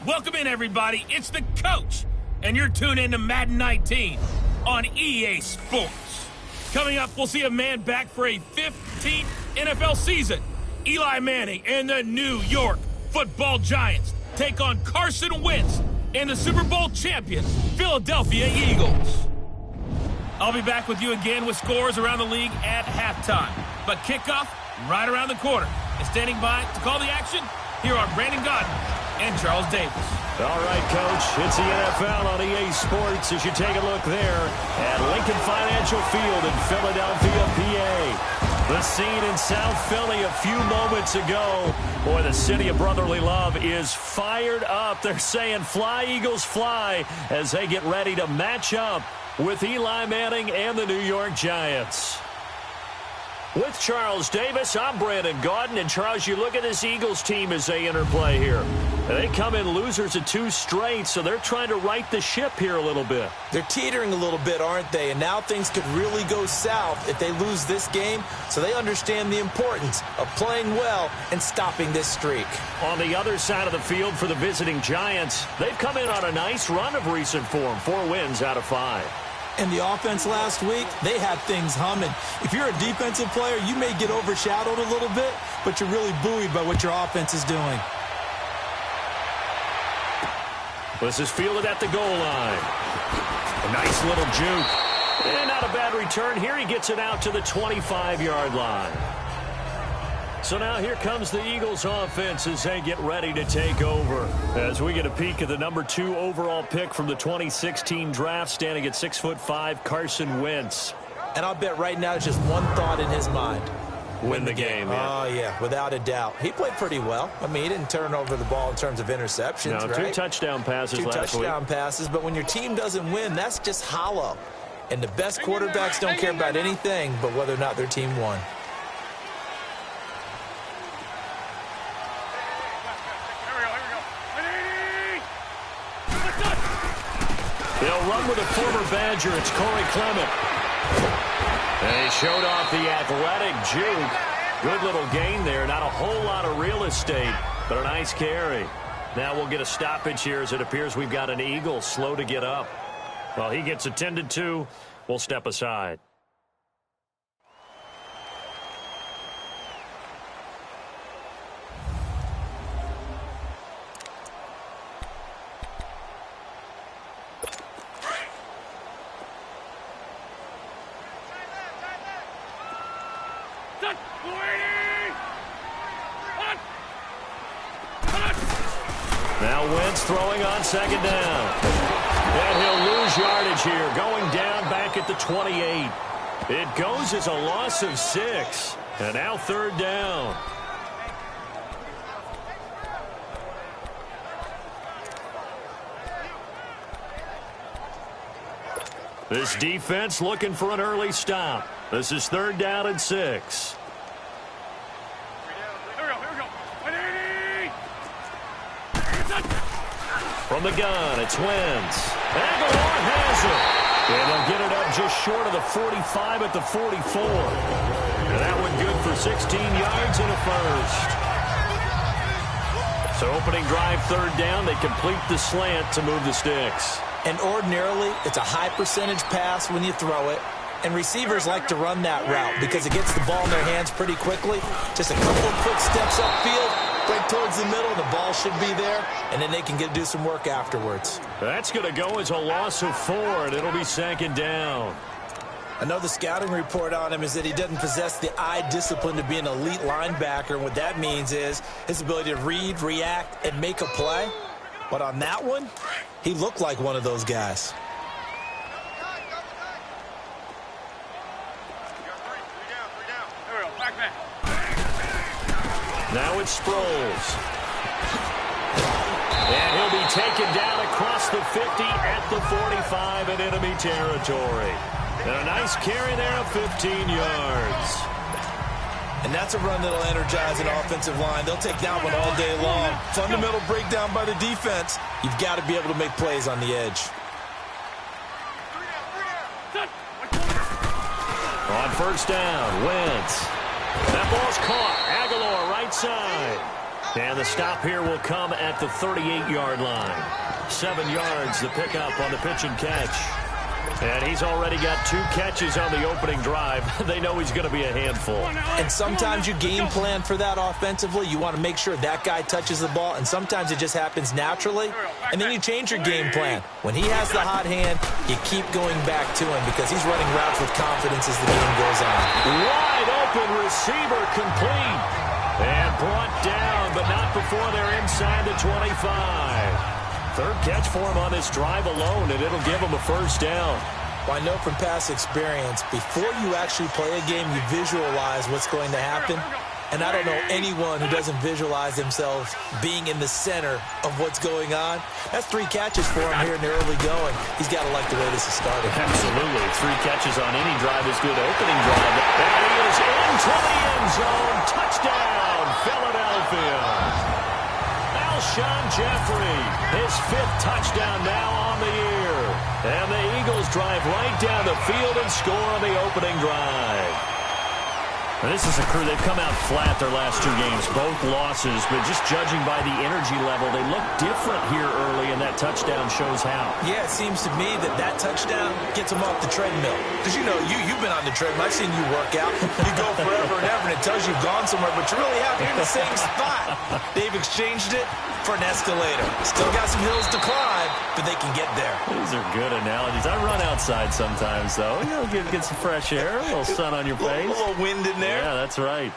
Welcome in, everybody. It's the coach, and you're tuned in to Madden 19 on EA Sports. Coming up, we'll see a man back for a 15th NFL season. Eli Manning and the New York Football Giants take on Carson Wentz and the Super Bowl champion Philadelphia Eagles. I'll be back with you again with scores around the league at halftime. But kickoff right around the corner. And standing by to call the action, here are Brandon Godden and Charles Davis. All right, Coach, it's the NFL on EA Sports as you take a look there at Lincoln Financial Field in Philadelphia, PA. The scene in South Philly a few moments ago. Boy, the city of brotherly love is fired up. They're saying, "Fly, Eagles, fly," as they get ready to match up with Eli Manning and the New York Giants. With Charles Davis, I'm Brandon Gaudin. And, Charles, you look at this Eagles team as they interplay here. They come in losers of 2 straight, so they're trying to right the ship here a little bit. They're teetering a little bit, aren't they? And now things could really go south if they lose this game, so they understand the importance of playing well and stopping this streak. On the other side of the field for the visiting Giants, they've come in on a nice run of recent form, 4 wins out of 5. And the offense last week, they had things humming. If you're a defensive player, you may get overshadowed a little bit, but you're really buoyed by what your offense is doing. This is fielded at the goal line. A nice little juke. And not a bad return here. He gets it out to the 25-yard line. So now here comes the Eagles offense as they get ready to take over. As we get a peek at the number 2 overall pick from the 2016 draft, standing at 6'5", Carson Wentz. And I'll bet right now it's just one thought in his mind. Win the game. Yeah. Oh, yeah, without a doubt. He played pretty well. I mean, he didn't turn over the ball in terms of interceptions, no, right? 2 touchdown passes last week. 2 touchdown passes, but when your team doesn't win, that's just hollow. And the best quarterbacks don't care about anything but whether or not their team won. They'll run with a former Badger. It's Corey Clement. And he showed off the athletic juke. Good little gain there. Not a whole lot of real estate, but a nice carry. Now we'll get a stoppage here as it appears we've got an Eagle slow to get up. Well, he gets attended to. We'll step aside. Now Wentz throwing on 2nd down. And he'll lose yardage here, going down back at the 28. It goes as a loss of 6. And now 3rd down. This defense looking for an early stop. This is 3rd down and 6. From the gun, it's Wentz. Aguilar has it. And they'll get it up just short of the 45 at the 44. And that one good for 16 yards and a first. So opening drive 3rd down, they complete the slant to move the sticks. And ordinarily, it's a high percentage pass when you throw it. And receivers like to run that route because it gets the ball in their hands pretty quickly. Just a couple of quick steps upfield, Break towards the middle, the ball should be there, and then they can do some work afterwards. That's going to go as a loss of 4, and it'll be 2nd down. Another scouting report on him is that he doesn't possess the eye discipline to be an elite linebacker, and what that means is his ability to read, react, and make a play. But on that one, he looked like one of those guys. Now it's Sproles. And he'll be taken down across the 50 at the 45 in enemy territory. And a nice carry there of 15 yards. And that's a run that'll energize an offensive line. They'll take that one all day long. Fundamental breakdown by the defense. You've got to be able to make plays on the edge. On 1st down, Wentz. That ball's caught. Aguilar right side. And the stop here will come at the 38-yard line. 7 yards the pickup on the pitch and catch. And he's already got 2 catches on the opening drive. They know he's going to be a handful. And sometimes you game plan for that offensively. You want to make sure that guy touches the ball, and sometimes it just happens naturally. And then you change your game plan. When he has the hot hand, you keep going back to him because he's running routes with confidence as the game goes on. Wide open receiver complete. And brought down, but not before they're inside the 25. 3rd catch for him on this drive alone, and it'll give him a 1st down. Well, I know from past experience, before you actually play a game, you visualize what's going to happen. And I don't know anyone who doesn't visualize themselves being in the center of what's going on. That's 3 catches for him here in the early going. He's got to like the way this is started. Absolutely. 3 catches on any drive is good. Opening drive. And he is into the end zone. Touchdown, Philadelphia. Alshon Jeffrey, his 5th touchdown now on the year. And the Eagles drive right down the field and score on the opening drive. And this is a crew, they've come out flat their last 2 games, both losses, but just judging by the energy level, they look different here early, and that touchdown shows how. Yeah, it seems to me that touchdown gets them off the treadmill. Because, you know, you've been on the treadmill. I've seen you work out. You go forever and ever, and it tells you you've gone somewhere, but you really have. You're in the same spot. They've exchanged it for an escalator. Still got some hills to climb, but they can get there. These are good analogies. I run outside sometimes, though. You know, get some fresh air, a little sun on your face. A little wind in there. Yeah, that's right.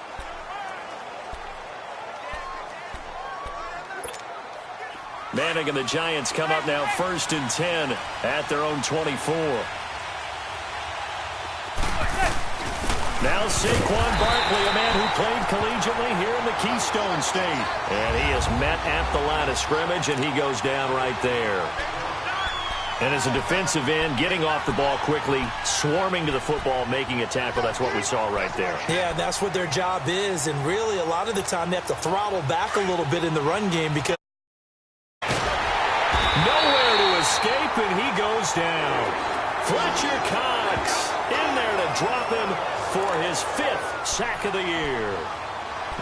Manning and the Giants come up now 1st and 10 at their own 24. Now Saquon Barkley, a man who played collegiately here in the Keystone State. And he is met at the line of scrimmage, and he goes down right there. And as a defensive end, getting off the ball quickly, swarming to the football, making a tackle, that's what we saw right there. Yeah, that's what their job is. And really, a lot of the time, they have to throttle back a little bit in the run game because nowhere to escape, and he goes down. Fletcher Cox in there to drop him for his 5th sack of the year.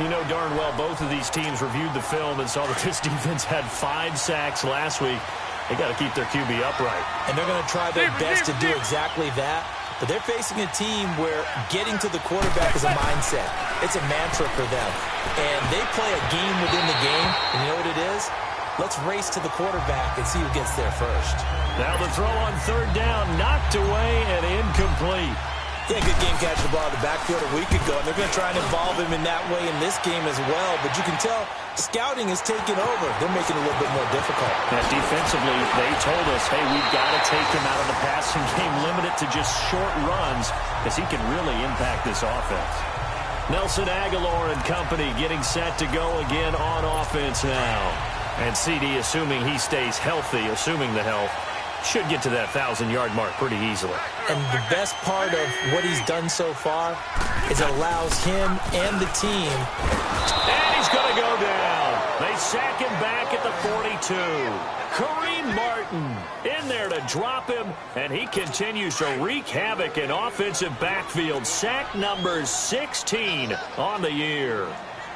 You know darn well both of these teams reviewed the film and saw that this defense had 5 sacks last week. They got to keep their QB upright. And they're going to try their best to do exactly that. But they're facing a team where getting to the quarterback is a mindset. It's a mantra for them. And they play a game within the game. And you know what it is? Let's race to the quarterback and see who gets there first. Now the throw on 3rd down, knocked away and incomplete. Yeah, good game catching the ball in the backfield a week ago, and they're going to try and involve him in that way in this game as well. But you can tell scouting is taking over. They're making it a little bit more difficult. Yeah, defensively, they told us, hey, we've got to take him out of the passing game, limit it to just short runs, because he can really impact this offense. Nelson Aguilar and company getting set to go again on offense now. And CD, assuming he stays healthy, assuming the health, should get to that 1,000-yard mark pretty easily. And the best part of what he's done so far is it allows him and the team. And he's going to go down. They sack him back at the 42. Kareem Martin in there to drop him, and he continues to wreak havoc in offensive backfield. Sack number 16 on the year.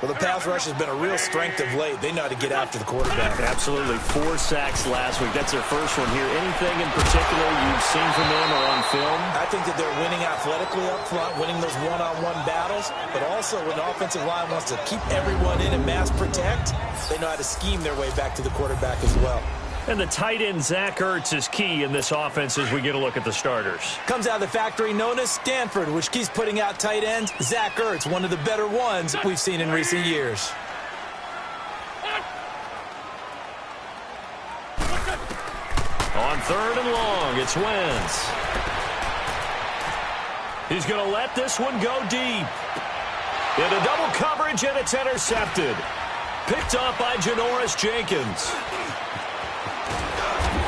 Well, the pass rush has been a real strength of late. They know how to get after the quarterback. Absolutely. 4 sacks last week. That's their first one here. Anything in particular you've seen from them or on film? I think that they're winning athletically up front, winning those one-on-one battles, but also when the offensive line wants to keep everyone in and mass protect, they know how to scheme their way back to the quarterback as well. And the tight end, Zach Ertz, is key in this offense as we get a look at the starters. Comes out of the factory known as Stanford, which keeps putting out tight ends. Zach Ertz, one of the better ones we've seen in recent years. On 3rd and long, it's Wentz. He's going to let this one go deep. Into double coverage, and it's intercepted. Picked up by Janoris Jenkins.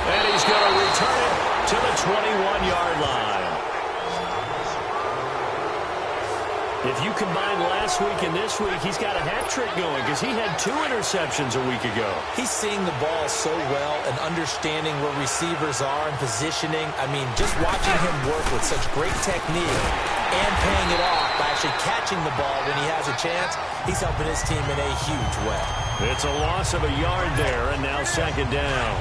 And he's going to return it to the 21-yard line. If you combine last week and this week, he's got a hat trick going because he had 2 interceptions a week ago. He's seeing the ball so well and understanding where receivers are and positioning. I mean, just watching him work with such great technique and paying it off by actually catching the ball when he has a chance, he's helping his team in a huge way. It's a loss of a yard there, and now 2nd down.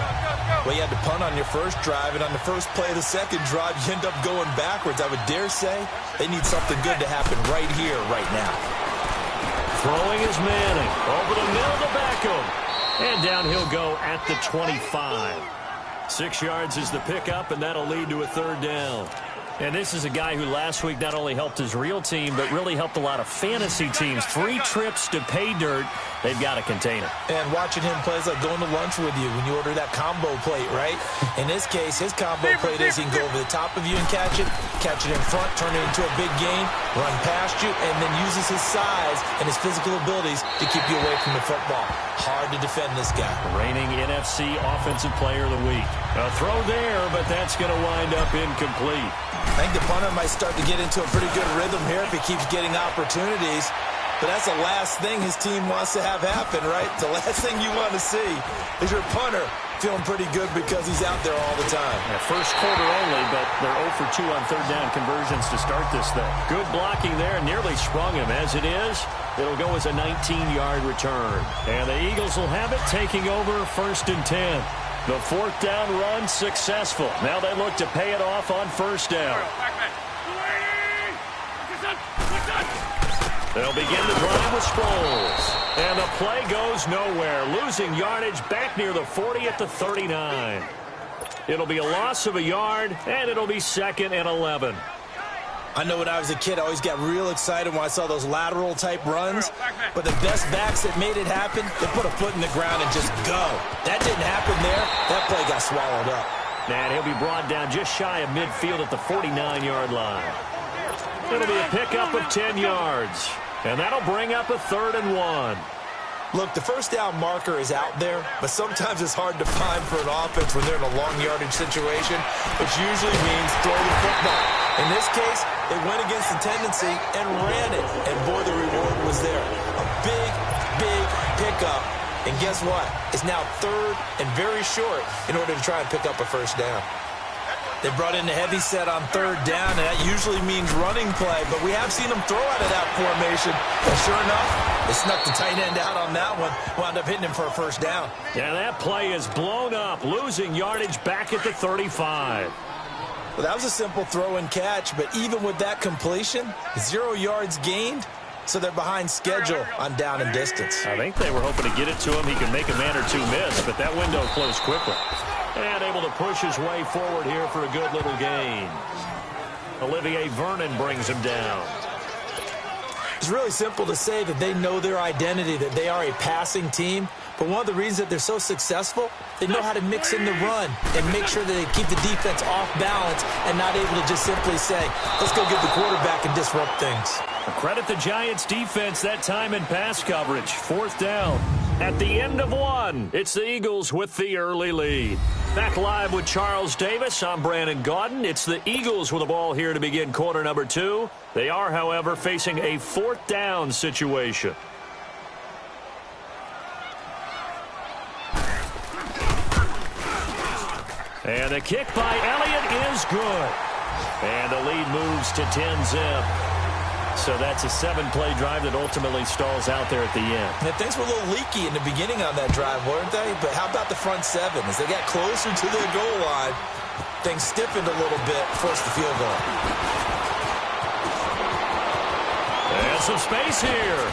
Well, you had to punt on your first drive, and on the first play of the second drive, you end up going backwards. I would dare say they need something good to happen right here, right now. Throwing is Manning. Over the middle to Beckham. And down he'll go at the 25. 6 yards is the pickup, and that'll lead to a 3rd down. And this is a guy who last week not only helped his real team, but really helped a lot of fantasy teams. 3 trips to pay dirt. They've got to contain it. And watching him play is like going to lunch with you when you order that combo plate, right? In this case, his combo plate is he can go over the top of you and catch it in front, turn it into a big gain, run past you, and then uses his size and his physical abilities to keep you away from the football. Hard to defend this guy. Reigning NFC Offensive Player of the Week. A throw there, but that's going to wind up incomplete. I think the punter might start to get into a pretty good rhythm here if he keeps getting opportunities. But that's the last thing his team wants to have happen, right? The last thing you want to see is your punter feeling pretty good because he's out there all the time. Yeah, first quarter only, but they're 0 for 2 on 3rd down conversions to start this thing. Good blocking there, nearly sprung him. As it is, it'll go as a 19-yard return. And the Eagles will have it, taking over 1st and 10. The 4th down run successful. Now they look to pay it off on 1st down. They'll begin the drive with Sproles. And the play goes nowhere. Losing yardage back near the 40 at the 39. It'll be a loss of a yard, and it'll be 2nd and 11. I know when I was a kid, I always got real excited when I saw those lateral-type runs. But the best backs that made it happen, they put a foot in the ground and just go. That didn't happen there. That play got swallowed up. And he'll be brought down just shy of midfield at the 49-yard line. It'll be a pickup of 10 yards. And that'll bring up a 3rd and 1. Look, the 1st down marker is out there, but sometimes it's hard to find for an offense when they're in a long yardage situation, which usually means throw the football. In this case, they went against the tendency and ran it, and boy, the reward was there. A big, big pickup, and guess what? It's now 3rd and very short in order to try and pick up a 1st down. They brought in the heavy set on 3rd down, and that usually means running play, but we have seen them throw out of that formation. And sure enough, they snuck the tight end out on that one, wound up hitting him for a 1st down. Yeah, that play is blown up, losing yardage back at the 35. Well, that was a simple throw and catch, but even with that completion, 0 yards gained, so they're behind schedule on down and distance. I think they were hoping to get it to him. He could make a man or 2 miss, but that window closed quickly. And able to push his way forward here for a good little gain. Olivier Vernon brings him down. It's really simple to say that they know their identity, that they are a passing team. But one of the reasons that they're so successful, they know how to mix in the run and make sure that they keep the defense off balance and not able to just simply say, let's go get the quarterback and disrupt things. Credit the Giants defense that time in pass coverage. 4th down. At the end of 1, it's the Eagles with the early lead. Back live with Charles Davis. I'm Brandon Gaudin. It's the Eagles with the ball here to begin quarter number 2. They are, however, facing a 4th down situation. And the kick by Elliott is good. And the lead moves to 10-zip. So that's a 7-play drive that ultimately stalls out there at the end. And things were a little leaky in the beginning on that drive, weren't they? But how about the front 7? As they got closer to their goal line, things stiffened a little bit, forced the field goal. And some space here.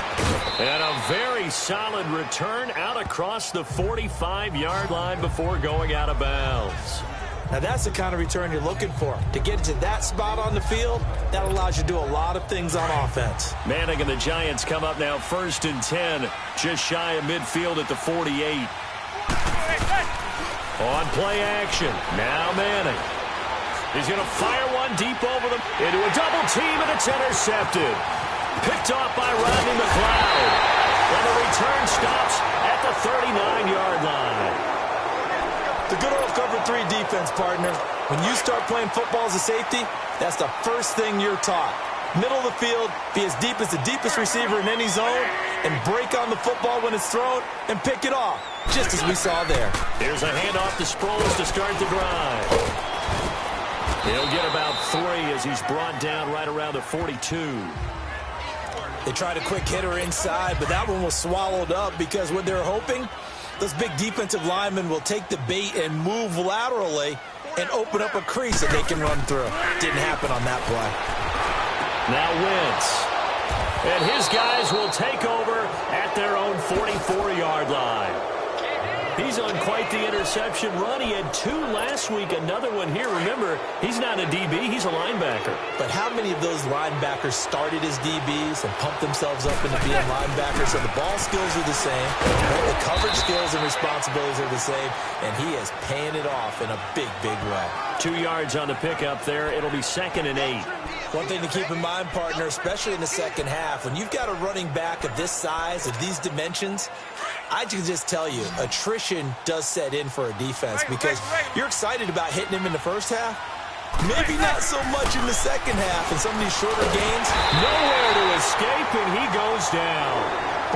And a very solid return out across the 45-yard line before going out of bounds. Now, that's the kind of return you're looking for. To get to that spot on the field, that allows you to do a lot of things on offense. Manning and the Giants come up now 1st and 10, just shy of midfield at the 48. On play action, now Manning. He's going to fire one deep over them into a double team, and it's intercepted. Picked off by Rodney McLeod. And the return stops at the 39-yard line. The good old cover 3 defense, partner. When you start playing football as a safety, that's the first thing you're taught. Middle of the field, be as deep as the deepest receiver in any zone, and break on the football when it's thrown and pick it off, just as we saw there. Here's a handoff to Sproles to start the drive. He'll get about 3 as he's brought down right around the 42. They tried a quick hitter inside, but that one was swallowed up because what they're hoping, those big defensive linemen will take the bait and move laterally and open up a crease that they can run through. Didn't happen on that play. Now Wentz. And his guys will take over at their own 44-yard line. He's on quite the interception run. He had 2 last week, another one here. Remember, he's not a DB, he's a linebacker. But how many of those linebackers started as DBs and pumped themselves up into being linebackers? So the ball skills are the same, the coverage skills and responsibilities are the same, and he is paying it off in a big, big way. 2 yards on the pickup there. It'll be 2nd and 8. One thing to keep in mind, partner, especially in the second half, when you've got a running back of this size, of these dimensions, I can just tell you, attrition does set in for a defense because you're excited about hitting him in the first half. Maybe not so much in the second half in some of these shorter games. Nowhere to escape, and he goes down.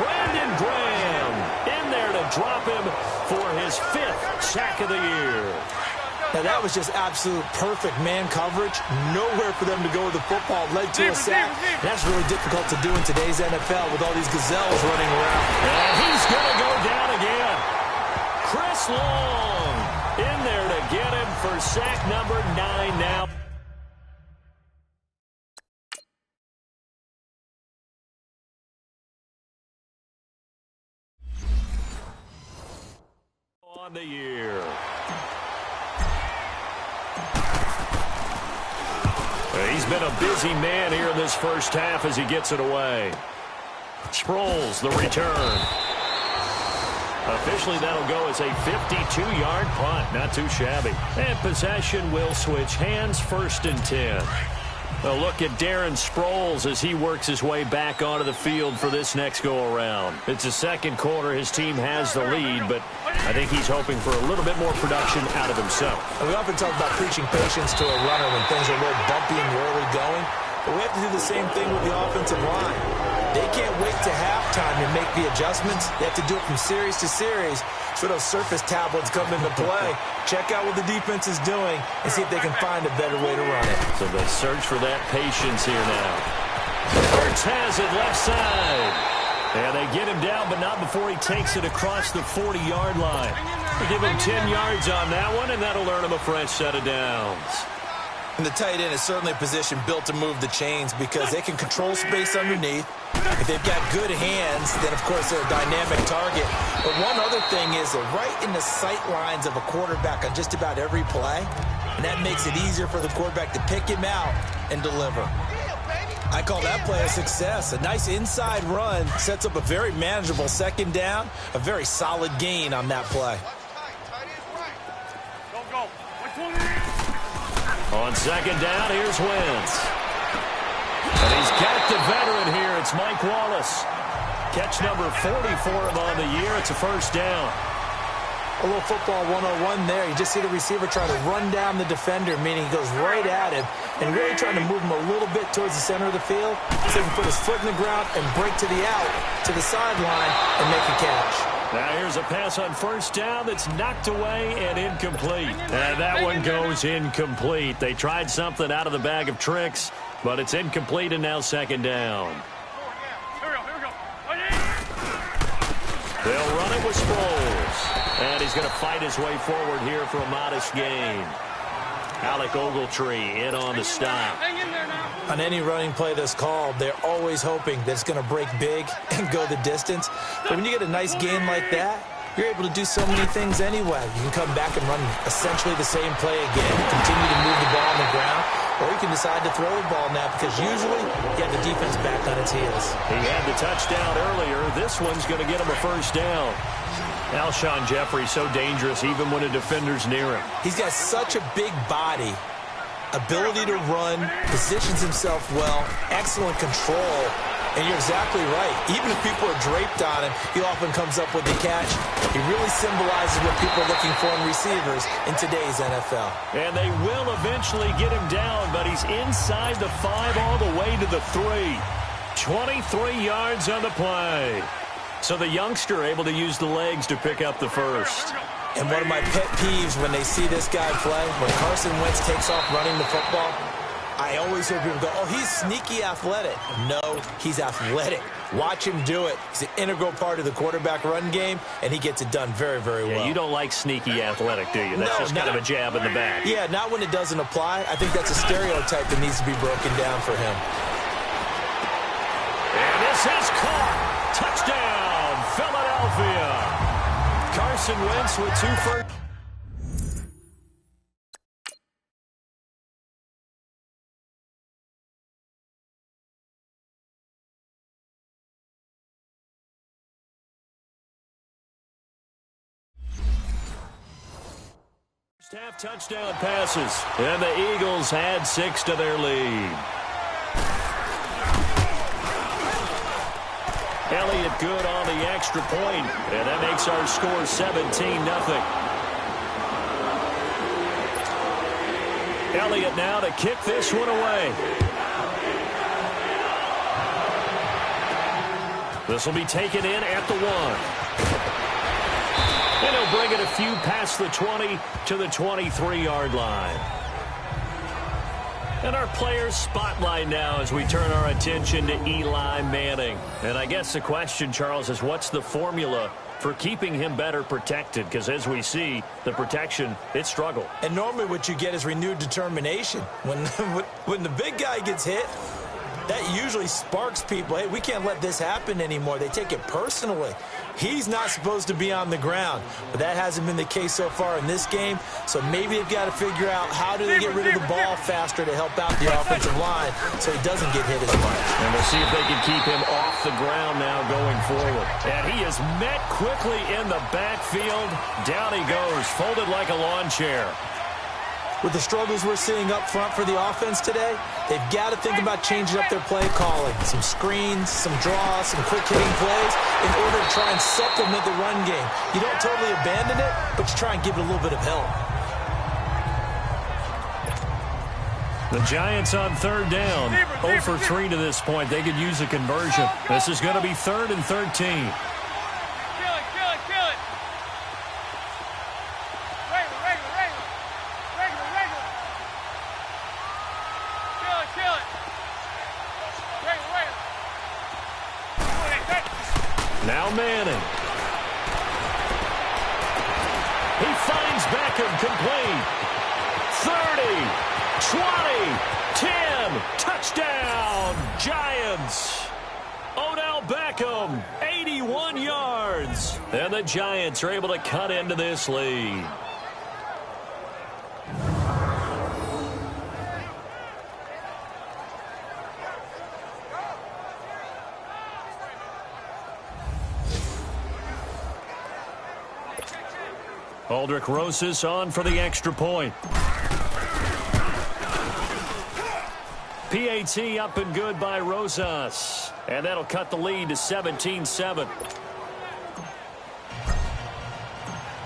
Brandon Graham in there to drop him for his 5th sack of the year. Now, that was just absolute perfect man coverage. Nowhere for them to go with the football. Led to a sack. That's really difficult to do in today's NFL with all these gazelles running around. And he's going to go down again. Chris Long in there to get him for sack number 9 now. On the year. He's been a busy man here in this first half as he gets it away. Sproles, the return. Officially, that'll go as a 52-yard punt. Not too shabby. And possession will switch hands, 1st and 10. A look at Darren Sproles as he works his way back onto the field for this next go-around. It's the second quarter. His team has the lead, but I think he's hoping for a little bit more production out of himself. And we often talk about preaching patience to a runner when things are a little bumpy in the early going, but we have to do the same thing with the offensive line. They can't wait to halftime to make the adjustments. They have to do it from series to series so those surface tablets come into play. Check out what the defense is doing and see if they can find a better way to run it. So the search for that patience here now. Hurts has it left side. And they get him down, but not before he takes it across the 40-yard line. They give him 10 yards on that one, and that'll earn him a fresh set of downs. And the tight end is certainly a position built to move the chains because they can control space underneath. If they've got good hands, then, of course, they're a dynamic target. But one other thing is they're right in the sight lines of a quarterback on just about every play, and that makes it easier for the quarterback to pick him out and deliver. I call that play a success. A nice inside run sets up a very manageable 2nd down, a very solid gain on that play. On 2nd down, here's Wentz. And he's got the veteran here. It's Mike Wallace. Catch number 40 for him on the year. It's a 1st down. A little football 101 there. You just see the receiver trying to run down the defender, meaning he goes right at him and really trying to move him a little bit towards the center of the field so he can put his foot in the ground and break to the out, to the sideline, and make a catch. Now here's a pass on first down that's knocked away and incomplete. And that one goes incomplete. They tried something out of the bag of tricks, but it's incomplete and now second down. They'll run it with Sproles. And he's going to fight his way forward here for a modest gain. Alec Ogletree in on the stop. On any running play that's called, they're always hoping that it's going to break big and go the distance. But when you get a nice gain like that, you're able to do so many things anyway. You can come back and run essentially the same play again, continue to move the ball on the ground, or you can decide to throw the ball now because usually you have the defense back on its heels. He had the touchdown earlier. This one's going to get him a first down. Alshon Jeffrey so dangerous even when a defender's near him. He's got such a big body, ability to run, positions himself well, excellent control. And you're exactly right. Even if people are draped on him, he often comes up with the catch. He really symbolizes what people are looking for in receivers in today's NFL. And they will eventually get him down, but he's inside the 5 all the way to the 3. 23 yards on the play. So the youngster able to use the legs to pick up the first. And one of my pet peeves when they see this guy play, when Carson Wentz takes off running the football, I always hear people go, oh, he's sneaky athletic. No, he's athletic. Watch him do it. He's an integral part of the quarterback run game, and he gets it done very, very well. You don't like sneaky athletic, do you? That's just kind of a jab in the back. Yeah, not when it doesn't apply. I think that's a stereotype that needs to be broken down for him. And this is caught. Touchdown, Philadelphia. Carson Wentz with 2 first. Half touchdown passes, and the Eagles had 6 to their lead. Elliott good on the extra point, and that makes our score 17-0. Elliott now to kick this one away. This will be taken in at the 1. And he'll bring it a few past the 20 to the 23-yard line. And our players spotlight now as we turn our attention to Eli Manning. And I guess the question, Charles, is what's the formula for keeping him better protected? Because as we see, the protection, it struggled. And normally what you get is renewed determination. When the big guy gets hit, that usually sparks people. Hey, we can't let this happen anymore. They take it personally. He's not supposed to be on the ground, but that hasn't been the case so far in this game. So maybe they've got to figure out how do they get rid of the ball faster to help out the offensive line so he doesn't get hit as much. And we'll see if they can keep him off the ground now going forward. And he is met quickly in the backfield. Down he goes, folded like a lawn chair. With the struggles we're seeing up front for the offense today, they've got to think about changing up their play calling. Some screens, some draws, some quick-hitting plays in order to try and supplement the run game. You don't totally abandon it, but you try and give it a little bit of help. The Giants on third down. 0 for 3 to this point. They could use a conversion. This is going to be 3rd and 13. Now Manning. He finds Beckham complete. 30, 20, 10, touchdown, Giants. Odell Beckham, 81 yards. And the Giants are able to cut into this lead. Aldrich Rosas on for the extra point. PAT up and good by Rosas. And that'll cut the lead to 17-7.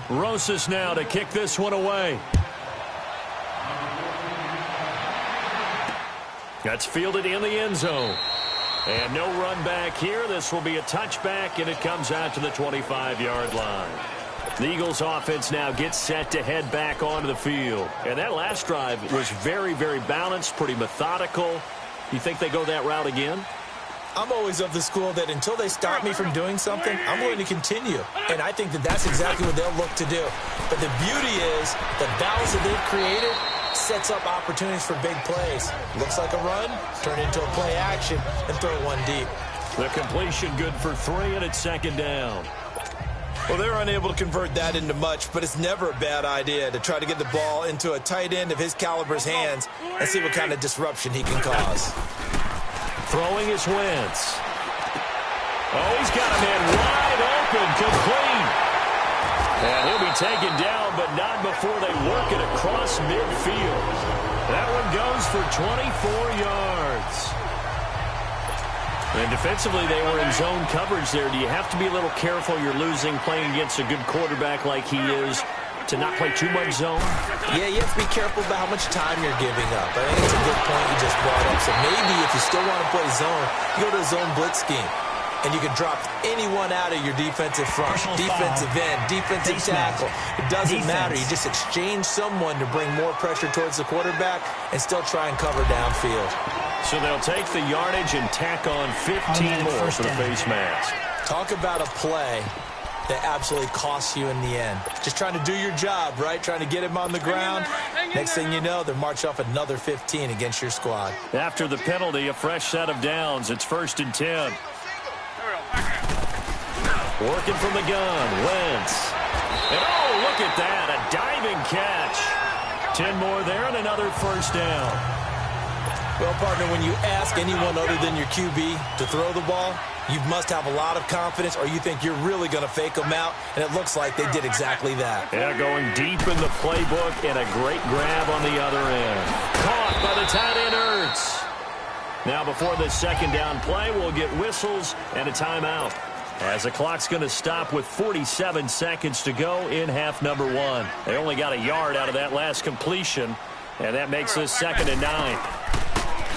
Rosas now to kick this one away. That's fielded in the end zone. And no run back here. This will be a touchback, and it comes out to the 25-yard line. The Eagles offense now gets set to head back onto the field. And that last drive was very, very balanced, pretty methodical. You think they go that route again? I'm always of the school that until they stop me from doing something, I'm going to continue. And I think that that's exactly what they'll look to do. But the beauty is the balance that they've created sets up opportunities for big plays. Looks like a run, turn into a play action, and throw one deep. The completion good for 3, and it's second down. Well, they're unable to convert that into much, but it's never a bad idea to try to get the ball into a tight end of his caliber's hands and see what kind of disruption he can cause. Throwing is Wentz. Oh, he's got a man wide open, complete. And he'll be taken down, but not before they work it across midfield. That one goes for 24 yards. And defensively, they were in zone coverage there. Do you have to be a little careful you're losing playing against a good quarterback like he is to not play too much zone? Yeah, you have to be careful about how much time you're giving up. I think it's a good point you just brought up. So maybe if you still want to play zone, you go to a zone blitz scheme. And you can drop anyone out of your defensive front, defensive end, defensive tackle. It doesn't matter. You just exchange someone to bring more pressure towards the quarterback and still try and cover downfield. So they'll take the yardage and tack on 15 more for the face mask. Talk about a play that absolutely costs you in the end. Just trying to do your job, right? Trying to get him on the ground. Next thing you know, they're marching off another 15 against your squad. After the penalty, a fresh set of downs. It's 1st and 10. Working from the gun, Wentz. And oh, look at that, a diving catch. 10 more there and another first down. Well, partner, when you ask anyone other than your QB to throw the ball, you must have a lot of confidence or you think you're really going to fake them out, and it looks like they did exactly that. Yeah, going deep in the playbook and a great grab on the other end. Caught by the tight end, Ertz. Now, before this second down play, we'll get whistles and a timeout, as the clock's going to stop with 47 seconds to go in half number 1. They only got a yard out of that last completion, and that makes this 2nd and 9.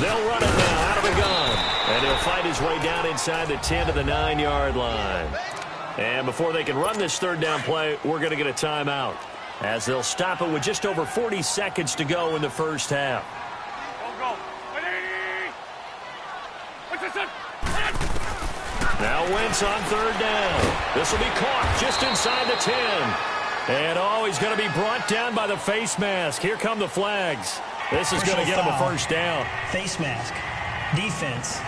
They'll run it now out of the gun, and he'll fight his way down inside the 10 to the 9-yard line. And before they can run this third down play, we're going to get a timeout, as they'll stop it with just over 40 seconds to go in the first half. Now Wentz on third down. This will be caught just inside the 10. And oh, he's going to be brought down by the face mask. Here come the flags. This is going to get him a first down. Face mask. Defense.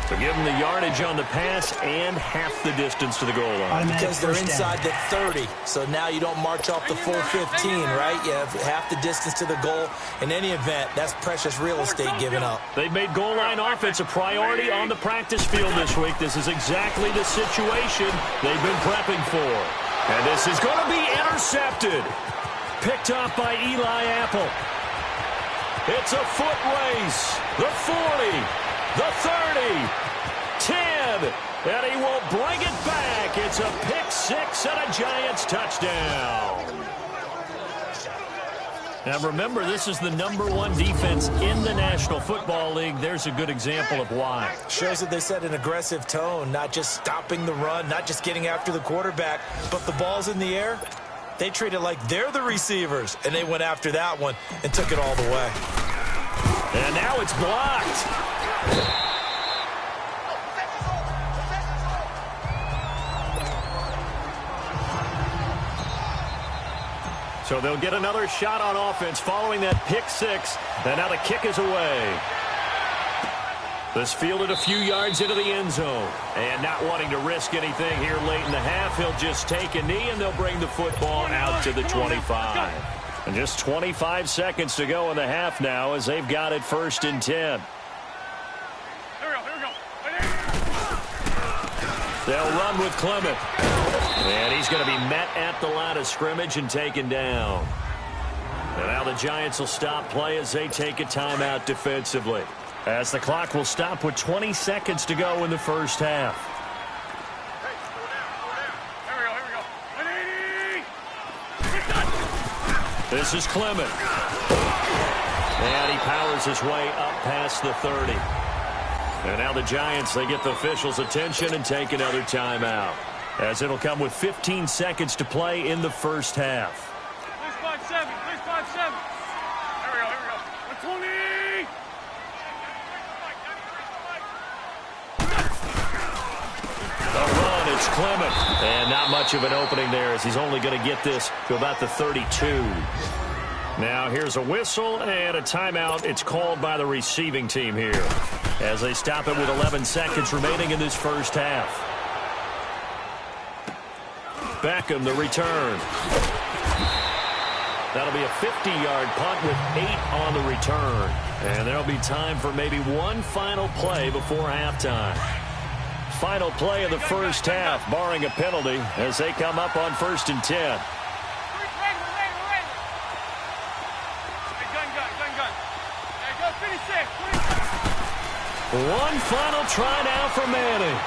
So give them the yardage on the pass and half the distance to the goal line. Because they're inside the 30, so now you don't march off the full 15, right? You have half the distance to the goal. In any event, that's precious real estate given up. They've made goal line offense a priority on the practice field this week. This is exactly the situation they've been prepping for. And this is going to be intercepted. Picked off by Eli Apple. It's a foot race. The 40. The 30, 10, and he will bring it back. It's a pick six and a Giants touchdown. Now remember, this is the #1 defense in the National Football League. There's a good example of why. Shows that they set an aggressive tone, not just stopping the run, not just getting after the quarterback, but the ball's in the air. They treat it like they're the receivers, and they went after that one and took it all the way. And now it's blocked. So they'll get another shot on offense following that pick six. And now the kick is away. This fielded a few yards into the end zone. And not wanting to risk anything here late in the half, he'll just take a knee and they'll bring the football out to the 25. And just 25 seconds to go in the half now as they've got it 1st and 10. They'll run with Clement. And he's going to be met at the line of scrimmage and taken down. And now the Giants will stop play as they take a timeout defensively, as the clock will stop with 20 seconds to go in the first half. This is Clement. And he powers his way up past the 30. And now the Giants, they get the officials' attention and take another timeout, as it'll come with 15 seconds to play in the first half. 657, 657. Here we go, 120. The run, it's Clement. And not much of an opening there, as he's only going to get this to about the 32. Now here's a whistle and a timeout. It's called by the receiving team here, as they stop it with 11 seconds remaining in this first half. Beckham, the return. That'll be a 50-yard punt with 8 on the return. And there'll be time for maybe one final play before halftime. Final play of the first half, barring a penalty, as they come up on 1st and 10. One final try now for Manning.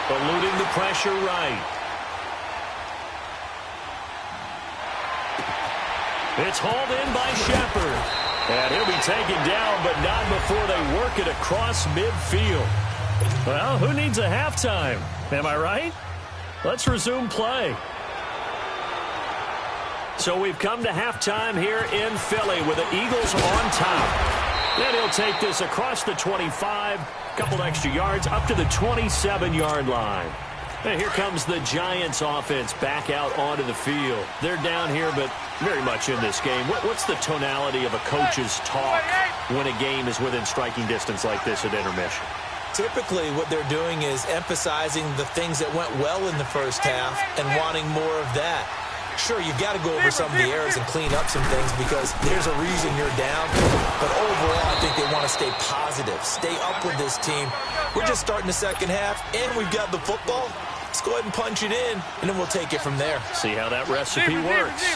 Eluding the pressure right. It's hauled in by Shepard. And he'll be taken down, but not before they work it across midfield. Well, who needs a halftime? Am I right? Let's resume play. So we've come to halftime here in Philly with the Eagles on top. Then he'll take this across the 25, couple extra yards, up to the 27-yard line. And here comes the Giants offense back out onto the field. They're down here, but very much in this game. What's the tonality of a coach's talk when a game is within striking distance like this at intermission? Typically, what they're doing is emphasizing the things that went well in the first half and wanting more of that. Sure, you've got to go over some of the errors and clean up some things because there's a reason you're down. But overall, I think they want to stay positive, stay up with this team. We're just starting the second half, and we've got the football. Let's go ahead and punch it in, and then we'll take it from there. See how that recipe works.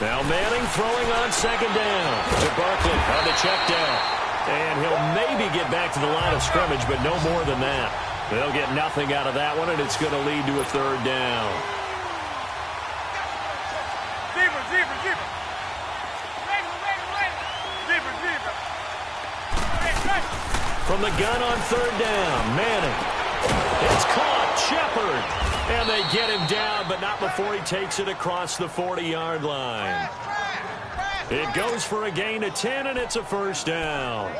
Now Manning throwing on 2nd down to Barkley on the check down. And he'll maybe get back to the line of scrimmage, but no more than that. They'll get nothing out of that one, and it's going to lead to a 3rd down. From the gun on 3rd down, Manning. It's caught, Shepard. And they get him down, but not before he takes it across the 40-yard line. It goes for a gain of 10, and it's a 1st down.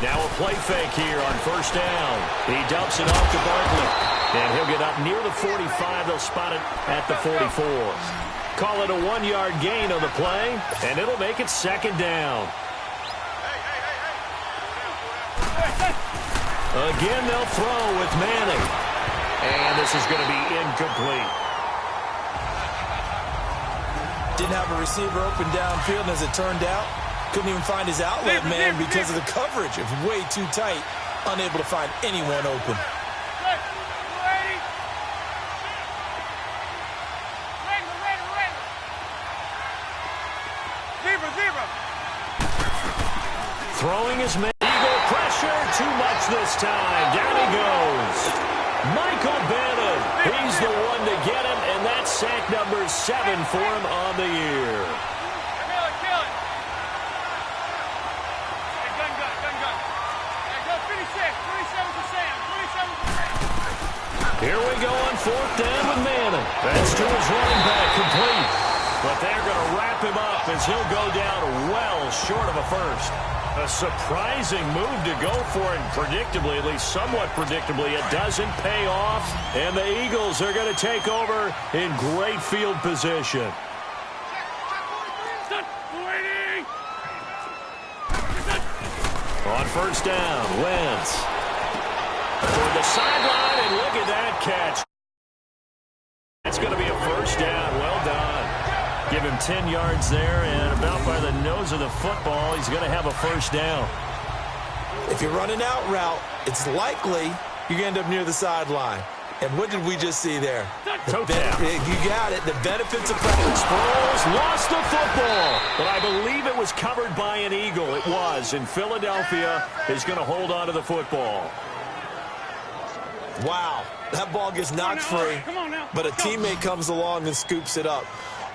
Now a play fake here on 1st down. He dumps it off to Barkley. And he'll get up near the 45. They'll spot it at the 44. Call it a 1-yard gain on the play, and it'll make it 2nd down. Again, they'll throw with Manning. And this is going to be incomplete. Didn't have a receiver open downfield, and as it turned out, couldn't even find his outlet man because of the coverage. It was way too tight, unable to find anyone open. Throwing his man. Eagle pressure, too much this time. Down he goes. Michael Bannon. He's the one to get him, and that's sack number 7 for him on the year. Here we go on 4th down with Manning. That's to his running back, complete. But they're going to wrap him up as he'll go down well short of a 1st. A surprising move to go for, and predictably, at least somewhat predictably, it doesn't pay off. And the Eagles are going to take over in great field position. On 1st down, Wentz. Toward the sideline, and look at that catch. It's going to be a 1st down. Well done. Give him 10 yards there, and about by the nose of the football, he's going to have a 1st down. If you're running out route, it's likely you're going to end up near the sideline. And what did we just see there? Toe tap. You got it. The benefits of practice. Sproles lost the football, but I believe it was covered by an Eagle. It was, and Philadelphia is going to hold on to the football. Wow, that ball gets knocked free, but a teammate comes along and scoops it up.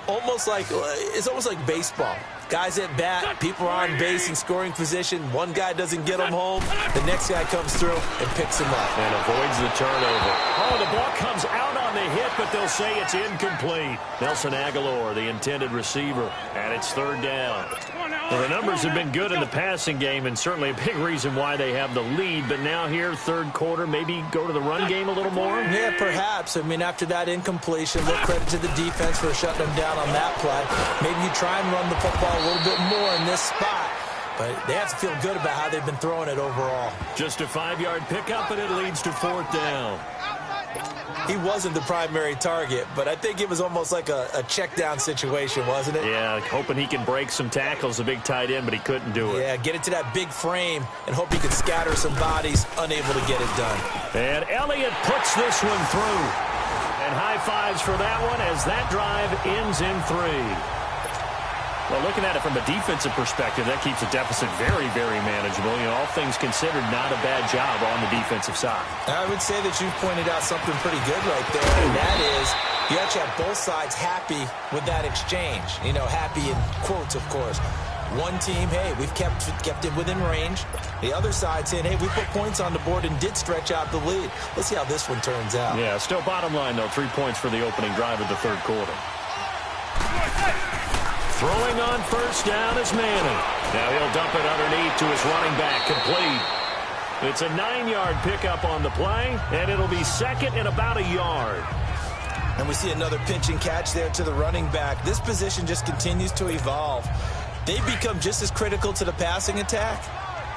It's almost like baseball. Guys at bat, people are on base in scoring position. One guy doesn't get them home. The next guy comes through and picks him up. And avoids the turnover. Oh, the ball comes out on the hit, but they'll say it's incomplete. Nelson Aguilar, the intended receiver, and it's third down. Well, the numbers have been good in the passing game, and certainly a big reason why they have the lead. But now here, third quarter, maybe go to the run game a little more? Yeah, perhaps. I mean, after that incompletion, look credit to the defense for shutting them down on that play. Maybe you try and run the football a little bit more in this spot. But they have to feel good about how they've been throwing it overall. Just a 5-yard pickup, and it leads to fourth down. He wasn't the primary target, but I think it was almost like a check-down situation, wasn't it? Yeah, hoping he can break some tackles, a big tight end, but he couldn't do it. Yeah, get it to that big frame and hope he could scatter some bodies, unable to get it done. And Elliott puts this one through. And high fives for that one as that drive ends in 3. Well, looking at it from a defensive perspective, that keeps the deficit very, very manageable. You know, all things considered, not a bad job on the defensive side. I would say that you've pointed out something pretty good right there, and that is you actually have both sides happy with that exchange. You know, happy in quotes, of course. One team, hey, we've kept it within range. The other side saying, hey, we put points on the board and did stretch out the lead. Let's see how this one turns out. Yeah, still bottom line, though, 3 points for the opening drive of the third quarter. Throwing on first down is Manning. Now he'll dump it underneath to his running back, complete. It's a 9-yard pickup on the play, and it'll be second and about a yard. And we see another pitch and catch there to the running back. This position just continues to evolve. They've become just as critical to the passing attack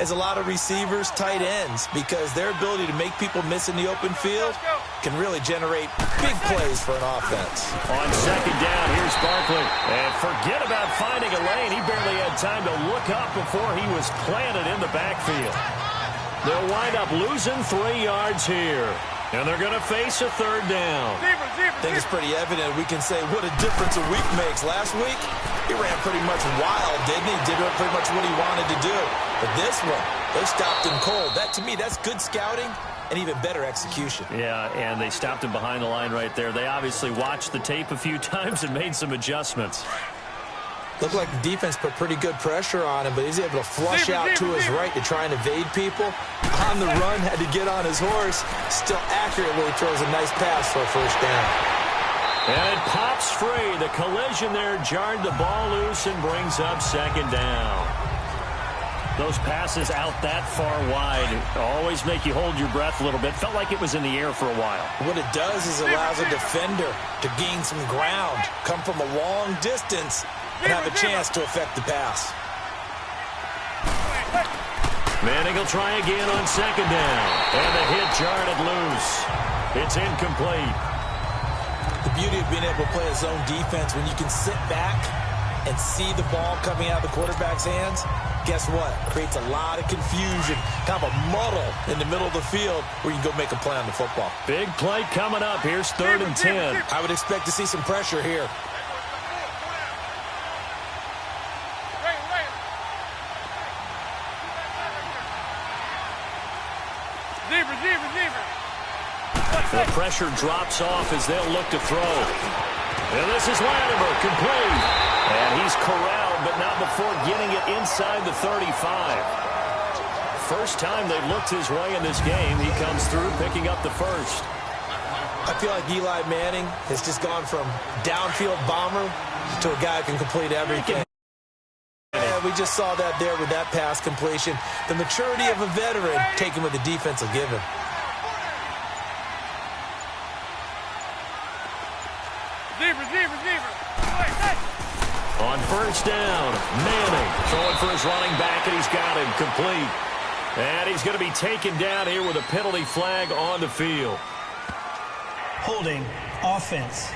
as a lot of receivers, tight ends, because their ability to make people miss in the open field can really generate big plays for an offense. On second down, here's Barkley. And forget about finding a lane. He barely had time to look up before he was planted in the backfield. They'll wind up losing 3 yards here. And they're going to face a third down. I think it's pretty evident. We can say what a difference a week makes. Last week, he ran pretty much wild, didn't he? Did pretty much what he wanted to do. But this one, they stopped him cold. That, to me, that's good scouting and even better execution. Yeah, and they stopped him behind the line right there. They obviously watched the tape a few times and made some adjustments. Looked like the defense put pretty good pressure on him, but he's able to flush out to his right to try and evade people. On the run, had to get on his horse. Still accurately throws a nice pass for a first down. And it pops free. The collision there jarred the ball loose and brings up second down. Those passes out that far wide always make you hold your breath a little bit. Felt like it was in the air for a while. What it does is allows a defender to gain some ground, come from a long distance, and have a chance to affect the pass. Manning will try again on second down. And the hit jarred it loose. It's incomplete. The beauty of being able to play a zone defense, when you can sit back and see the ball coming out of the quarterback's hands, guess what? Creates a lot of confusion, kind of a muddle in the middle of the field where you can go make a play on the football. Big play coming up. Here's 3rd and 10. I would expect to see some pressure here. The pressure drops off as they'll look to throw. And this is Latimer, complete. And he's corralled, but not before getting it inside the 35. First time they've looked his way in this game. He comes through picking up the first. I feel like Eli Manning has just gone from downfield bomber to a guy who can complete everything. Yeah, we just saw that there with that pass completion. The maturity of a veteran taken with the defense will give him. On first down, Manning throwing for his running back, and he's got him complete. And he's going to be taken down here with a penalty flag on the field. Holding offense.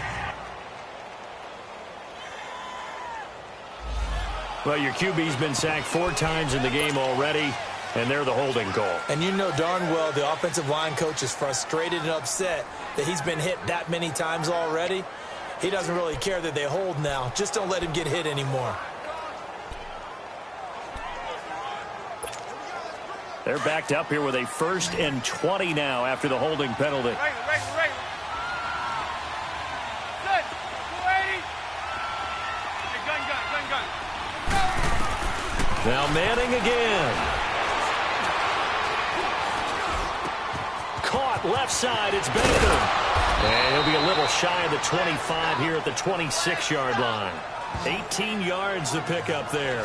Well, your QB's been sacked 4 times in the game already. and they're the holding call. And you know darn well the offensive line coach is frustrated and upset that he's been hit that many times already. He doesn't really care that they hold now. Just don't let him get hit anymore. They're backed up here with a 1st and 20 now after the holding penalty. Now Manning again. Caught left side. It's Baker. And he'll be a little shy of the 25 here at the 26-yard line. 18 yards to pick up there.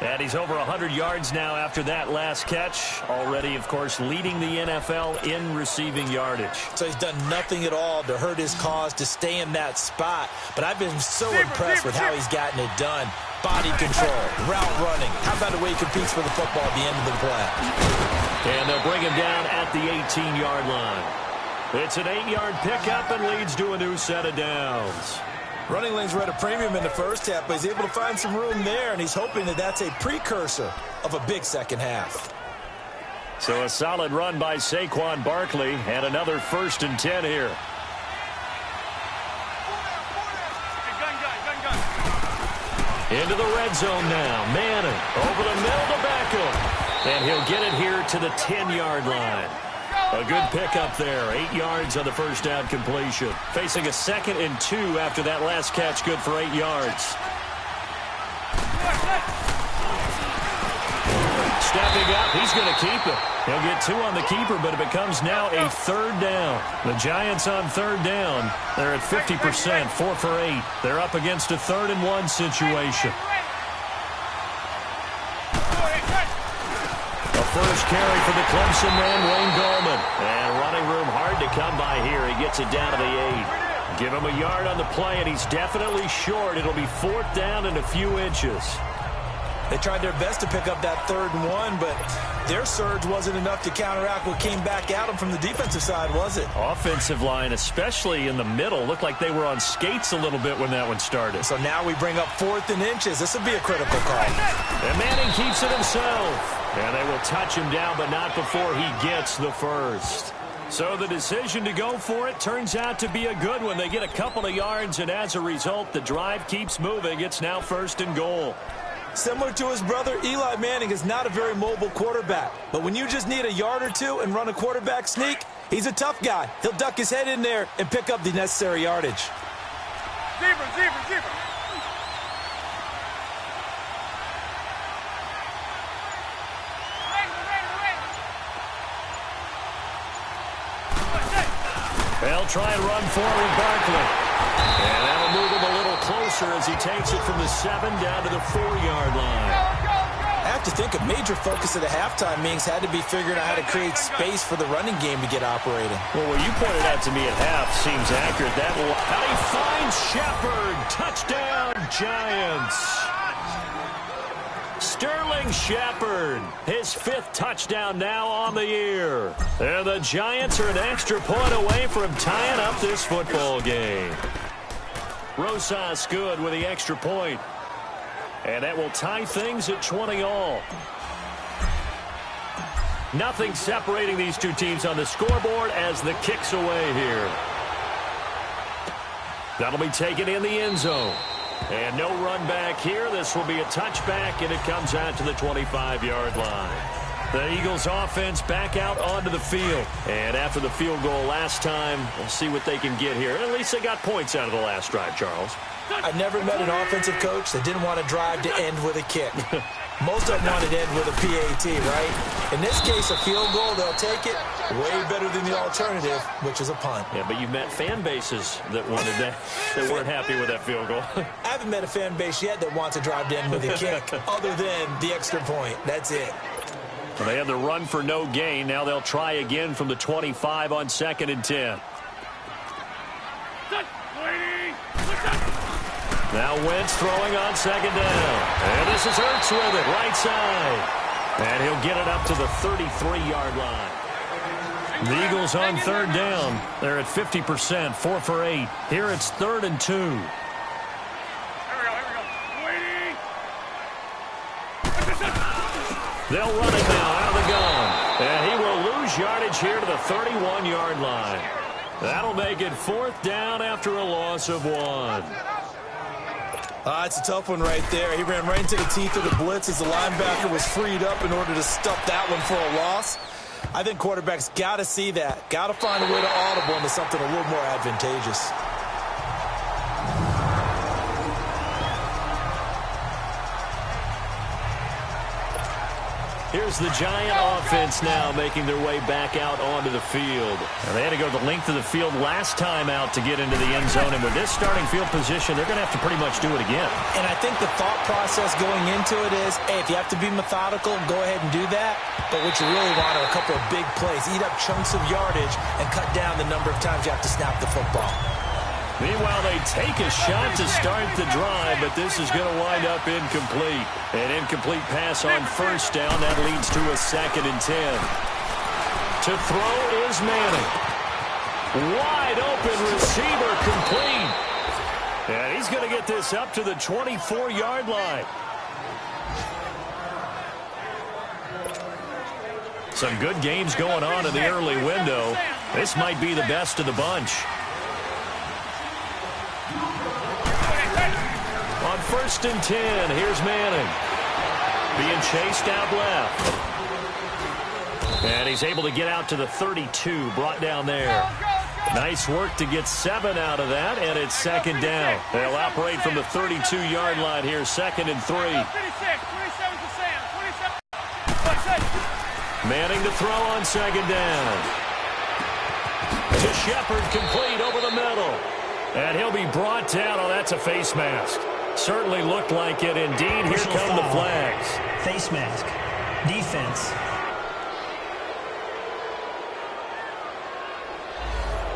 And he's over 100 yards now after that last catch. Already, of course, leading the NFL in receiving yardage. So he's done nothing at all to hurt his cause, to stay in that spot. But I've been so impressed with how he's gotten it done. Body control, route running. How about the way he competes for the football at the end of the play? And they'll bring him down at the 18-yard line. It's an 8-yard pickup and leads to a new set of downs. Running lanes were at a premium in the first half, but he's able to find some room there, and he's hoping that that's a precursor of a big second half. So a solid run by Saquon Barkley, and another 1st and 10 here. Into the red zone now. Manning over the middle to Beckham. And he'll get it here to the 10-yard line. A good pickup there. 8 yards on the first down completion. Facing a 2nd and 2 after that last catch. Good for 8 yards. Stepping up. He's going to keep it. He'll get 2 on the keeper, but it becomes now a 3rd down. The Giants on 3rd down. They're at 50%, 4 for 8. They're up against a 3rd and 1 situation. First carry for the Clemson man, Wayne Gallman. And running room hard to come by here. He gets it down to the 8. Give him a yard on the play, and he's definitely short. It'll be 4th down and a few inches. They tried their best to pick up that 3rd and 1, but their surge wasn't enough to counteract what came back at them from the defensive side, was it? Offensive line, especially in the middle, looked like they were on skates a little bit when that one started. So now we bring up 4th and inches. This will be a critical call. And Manning keeps it himself. And they will touch him down, but not before he gets the 1st. So the decision to go for it turns out to be a good one. They get a couple of yards, and as a result, the drive keeps moving. It's now 1st and goal. Similar to his brother, Eli Manning is not a very mobile quarterback. But when you just need a yard or two and run a quarterback sneak, he's a tough guy. He'll duck his head in there and pick up the necessary yardage. Zebra. They'll try and run forward with Barkley. And that'll move him a little closer as he takes it from the 7 down to the 4-yard line. I have to think a major focus of the halftime meetings had to be figuring out how to create space for the running game to get operating. Well, what you pointed out to me at half seems accurate. That will, and he finds Shepard. Touchdown, Giants. Sterling Shepard, his 5th touchdown now on the year. And the Giants are an extra point away from tying up this football game. Rosas good with the extra point. And that will tie things at 20 all. Nothing separating these two teams on the scoreboard as the kick's away here. That'll be taken in the end zone. And no run back here. This will be a touchback, and it comes out to the 25-yard line. The Eagles offense back out onto the field. And after the field goal last time, we'll see what they can get here. At least they got points out of the last drive, Charles. I've never met an offensive coach that didn't want to drive to end with a kick. Most of them wanted to end with a PAT, right? In this case, a field goal, they'll take it. Way better than the alternative, which is a punt. Yeah, but you've met fan bases that wanted that, that weren't happy with that field goal. I haven't met a fan base yet that wants to drive to end with a kick, other than the extra point. That's it. Well, they had the run for no gain. Now they'll try again from the 25 on 2nd and 10. Now Wentz throwing on 2nd down. And this is Hurts with it, right side. And he'll get it up to the 33-yard line. The Eagles on 3rd down. They're at 50%, 4 for 8. Here it's 3rd and 2. They'll run it now out of the yardage here to the 31-yard line. That'll make it 4th down after a loss of 1. It's a tough one right there. He ran right into the teeth of the blitz as the linebacker was freed up in order to stuff that one for a loss. I think quarterbacks got to see that. Got to find a way to audible into something a little more advantageous. Here's the Giant offense now making their way back out onto the field. Now, they had to go the length of the field last time out to get into the end zone, and with this starting field position, they're going to have to pretty much do it again. And I think the thought process going into it is, hey, if you have to be methodical, go ahead and do that. But what you really want are a couple of big plays. Eat up chunks of yardage and cut down the number of times you have to snap the football. Meanwhile, they take a shot to start the drive, but this is going to wind up incomplete. An incomplete pass on 1st down. That leads to a 2nd and 10. To throw is Manning. Wide open receiver complete. And he's going to get this up to the 24-yard line. Some good games going on in the early window. This might be the best of the bunch. On 1st and 10, here's Manning. Being chased out left. And he's able to get out to the 32, brought down there. Nice work to get 7 out of that, and it's 2nd down. They'll operate from the 32-yard line here, 2nd and 3. Manning to throw on 2nd down. To Shepard, complete over the middle. And he'll be brought down. Oh, that's a face mask. Certainly looked like it. Indeed, here come the flags. Face mask. Defense.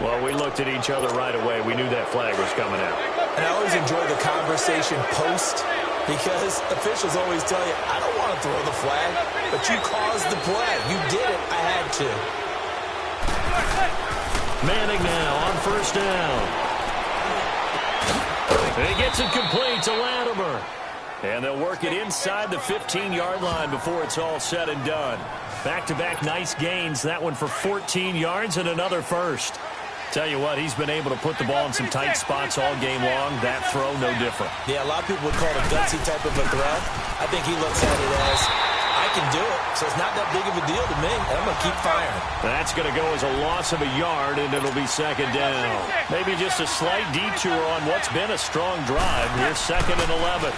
Well, we looked at each other right away. We knew that flag was coming out. And I always enjoy the conversation post because officials always tell you, I don't want to throw the flag, but you caused the play. You did it. I had to. Manning now on 1st down. And he gets it complete to Latimer. And they'll work it inside the 15-yard line before it's all said and done. Back-to-back nice gains. That one for 14 yards and another first. Tell you what, he's been able to put the ball in some tight spots all game long. That throw, no different. Yeah, a lot of people would call it a gutsy type of a throw. I think he looks at it as, I can do it, so it's not that big of a deal to me, and I'm going to keep firing. That's going to go as a loss of a yard, and it'll be 2nd down. Maybe just a slight detour on what's been a strong drive. Here's 2nd and 11.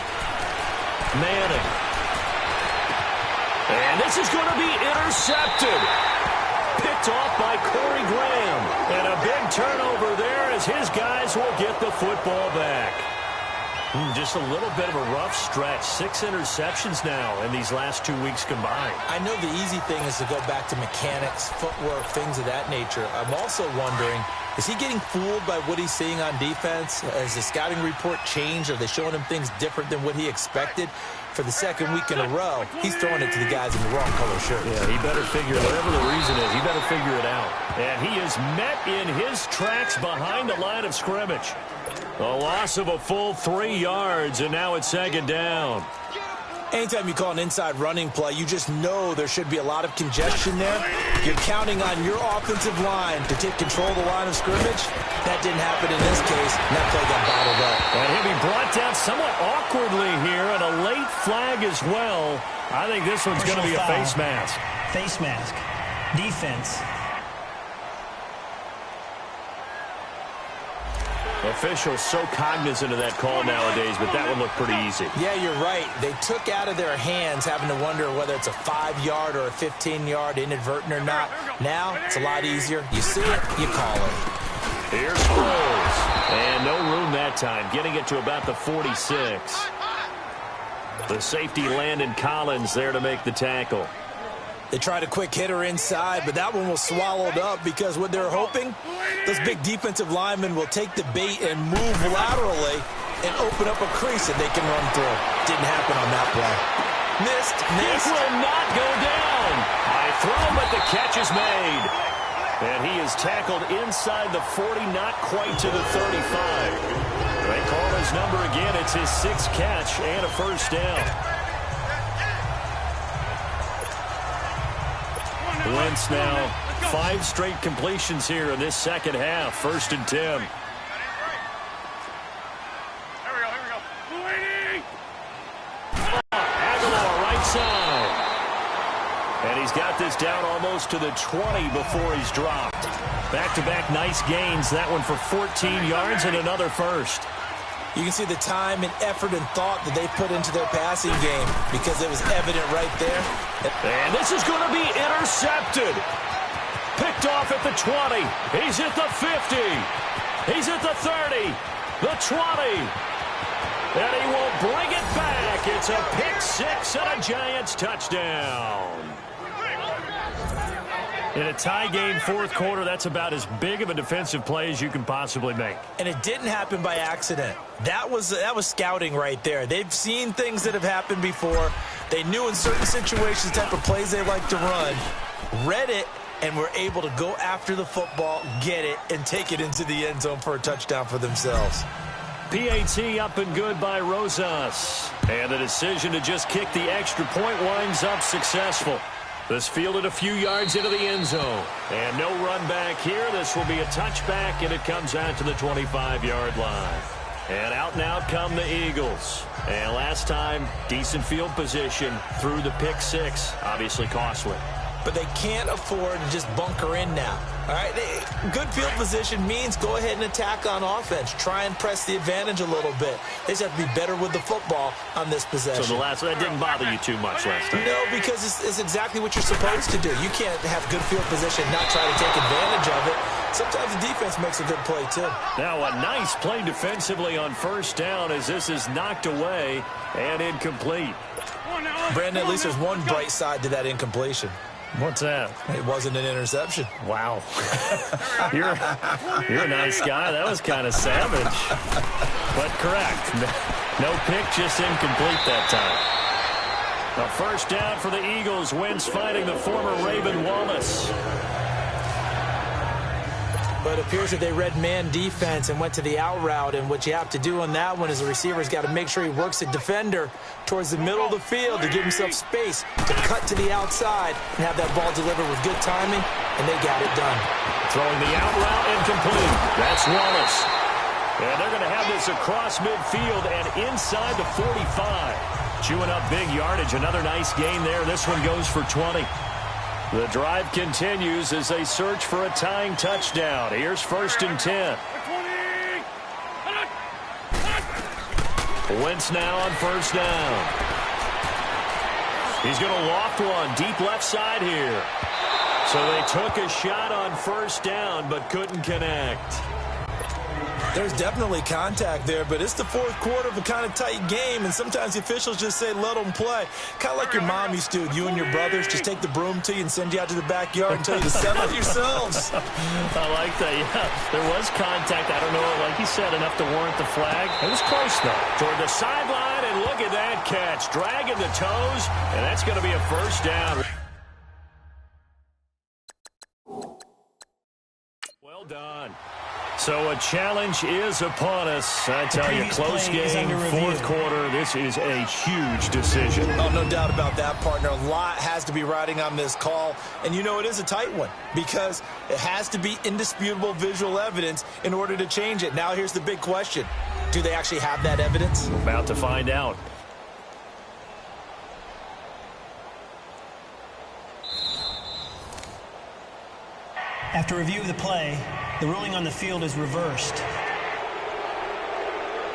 Manning. And this is going to be intercepted. Picked off by Corey Graham. And a big turnover there as his guys will get the football back. Just a little bit of a rough stretch. 6 interceptions now in these last 2 weeks combined. I know the easy thing is to go back to mechanics, footwork, things of that nature. I'm also wondering, is he getting fooled by what he's seeing on defense? Has the scouting report changed? Are they showing him things different than what he expected? For the 2nd week in a row, he's throwing it to the guys in the wrong color shirt. Yeah, he better figure, whatever the reason is, he better figure it out. And he is met in his tracks behind the line of scrimmage. A loss of a full 3 yards, and now it's 2nd down. Anytime you call an inside running play, you just know there should be a lot of congestion there. You're counting on your offensive line to take control of the line of scrimmage. That didn't happen in this case, and that play got bottled up. And he'll be brought down somewhat awkwardly here, and a late flag as well. I think this one's going to be a face mask. Face mask. Defense. Officials so cognizant of that call nowadays, but that one looked pretty easy. Yeah, you're right. They took out of their hands having to wonder whether it's a 5-yard or a 15-yard inadvertent or not. Now, it's a lot easier. You see it, you call it. Here's Sproles. And no room that time, getting it to about the 46. The safety, Landon Collins, there to make the tackle. They tried a quick hitter inside, but that one was swallowed up because what they're hoping, those big defensive linemen will take the bait and move laterally and open up a crease that they can run through. Didn't happen on that play. Missed. This will not go down. High throw, but the catch is made. And he is tackled inside the 40, not quite to the 35. They call his number again. It's his 6th catch and a first down. Wentz now 5 straight completions here in this second half. 1st and 10. Here we go. Waiting. Aguilar right side. And he's got this down almost to the 20 before he's dropped. Back-to-back nice gains. That one for 14 yards and another first. You can see the time and effort and thought that they put into their passing game because it was evident right there. And this is going to be intercepted. Picked off at the 20. He's at the 50. He's at the 30. The 20. And he will bring it back. It's a pick six and a Giants touchdown. In a tie game, 4th quarter, that's about as big of a defensive play as you can possibly make. And it didn't happen by accident. That was scouting right there. They've seen things that have happened before. They knew in certain situations the type of plays they like to run, read it, and were able to go after the football, get it, and take it into the end zone for a touchdown for themselves. PAT up and good by Rosas. And the decision to just kick the extra point winds up successful. This fielded a few yards into the end zone. And no run back here. This will be a touchback, and it comes out to the 25-yard line. And out come the Eagles. And last time, decent field position through the pick six. Obviously costly. But they can't afford to just bunker in now. All right, good field position means go ahead and attack on offense. Try and press the advantage a little bit. They just have to be better with the football on this possession. So that didn't bother you too much last time? No, because it's exactly what you're supposed to do. You can't have good field position, not try to take advantage of it. Sometimes the defense makes a good play, too. Now a nice play defensively on 1st down as this is knocked away and incomplete. Brandon, at least there's one bright side to that incompletion. What's that? It wasn't an interception. Wow. You're a nice guy. That was kind of savage. But correct. No pick, just incomplete that time. A 1st down for the Eagles. Wentz finding the former Raven Wallace. But it appears that they read man defense and went to the out route. And what you have to do on that one is the receiver's got to make sure he works the defender towards the middle of the field to give himself space to cut to the outside and have that ball delivered with good timing, and they got it done. Throwing the out route incomplete. That's Wallace. And they're going to have this across midfield and inside the 45. Chewing up big yardage. Another nice gain there. This one goes for 20. The drive continues as they search for a tying touchdown. Here's 1st and 10. Wentz now on 1st down. He's going to loft one deep left side here. So they took a shot on 1st down but couldn't connect. There's definitely contact there, but it's the 4th quarter of a kind of tight game, and sometimes the officials just say, let them play. Kind of like your mom used to. You and your brothers just take the broom to you and send you out to the backyard and tell you to settle it yourselves. I like that, yeah. There was contact. I don't know, like you said, enough to warrant the flag. It was close, though. Toward the sideline, and look at that catch. Dragging the toes, and that's going to be a 1st down. Well done. So a challenge is upon us. I tell you, close game, 4th quarter. This is a huge decision. Oh, no doubt about that, partner. A lot has to be riding on this call. And you know it is a tight one because it has to be indisputable visual evidence in order to change it. Now here's the big question. Do they actually have that evidence? We're about to find out. After review of the play, the ruling on the field is reversed.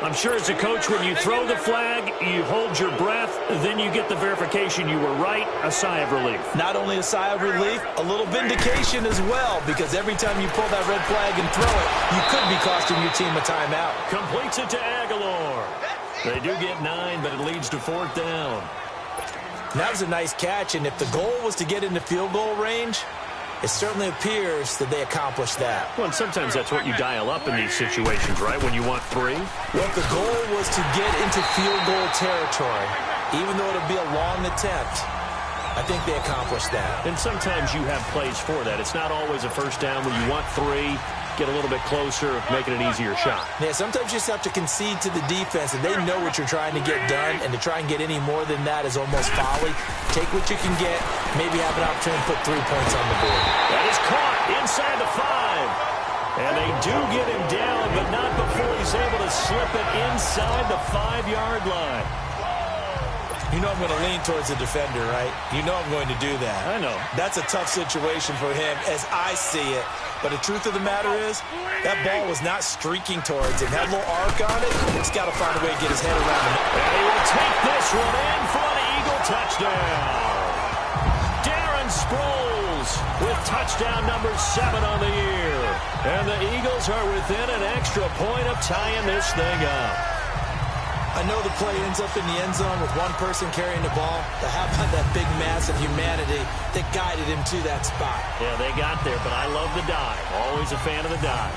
I'm sure as a coach, when you throw the flag, you hold your breath, then you get the verification you were right, a sigh of relief. Not only a sigh of relief, a little vindication as well, because every time you pull that red flag and throw it, you could be costing your team a timeout. Completes it to Aguilar. They do get 9, but it leads to 4th down. That was a nice catch, and if the goal was to get into field goal range, it certainly appears that they accomplished that. Well, and sometimes that's what you dial up in these situations, right, when you want 3? Well, if the goal was to get into field goal territory, even though it'll be a long attempt, I think they accomplished that. And sometimes you have plays for that. It's not always a 1st down when you want 3. get a little bit closer, making an easier shot. Yeah, sometimes you just have to concede to the defense, and they know what you're trying to get done, and to try and get any more than that is almost folly. Take what you can get, maybe have an opportunity to put 3 points on the board. That is caught inside the 5. And they do get him down, but not before he's able to slip it inside the 5-yard line. You know I'm going to lean towards the defender, right? You know I'm going to do that. I know. That's a tough situation for him as I see it. But the truth of the matter is, that ball was not streaking towards him. Had a little arc on it. He's got to find a way to get his head around him. And he will take this one in for an Eagle touchdown. Darren Sproles with touchdown number 7 on the year. And the Eagles are within an extra point of tying this thing up. I know the play ends up in the end zone with one person carrying the ball, but how about that big mass of humanity that guided him to that spot? Yeah, they got there, but I love the dive. Always a fan of the dive.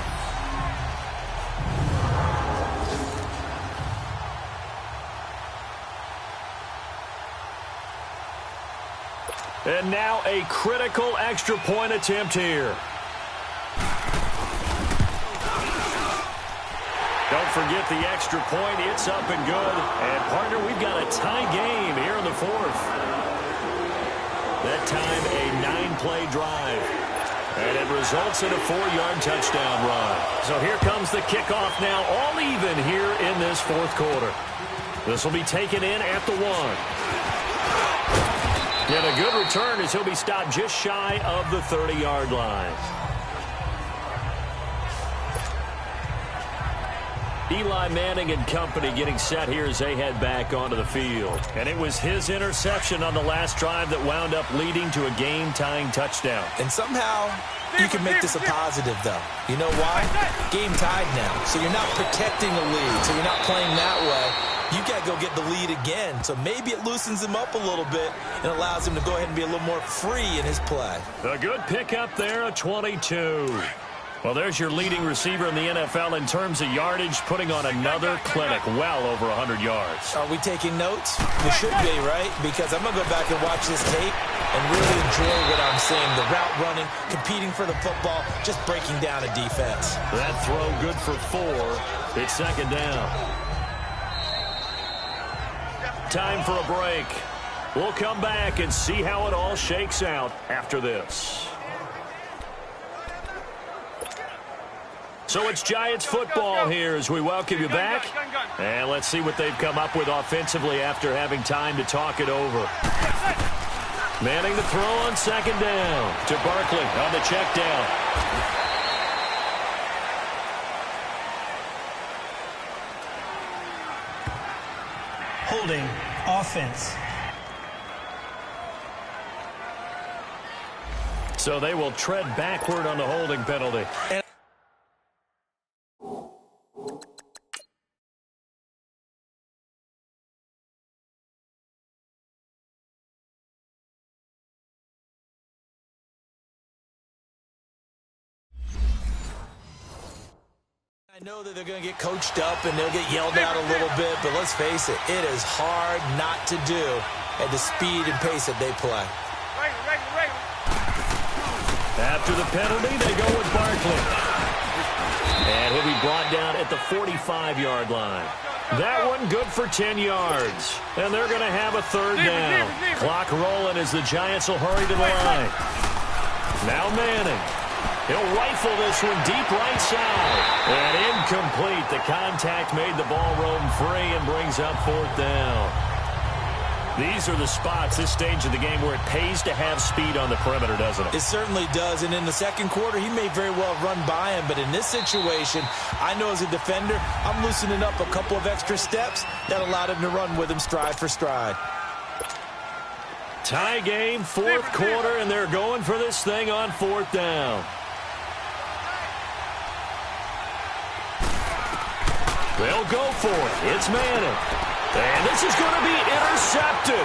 And now a critical extra point attempt here. Don't forget the extra point. It's up and good. And, partner, we've got a tie game here in the 4th. That time, a 9-play drive. And it results in a 4-yard touchdown run. So here comes the kickoff now, all even here in this 4th quarter. This will be taken in at the 1. And a good return as he'll be stopped just shy of the 30-yard line. Eli Manning and company getting set here as they head back onto the field. And it was his interception on the last drive that wound up leading to a game-tying touchdown. And somehow you can make this a positive, though. You know why? Game tied now. So you're not protecting the lead. So you're not playing that way. You got to go get the lead again. So maybe it loosens him up a little bit and allows him to go ahead and be a little more free in his play. A good pickup there, a 22. Well, there's your leading receiver in the NFL in terms of yardage, putting on another clinic, well over 100 yards. Are we taking notes? We should be, right? Because I'm going to go back and watch this tape and really enjoy what I'm seeing. The route running, competing for the football, just breaking down a defense. That throw good for 4. It's second down. Time for a break. We'll come back and see how it all shakes out after this. So it's Giants football here as we welcome you back. And let's see what they've come up with offensively after having time to talk it over. Manning the throw on second down to Barkley on the check down. Holding offense. So they will tread backward on the holding penalty. I know that they're going to get coached up and they'll get yelled at a little bit, but let's face it, it is hard not to do at the speed and pace that they play. After the penalty, they go with Barkley. And he'll be brought down at the 45-yard line. That one good for 10 yards. And they're going to have a third down. Clock rolling as the Giants will hurry to the line. Now Manning. He'll rifle this one deep right side. And incomplete. The contact made the ball roam free and brings up fourth down. These are the spots, this stage of the game, where it pays to have speed on the perimeter, doesn't it? It certainly does. And in the second quarter, he may very well run by him. But in this situation, I know as a defender, I'm loosening up a couple of extra steps that allowed him to run with him stride for stride. Tie game, fourth quarter, and they're going for this thing on fourth down. They'll go for it. It's Manning. And this is going to be intercepted.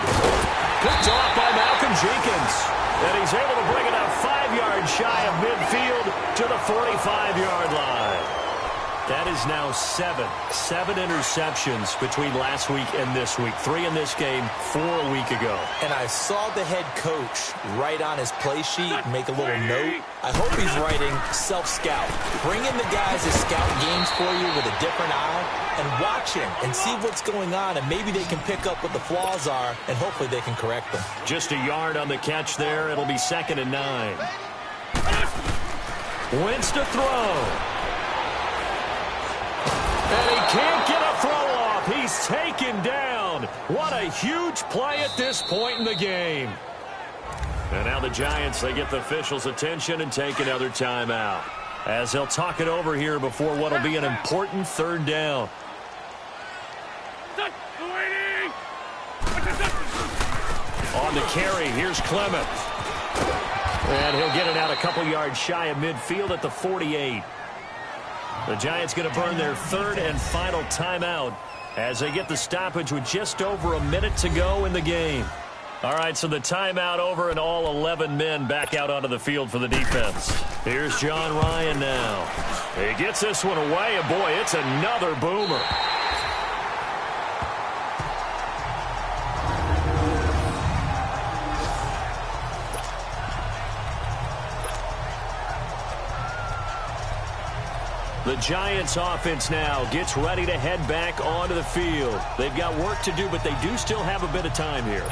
Picked off by Malcolm Jenkins. And he's able to bring it out 5 yards shy of midfield to the 45-yard line. That is now seven interceptions between last week and this week. 3 in this game, 4 a week ago. And I saw the head coach write on his play sheet, make a little note. I hope he's writing self-scout. Bring in the guys to scout games for you with a different eye and watch him and see what's going on, and maybe they can pick up what the flaws are, and hopefully they can correct them. Just a yard on the catch there. It'll be 2nd and 9. Wentz to throw. And he can't get a throw off. He's taken down. What a huge play at this point in the game. And now the Giants, they get the officials' attention and take another timeout, as they'll talk it over here before what will be an important 3rd down. On the carry, here's Clement. And he'll get it out a couple yards shy of midfield at the 48. The Giants going to burn their 3rd and final timeout as they get the stoppage with just over a minute to go in the game. All right, so the timeout over and all 11 men back out onto the field for the defense. Here's John Ryan now. He gets this one away, and boy, it's another boomer. The Giants offense now gets ready to head back onto the field. They've got work to do, but they do still have a bit of time here.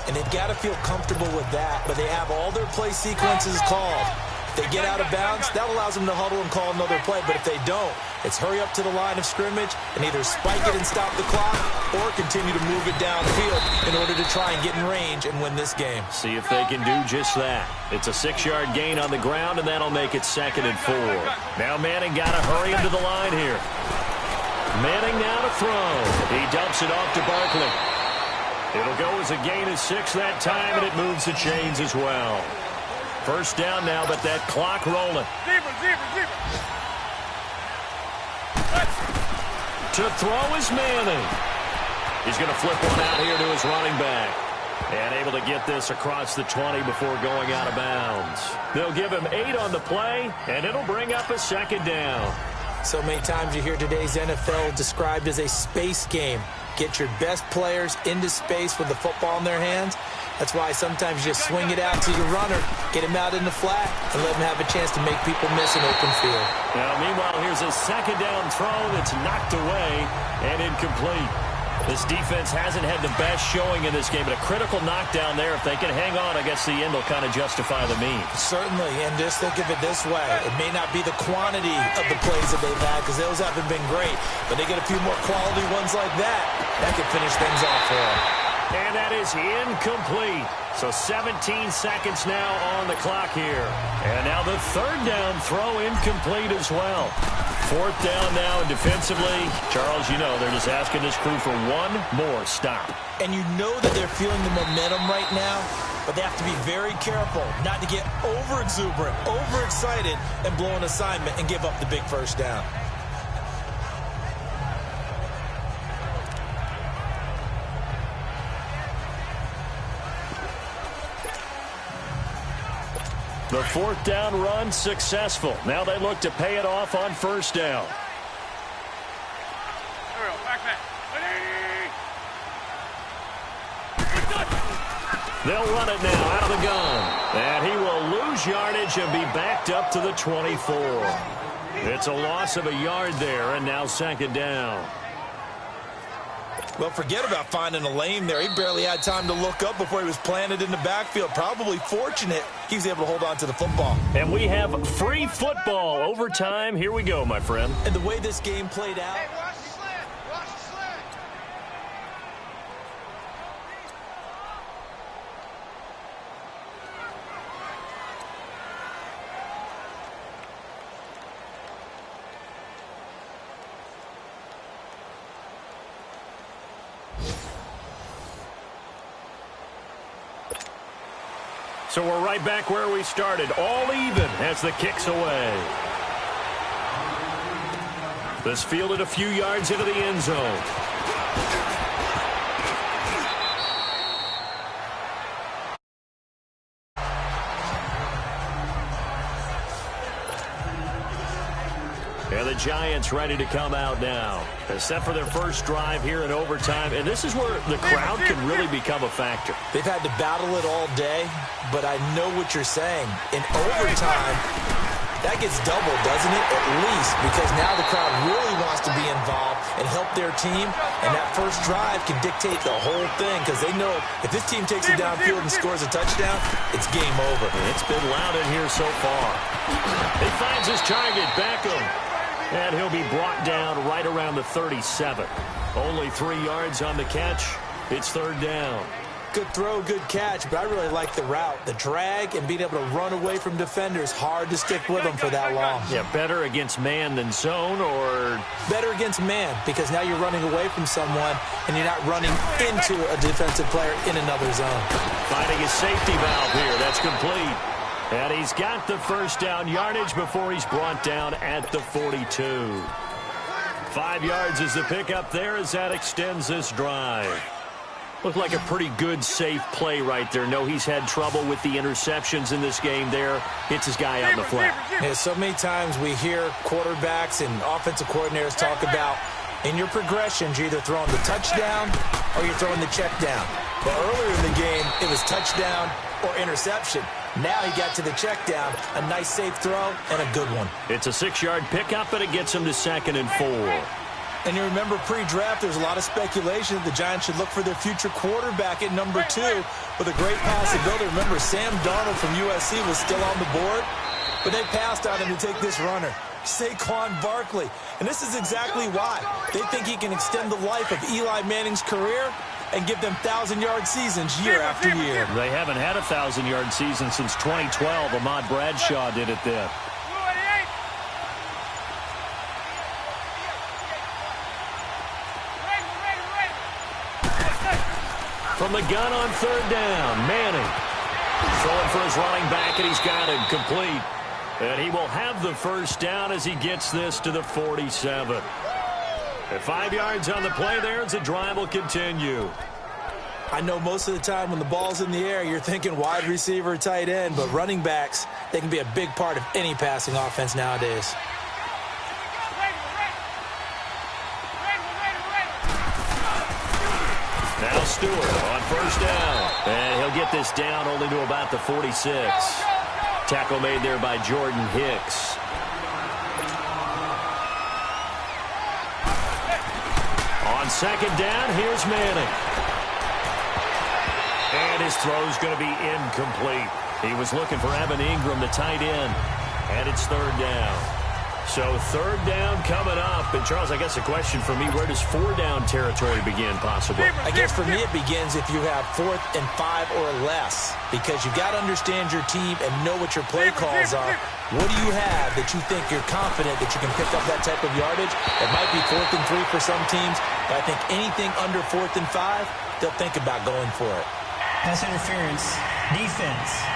And they've got to feel comfortable with that, but they have all their play sequences called. If they get out of bounds, that allows them to huddle and call another play, but if they don't, it's hurry up to the line of scrimmage and either spike it and stop the clock or continue to move it downfield in order to try and get in range and win this game. See if they can do just that. It's a 6-yard gain on the ground, and that'll make it 2nd and 4. Now Manning got to hurry him to the line here. Manning now to throw. He dumps it off to Barkley. It'll go as a gain of 6 that time, and it moves the chains as well. 1st down now, but that clock rolling. Zebra. To throw is Manning. He's going to flip one out here to his running back. And able to get this across the 20 before going out of bounds. They'll give him 8 on the play, and it'll bring up a 2nd down. So many times you hear today's NFL described as a space game. Get your best players into space with the football in their hands. That's why sometimes you just swing it out to your runner, get him out in the flat, and let him have a chance to make people miss an open field. Now, meanwhile, here's a 2nd down throw that's knocked away and incomplete. This defense hasn't had the best showing in this game, but a critical knockdown there. If they can hang on, I guess the end will kind of justify the means. Certainly, and just think of it this way. It may not be the quantity of the plays that they've had, because those haven't been great, but they get a few more quality ones like that. That could finish things off for them. And that is incomplete. So 17 seconds now on the clock here. And now the 3rd down throw incomplete as well. 4th down now, and defensively, Charles, you know, they're just asking this crew for one more stop. And you know that they're feeling the momentum right now, but they have to be very careful not to get over-exuberant, overexcited, and blow an assignment and give up the big 1st down. The 4th down run successful. Now they look to pay it off on 1st down. They'll run it now out of the gun. And he will lose yardage and be backed up to the 24. It's a loss of a yard there, and now 2nd down. Well, forget about finding a lane there. He barely had time to look up before he was planted in the backfield. Probably fortunate he was able to hold on to the football. And we have free football. Overtime. Here we go, my friend. And the way this game played out. Hey, watch the slant. Watch the slant. So we're right back where we started, all even as the kick's away. This fielded a few yards into the end zone. And the Giants ready to come out now. Set for their first drive here in overtime. And this is where the crowd can really become a factor. They've had to battle it all day, but I know what you're saying. In overtime, that gets doubled, doesn't it? At least, because now the crowd really wants to be involved and help their team. And that first drive can dictate the whole thing because they know if this team takes it downfield and scores a touchdown, it's game over. It's been loud in here so far. He finds his target, Beckham. And he'll be brought down right around the 37. Only 3 yards on the catch. It's third down. Good throw, good catch, but I really like the route. The drag and being able to run away from defenders, hard to stick with them for that long. Yeah, better against man than zone, or? Better against man, because now you're running away from someone and you're not running into a defensive player in another zone. Finding his safety valve here. That's complete. And he's got the first down yardage before he's brought down at the 42. 5 yards is the pickup there as that extends this drive. Looked like a pretty good, safe play right there. No, he's had trouble with the interceptions in this game there. Hits his guy out in the flat. Yeah, so many times we hear quarterbacks and offensive coordinators talk about in your progressions, you're either throwing the touchdown or you're throwing the check down. But earlier in the game, it was touchdown or interception. Now he got to the check down, a nice safe throw, and a good one. It's a 6-yard pickup, and it gets him to 2nd and 4. And you remember pre-draft, there's a lot of speculation that the Giants should look for their future quarterback at number 2 with a great possibility. Remember, Sam Darnold from USC was still on the board, but they passed on him to take this runner, Saquon Barkley. And this is exactly why. They think he can extend the life of Eli Manning's career and give them 1,000-yard seasons year after year. They haven't had a 1,000-yard season since 2012. Ahmad Bradshaw did it then. From the gun on third down, Manning throwing for his running back, and he's got it complete. And he will have the first down as he gets this to the 47. At 5 yards on the play there as the drive will continue. I know most of the time when the ball's in the air, you're thinking wide receiver, tight end, but running backs, they can be a big part of any passing offense nowadays. Now Stewart on first down. And he'll get this down only to about the 46. Tackle made there by Jordan Hicks. On second down, here's Manning. And his throw's going to be incomplete. He was looking for Evan Ingram, the tight end. And it's third down. So third down coming up. And, Charles, I guess the question for me, where does 4-down territory begin possibly? I guess for me it begins if you have 4th and 5 or less. Because you've got to understand your team and know what your play calls are. What do you have that you think you're confident that you can pick up that type of yardage? It might be 4th and 3 for some teams. But I think anything under 4th and 5, they'll think about going for it. Pass interference, defense.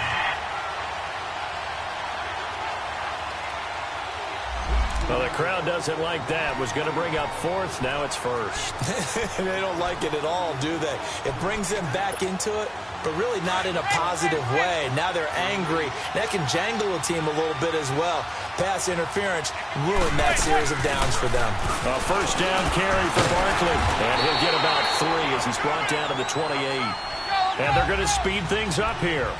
Well, the crowd doesn't like that. Was going to bring up 4th. Now it's 1st. They don't like it at all, do they? It brings them back into it, but really not in a positive way. Now they're angry. That can jangle a team a little bit as well. Pass interference ruined that series of downs for them. A first down carry for Barkley. And he'll get about 3 as he's brought down to the 28. And they're going to speed things up here.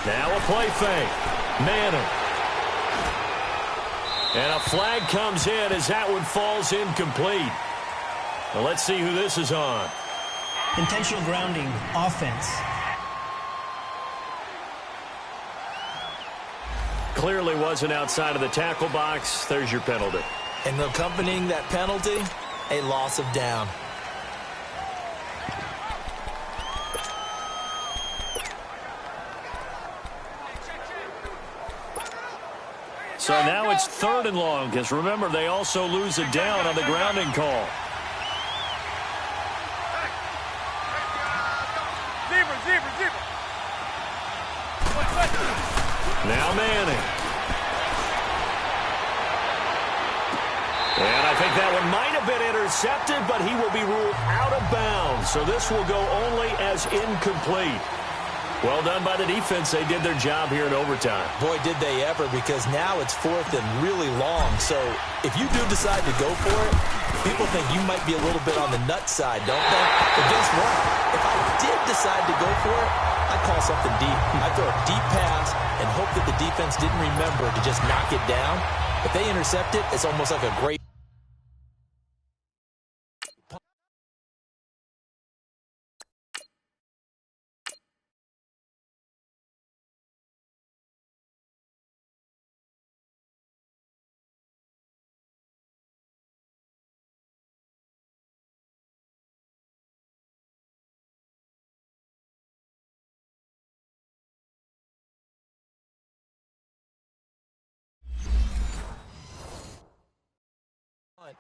Now a play fake. Manning. And a flag comes in as that one falls incomplete. Well, let's see who this is on. Intentional grounding, offense. Clearly wasn't outside of the tackle box. There's your penalty. And accompanying that penalty, a loss of down. So now it's 3rd and long, because remember, they also lose a down on the grounding call. Now Manning. And I think like that one might have been intercepted, but he will be ruled out of bounds. So this will go only as incomplete. Well done by the defense. They did their job here in overtime. Boy, did they ever, because now it's 4th and really long. So if you do decide to go for it, people think you might be a little bit on the nut side, don't they? But guess what? If I did decide to go for it, I'd call something deep. I'd throw a deep pass and hope that the defense didn't remember to just knock it down. If they intercept it, it's almost like a great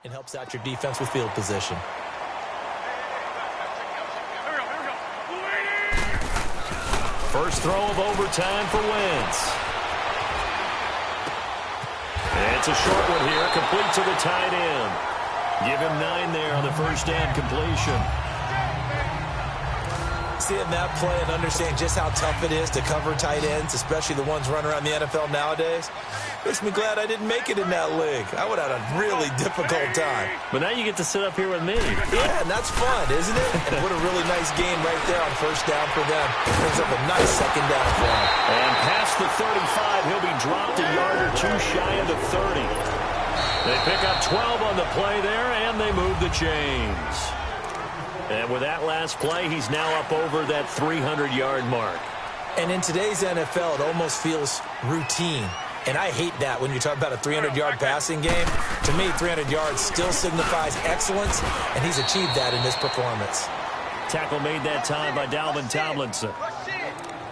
It helps out your defense with field position. First throw of overtime for Wentz. And it's a short one here, complete to the tight end. Give him 9 there on the first down completion. Seeing that play and understanding just how tough it is to cover tight ends, especially the ones running around the NFL nowadays, makes me glad I didn't make it in that league. I would have had a really difficult time. But now you get to sit up here with me. Yeah, and that's fun, isn't it? And what a really nice game right there on first down for them. Brings up a nice second down for them. And past the 35, he'll be dropped a yard or two shy of the 30. They pick up 12 on the play there, and they move the chains. And with that last play, he's now up over that 300-yard mark. And in today's NFL, it almost feels routine. And I hate that when you talk about a 300-yard passing game. To me, 300 yards still signifies excellence, and he's achieved that in this performance. Tackle made that time by Dalvin Tomlinson.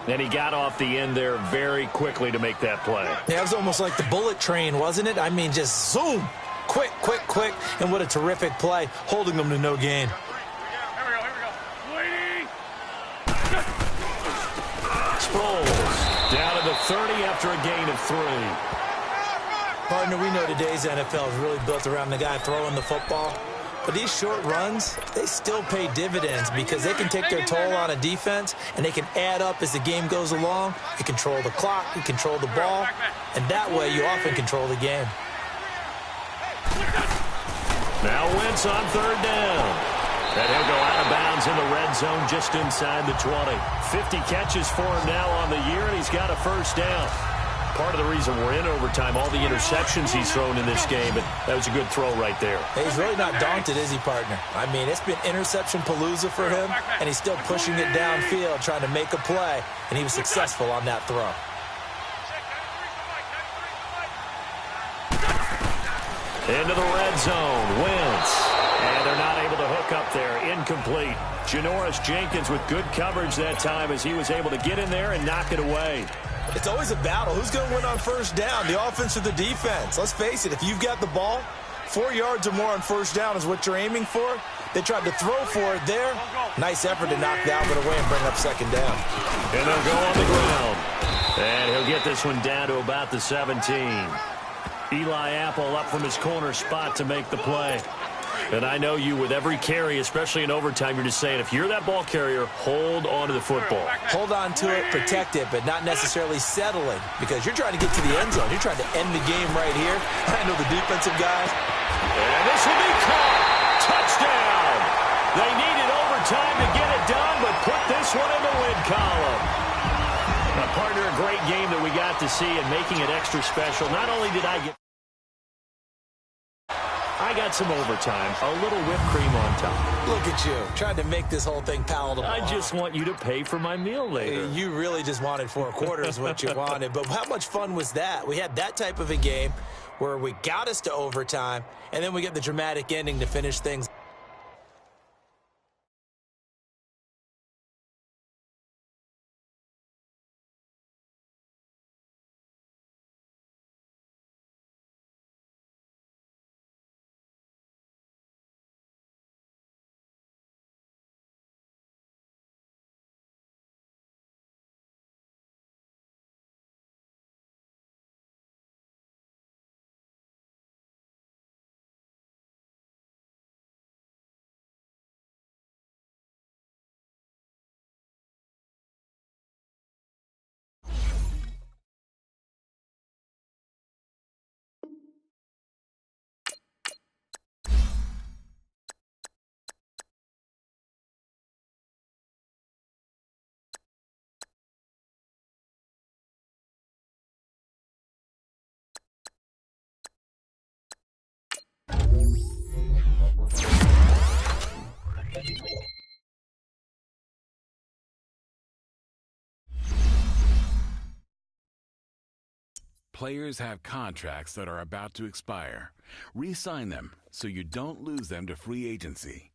And he got off the end there very quickly to make that play. Yeah, it was almost like the bullet train, wasn't it? I mean, just zoom. Quick, quick, quick. And what a terrific play, holding them to no gain. Sproles down to the 30 after a gain of 3. Partner, we know today's NFL is really built around the guy throwing the football. But these short runs, they still pay dividends because they can take their toll on a defense, and they can add up as the game goes along. You control the clock, you control the ball, and that way you often control the game. Now Wentz on third down. And he'll go out of bounds in the red zone just inside the 20. 50 catches for him now on the year, and he's got a first down. Part of the reason we're in overtime, all the interceptions he's thrown in this game, but that was a good throw right there. Hey, he's really not daunted, is he, partner? I mean, it's been interception palooza for him, and he's still pushing it downfield, trying to make a play, and he was successful on that throw. Into the red zone, Wentz. And they're not able to hook up there. Incomplete. Janoris Jenkins with good coverage that time as he was able to get in there and knock it away. It's always a battle. Who's going to win on first down, the offense or the defense? Let's face it, if you've got the ball, 4 yards or more on first down is what you're aiming for. They tried to throw for it there. Nice effort to knock the outlet away and bring up second down. And they'll go on the ground. And he'll get this one down to about the 17. Eli Apple up from his corner spot to make the play. And I know you, with every carry, especially in overtime, you're just saying, if you're that ball carrier, hold on to the football. Hold on to it, protect it, but not necessarily settling, because you're trying to get to the end zone. You're trying to end the game right here. I know the defensive guys. And this will be caught. Touchdown. They needed overtime to get it done, but put this one in the win column. A partner, a great game that we got to see and making it extra special. Not only did I got some overtime, a little whipped cream on top. Look at you, trying to make this whole thing palatable. I just want you to pay for my meal later. You really just wanted 4 quarters what you wanted, but how much fun was that? We had that type of a game where we got us to overtime, and then we get the dramatic ending to finish things. players have contracts that are about to expire. Re-sign them so you don't lose them to free agency.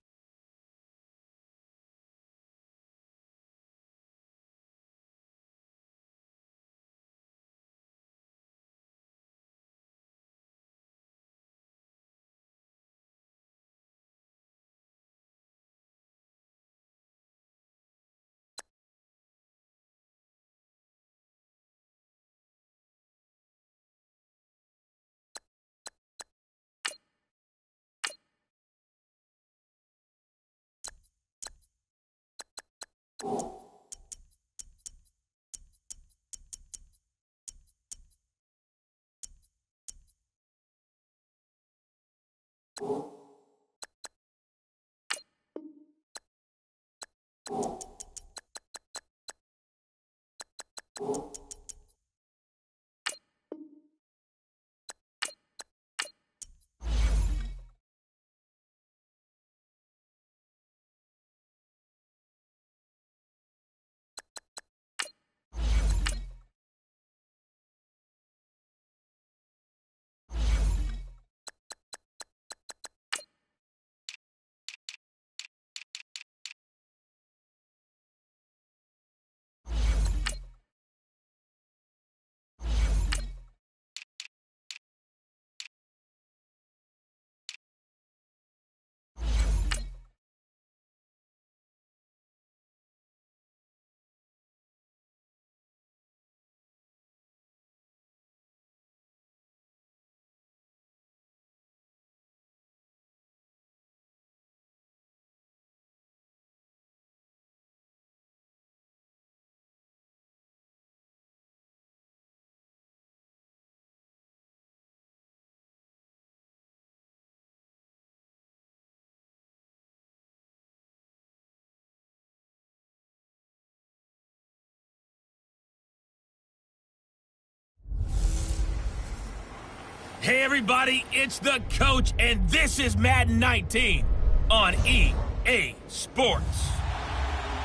Hey everybody, it's the coach, and this is Madden 19 on EA Sports.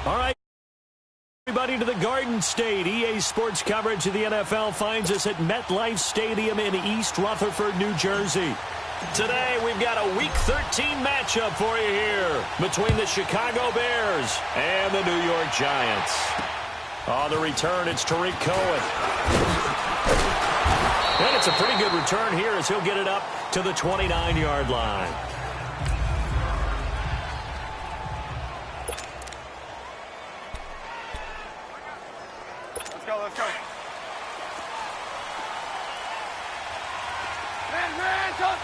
All right, everybody to the Garden State. EA Sports coverage of the NFL finds us at MetLife Stadium in East Rutherford, New Jersey. Today, we've got a Week 13 matchup for you here between the Chicago Bears and the New York Giants. On the return, it's Tariq Cohen. And it's a pretty good return here as he'll get it up to the 29-yard line. Let's go, let's go. Man, come.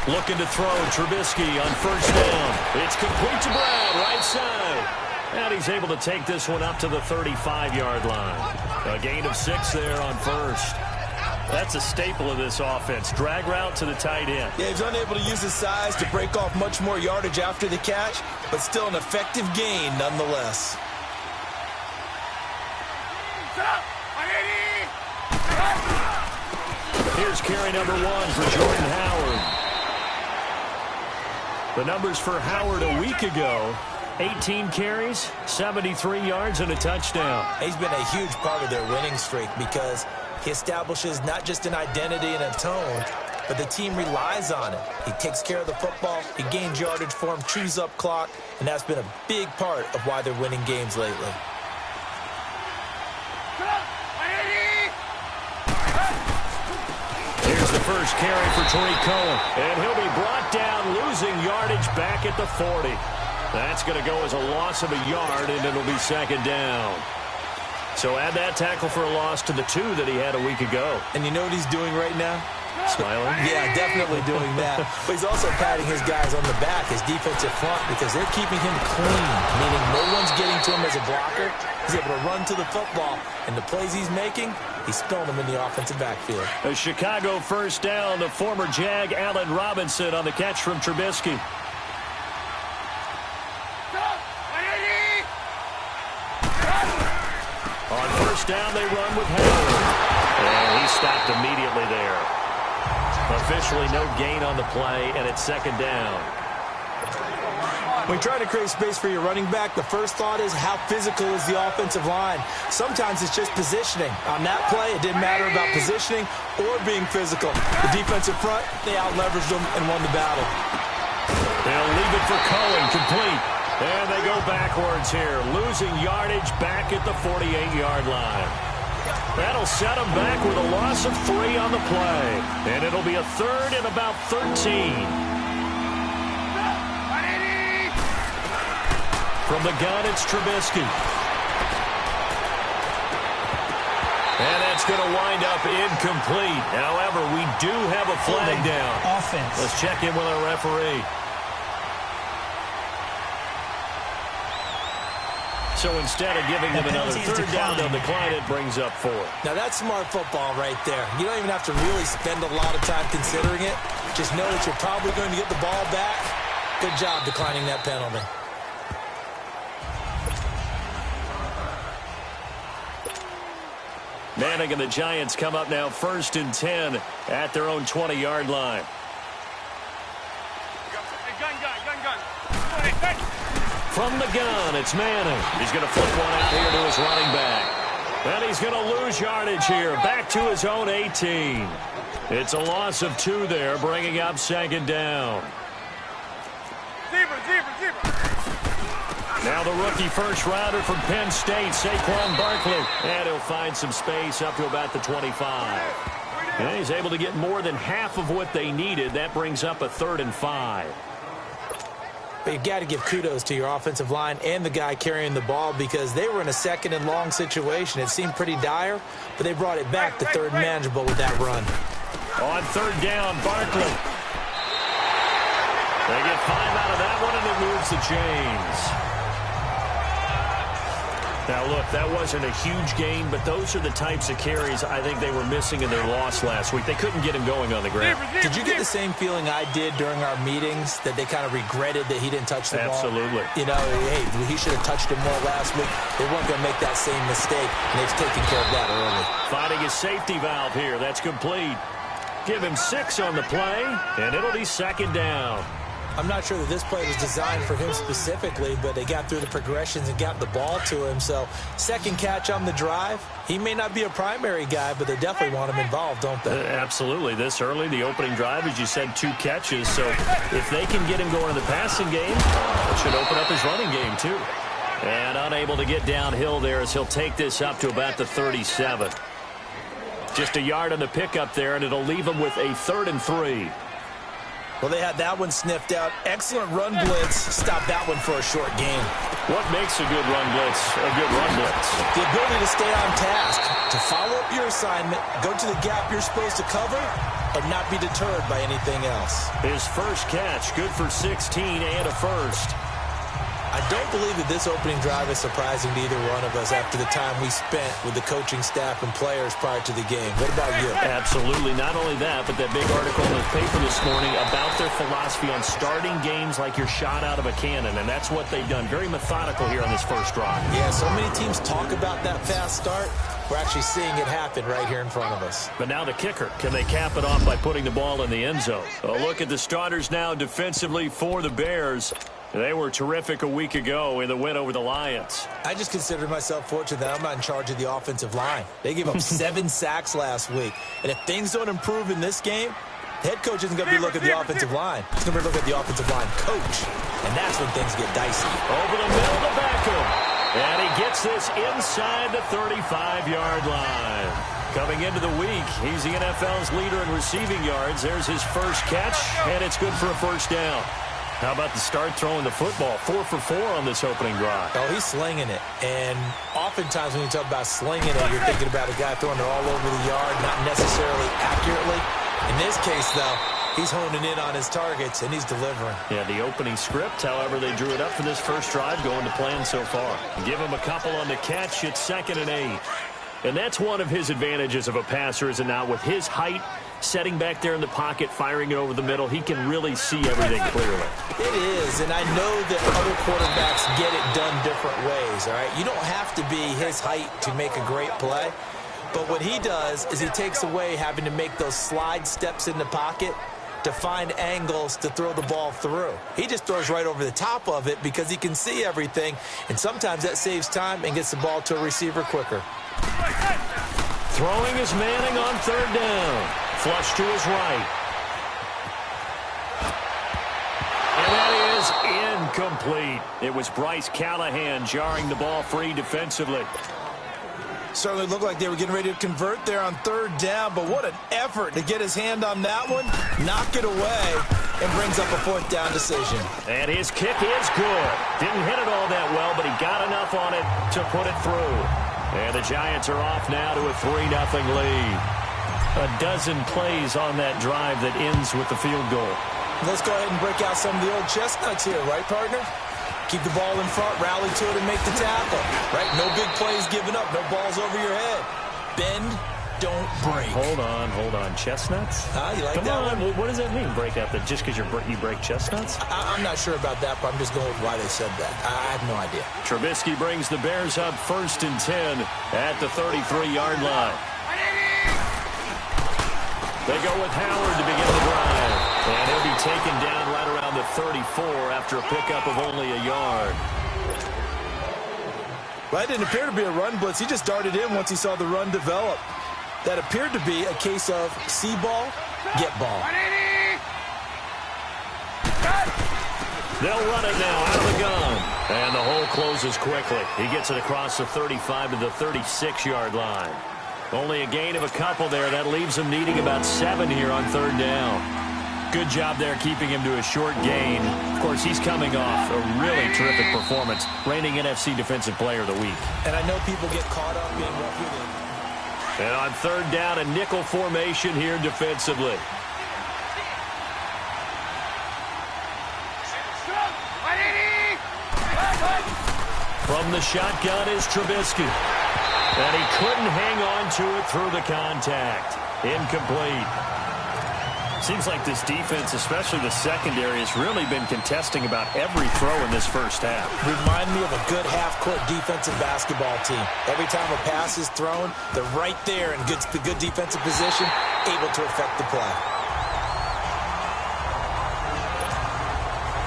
Looking to throw Trubisky on first down. It's complete to Brad, right side. And he's able to take this one up to the 35-yard line. A gain of 6 there on first. That's a staple of this offense. Drag route to the tight end. Yeah, he's unable to use his size to break off much more yardage after the catch, but still an effective gain nonetheless. Here's carry number 1 for Jordan Howard. The numbers for Howard a week ago: 18 carries, 73 yards, and a touchdown. He's been a huge part of their winning streak because he establishes not just an identity and a tone, but the team relies on it. He takes care of the football, he gains yardage for him, chews up clock, and that's been a big part of why they're winning games lately. Here's the first carry for Tariq Cohen, and he'll be brought down, losing yardage back at the 40. That's going to go as a loss of a yard, and it'll be second down. So add that tackle for a loss to the 2 that he had a week ago. And you know what he's doing right now? Smiling? Yeah, definitely doing that. But he's also patting his guys on the back, his defensive front, because they're keeping him clean, meaning no one's getting to him as a blocker. He's able to run to the football, and the plays he's making, he's throwing them in the offensive backfield. A Chicago first down to former Jag Allen Robinson on the catch from Trubisky. On first down, they run with Howard. And he stopped immediately there. Officially no gain on the play, and it's second down. When you're trying to create space for your running back, the first thought is how physical is the offensive line. Sometimes it's just positioning. On that play, it didn't matter about positioning or being physical. The defensive front, they out-leveraged them and won the battle. They'll leave it for Cohen, complete. And they go backwards here, losing yardage back at the 48-yard line. That'll set them back with a loss of 3 on the play. And it'll be a third and about 13. From the gun, it's Trubisky. And that's going to wind up incomplete. However, we do have a flag down. Offense. Let's check in with our referee. So instead of giving them another third down, they'll decline it, brings up 4. Now, that's smart football right there. You don't even have to really spend a lot of time considering it. Just know that you're probably going to get the ball back. Good job declining that penalty. Manning and the Giants come up now 1st and 10 at their own 20-yard line. Gun. From the gun, it's Manning. He's going to flip one out here to his running back. And he's going to lose yardage here, back to his own 18. It's a loss of 2 there, bringing up 2nd down. Zebra. Now the rookie first-rounder from Penn State, Saquon Barkley. And he'll find some space up to about the 25. And he's able to get more than half of what they needed. That brings up a 3rd and 5. But you've got to give kudos to your offensive line and the guy carrying the ball because they were in a 2nd and long situation. It seemed pretty dire, but they brought it back to 3rd and manageable with that run. On 3rd down, Barkley. They get 5 out of that one, and it moves the chains. Now, look, that wasn't a huge gain, but those are the types of carries I think they were missing in their loss last week. They couldn't get him going on the ground. Did you get the same feeling I did during our meetings, that they kind of regretted that he didn't touch the ball? Absolutely. You know, hey, he should have touched it more last week. They weren't going to make that same mistake, and they've taken care of that early. Finding a safety valve here. That's complete. Give him 6 on the play, and it'll be 2nd down. I'm not sure that this play was designed for him specifically, but they got through the progressions and got the ball to him. So, 2nd catch on the drive. He may not be a primary guy, but they definitely want him involved, don't they? Absolutely. This early, the opening drive, as you said, 2 catches. So, if they can get him going in the passing game, it should open up his running game, too. And unable to get downhill there as he'll take this up to about the 37. Just a yard on the pickup there, and it'll leave him with a 3rd and 3. Well, they had that one sniffed out. Excellent run blitz. Stop that one for a short gain. What makes a good run blitz a good run blitz? The ability to stay on task, to follow up your assignment, go to the gap you're supposed to cover, and not be deterred by anything else. His first catch, good for 16 and a first. I don't believe that this opening drive is surprising to either one of us after the time we spent with the coaching staff and players prior to the game. What about you? Absolutely. Not only that, but that big article in the paper this morning about their philosophy on starting games like you're shot out of a cannon, and that's what they've done. Very methodical here on this first drive. Yeah, so many teams talk about that fast start. We're actually seeing it happen right here in front of us. But now the kicker. Can they cap it off by putting the ball in the end zone? A look at the starters now defensively for the Bears. They were terrific a week ago in the win over the Lions. I just consider myself fortunate that I'm not in charge of the offensive line. They gave up 7 sacks last week. And if things don't improve in this game, the head coach isn't going to be looking at the offensive line. He's going to be looking at the offensive line coach. And that's when things get dicey. Over the middle to Beckham. And he gets this inside the 35-yard line. Coming into the week, he's the NFL's leader in receiving yards. There's his first catch, and it's good for a first down. How about the start throwing the football? 4 for 4 on this opening drive. Oh, he's slinging it. And oftentimes when you talk about slinging it, you're thinking about a guy throwing it all over the yard, not necessarily accurately. In this case, though, he's honing in on his targets, and he's delivering. Yeah, the opening script, however, they drew it up for this first drive, going to plan so far. Give him a couple on the catch. It's 2nd and 8. And that's one of his advantages of a passer, is it not? With his height, setting back there in the pocket, firing it over the middle, he can really see everything clearly. It is, and I know that other quarterbacks get it done different ways, all right? You don't have to be his height to make a great play, but what he does is he takes away having to make those slide steps in the pocket to find angles to throw the ball through. He just throws right over the top of it because he can see everything, and sometimes that saves time and gets the ball to a receiver quicker. Throwing is Manning on third down. Flush to his right. And that is incomplete. It was Bryce Callahan jarring the ball free defensively. Certainly looked like they were getting ready to convert there on third down, but what an effort to get his hand on that one, knock it away, and brings up a fourth down decision. And his kick is good. Didn't hit it all that well, but he got enough on it to put it through. And the Giants are off now to a 3-0 lead. A dozen plays on that drive that ends with the field goal. Let's go ahead and break out some of the old chestnuts here, right, partner? Keep the ball in front, rally to it, and make the tackle. Right? No big plays given up. No balls over your head. Bend, don't break. Hold on. Chestnuts? You like Come that on. one? What does that mean, break out? That just because you break chestnuts? I'm not sure about that, but I'm just going with why they said that. I have no idea. Trubisky brings the Bears up 1st and 10 at the 33-yard line. They go with Howard to begin the drive. And he'll be taken down right around the 34 after a pickup of only a yard. Well, that didn't appear to be a run blitz. He just darted in once he saw the run develop. That appeared to be a case of see ball, get ball. They'll run it now out of the gun. And the hole closes quickly. He gets it across the 35 to the 36-yard line. Only a gain of a couple there. That leaves him needing about 7 here on third down. Good job there keeping him to a short gain. Of course, he's coming off a really terrific performance, reigning NFC Defensive Player of the Week. And I know people get caught up in what we did. And on third down, a nickel formation here defensively. From the shotgun is Trubisky. And he couldn't hang on to it through the contact. Incomplete. Seems like this defense, especially the secondary, has really been contesting about every throw in this first half. Remind me of a good half-court defensive basketball team. Every time a pass is thrown, they're right there in the good defensive position, able to affect the play.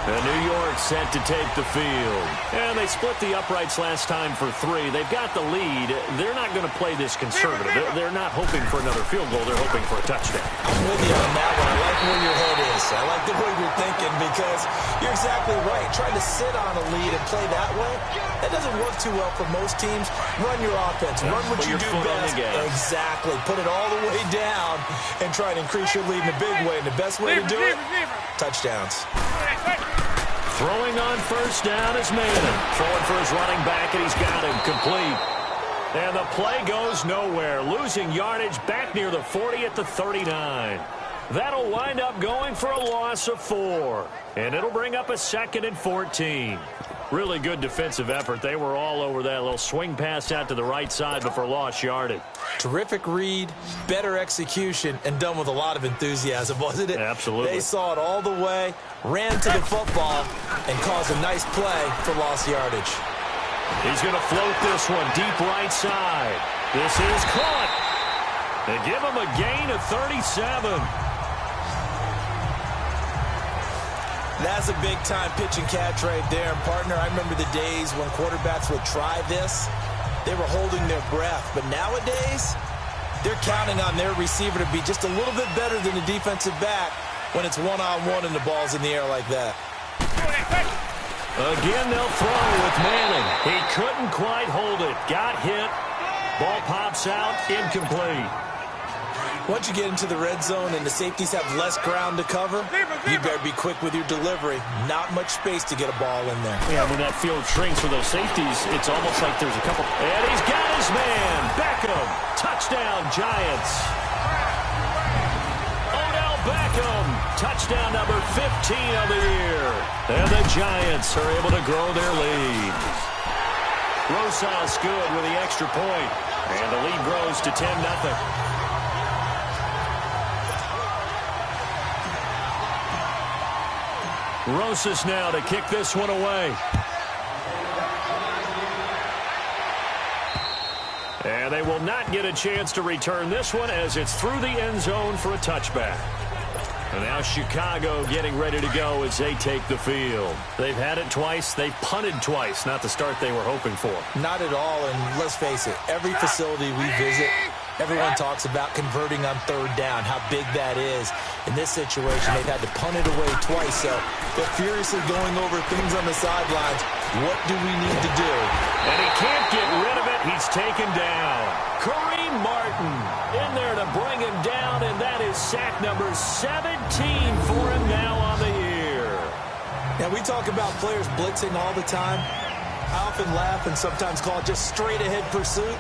And New York set to take the field. And they split the uprights last time for 3. They've got the lead. They're not going to play this conservative. They're not hoping for another field goal. They're hoping for a touchdown. I'm with you on that one. I like where your head is. I like the way you're thinking because you're exactly right. Trying to sit on a lead and play that way, that doesn't work too well for most teams. Run your offense. Run what you do best. Exactly. Put it all the way down and try to increase your lead in a big way. And the best way to do it, touchdowns. Throwing on first down is Madden. Throwing for his running back, and he's got him complete. And the play goes nowhere. Losing yardage back near the 40 at the 39. That'll wind up going for a loss of 4. And it'll bring up a 2nd and 14. Really good defensive effort. They were all over that little swing pass out to the right side before lost yardage. Terrific read, better execution, and done with a lot of enthusiasm, wasn't it? Absolutely. They saw it all the way, ran to the football, and caused a nice play for lost yardage. He's going to float this one deep right side. This is caught. They give him a gain of 37. That's a big-time pitch and catch right there. And, partner, I remember the days when quarterbacks would try this. They were holding their breath. But nowadays, they're counting on their receiver to be just a little bit better than the defensive back when it's one-on-one and the ball's in the air like that. Again, they'll throw with Manning. He couldn't quite hold it. Got hit. Ball pops out. Incomplete. Once you get into the red zone and the safeties have less ground to cover, you better be quick with your delivery. Not much space to get a ball in there. Yeah, when that field shrinks for those safeties, it's almost like there's a couple. And he's got his man. Beckham. Touchdown, Giants. Odell Beckham. Touchdown number 15 of the year. And the Giants are able to grow their lead. Rosas good with the extra point. And the lead grows to 10-0. Rosas now to kick this one away. And they will not get a chance to return this one as it's through the end zone for a touchback. And now Chicago getting ready to go as they take the field. They've had it twice. They've punted twice. Not the start they were hoping for. Not at all, and let's face it, every facility we visit, everyone talks about converting on third down, how big that is. In this situation, they've had to punt it away twice, so they're furiously going over things on the sidelines. What do we need to do? And he can't get rid of it. He's taken down. Kareem Martin in there to bring him down, and that is sack number 17 for him now on the year. Now, we talk about players blitzing all the time. I often laugh and sometimes call it just straight-ahead pursuit.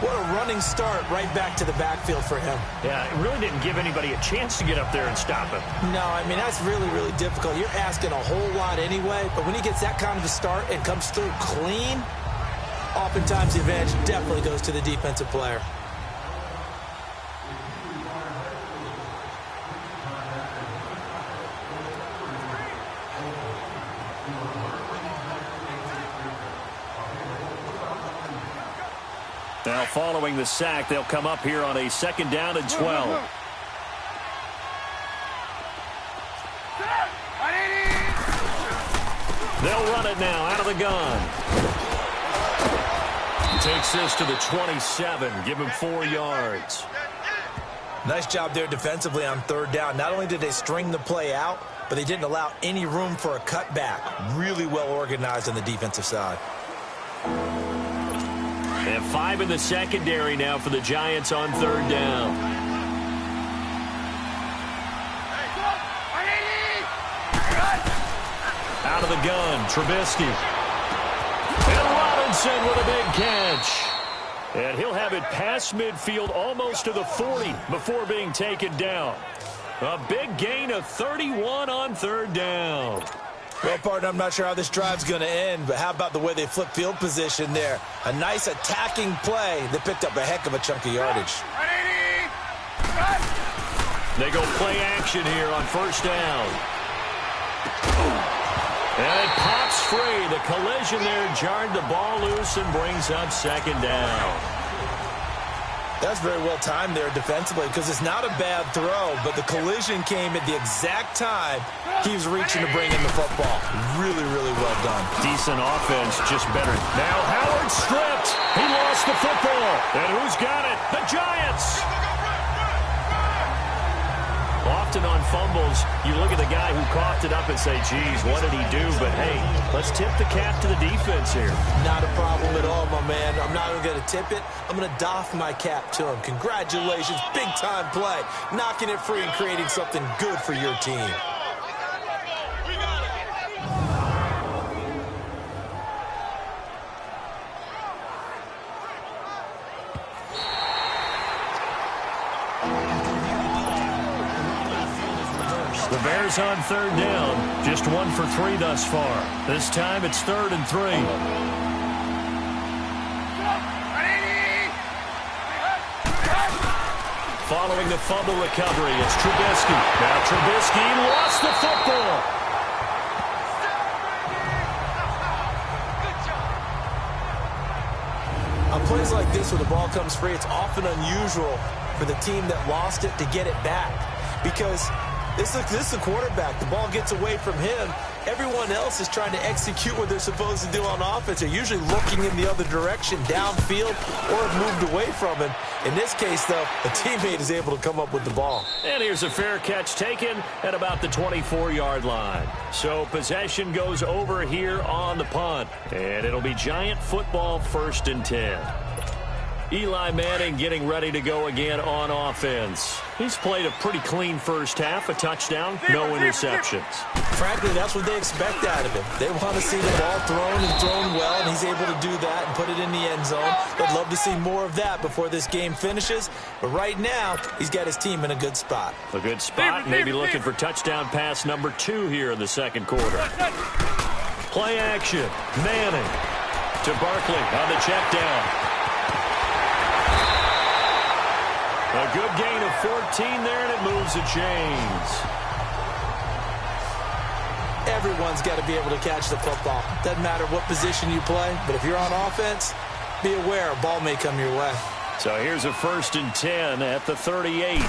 What a running start right back to the backfield for him. Yeah, it really didn't give anybody a chance to get up there and stop him. No, I mean, that's really, really difficult. You're asking a whole lot anyway, but when he gets that kind of a start and comes through clean, oftentimes the advantage definitely goes to the defensive player. Now, following the sack, they'll come up here on a 2nd down and 12. They'll run it now out of the gun. Takes this to the 27. Give him 4 yards. Nice job there defensively on 3rd down. Not only did they string the play out, but they didn't allow any room for a cutback. Really well organized on the defensive side. And 5 in the secondary now for the Giants on 3rd down. Out of the gun, Trubisky. And Robinson with a big catch. And he'll have it past midfield almost to the 40 before being taken down. A big gain of 31 on 3rd down. Well, partner, I'm not sure how this drive's going to end, but how about the way they flip field position there? A nice attacking play that picked up a heck of a chunk of yardage. They go play action here on 1st down. And it pops free. The collision there jarred the ball loose and brings up 2nd down. That's very well timed there defensively because it's not a bad throw, but the collision came at the exact time he was reaching to bring in the football. Really, really well done. Decent offense, just better. Now Howard stripped. He lost the football. And who's got it? The Giants. Often on fumbles, you look at the guy who coughed it up and say, geez, what did he do? But, hey, let's tip the cap to the defense here. Not a problem at all, my man. I'm not even going to tip it. I'm going to doff my cap to him. Congratulations. Big-time play. Knocking it free and creating something good for your team. The Bears on 3rd down. Just 1 for 3 thus far. This time it's 3rd and 3. Following the fumble recovery, it's Trubisky. Now Trubisky lost the football. On plays like this where the ball comes free, it's often unusual for the team that lost it to get it back because this is the quarterback. The ball gets away from him. Everyone else is trying to execute what they're supposed to do on offense. They're usually looking in the other direction, downfield, or have moved away from him. In this case, though, a teammate is able to come up with the ball. And here's a fair catch taken at about the 24-yard line. So possession goes over here on the punt. And it'll be Giant football 1st and 10. Eli Manning getting ready to go again on offense. He's played a pretty clean first half, a touchdown, no interceptions. Frankly, that's what they expect out of him. They want to see the ball thrown and thrown well, and he's able to do that and put it in the end zone. They'd love to see more of that before this game finishes. But right now, he's got his team in a good spot. A good spot, maybe looking for touchdown pass number 2 here in the 2nd quarter. Play action. Manning to Barkley on the check down. A good gain of 14 there, and it moves the chains. Everyone's got to be able to catch the football. Doesn't matter what position you play, but if you're on offense, be aware a ball may come your way. So here's a 1st and 10 at the 38.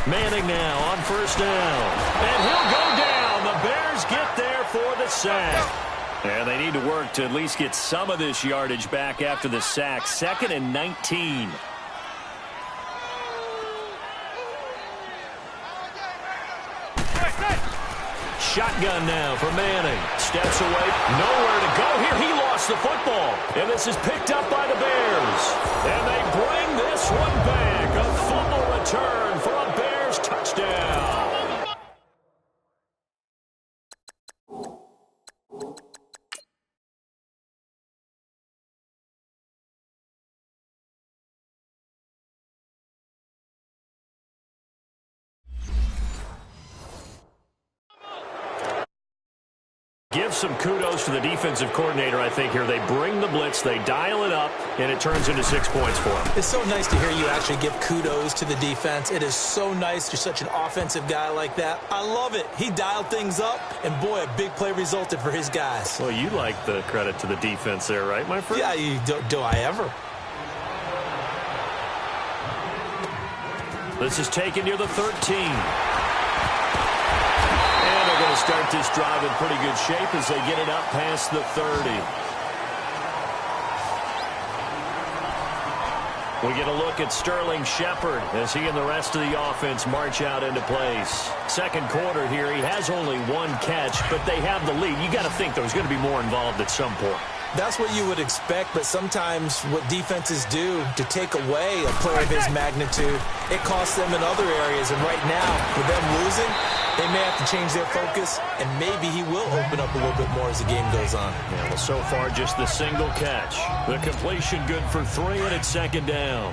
Manning now on first down. And he'll go down. The Bears get there for the sack. And they need to work to at least get some of this yardage back after the sack. 2nd and 19. Shotgun now for Manning. Steps away. Nowhere to go here. He lost the football. And this is picked up by the Bears. And they bring this one back. A fumble return for a Bears touchdown. Give some kudos to the defensive coordinator, I think, here. They bring the blitz, they dial it up, and it turns into 6 points for them. It's so nice to hear you actually give kudos to the defense. It is so nice. You're such an offensive guy like that. I love it. He dialed things up, and boy, a big play resulted for his guys. Well, you like the credit to the defense there, right, my friend? Yeah, do I ever? This is taken near the 13. Going to start this drive in pretty good shape as they get it up past the 30. We get a look at Sterling Shepard as he and the rest of the offense march out into place. Second quarter here, he has only one catch, but they have the lead. You got to think there's going to be more involved at some point. That's what you would expect, but sometimes what defenses do to take away a player of his magnitude, it costs them in other areas. And right now, with them losing, they may have to change their focus, and maybe he will open up a little bit more as the game goes on. Yeah, well, so far, just the single catch. The completion good for 3, and it's 2nd down.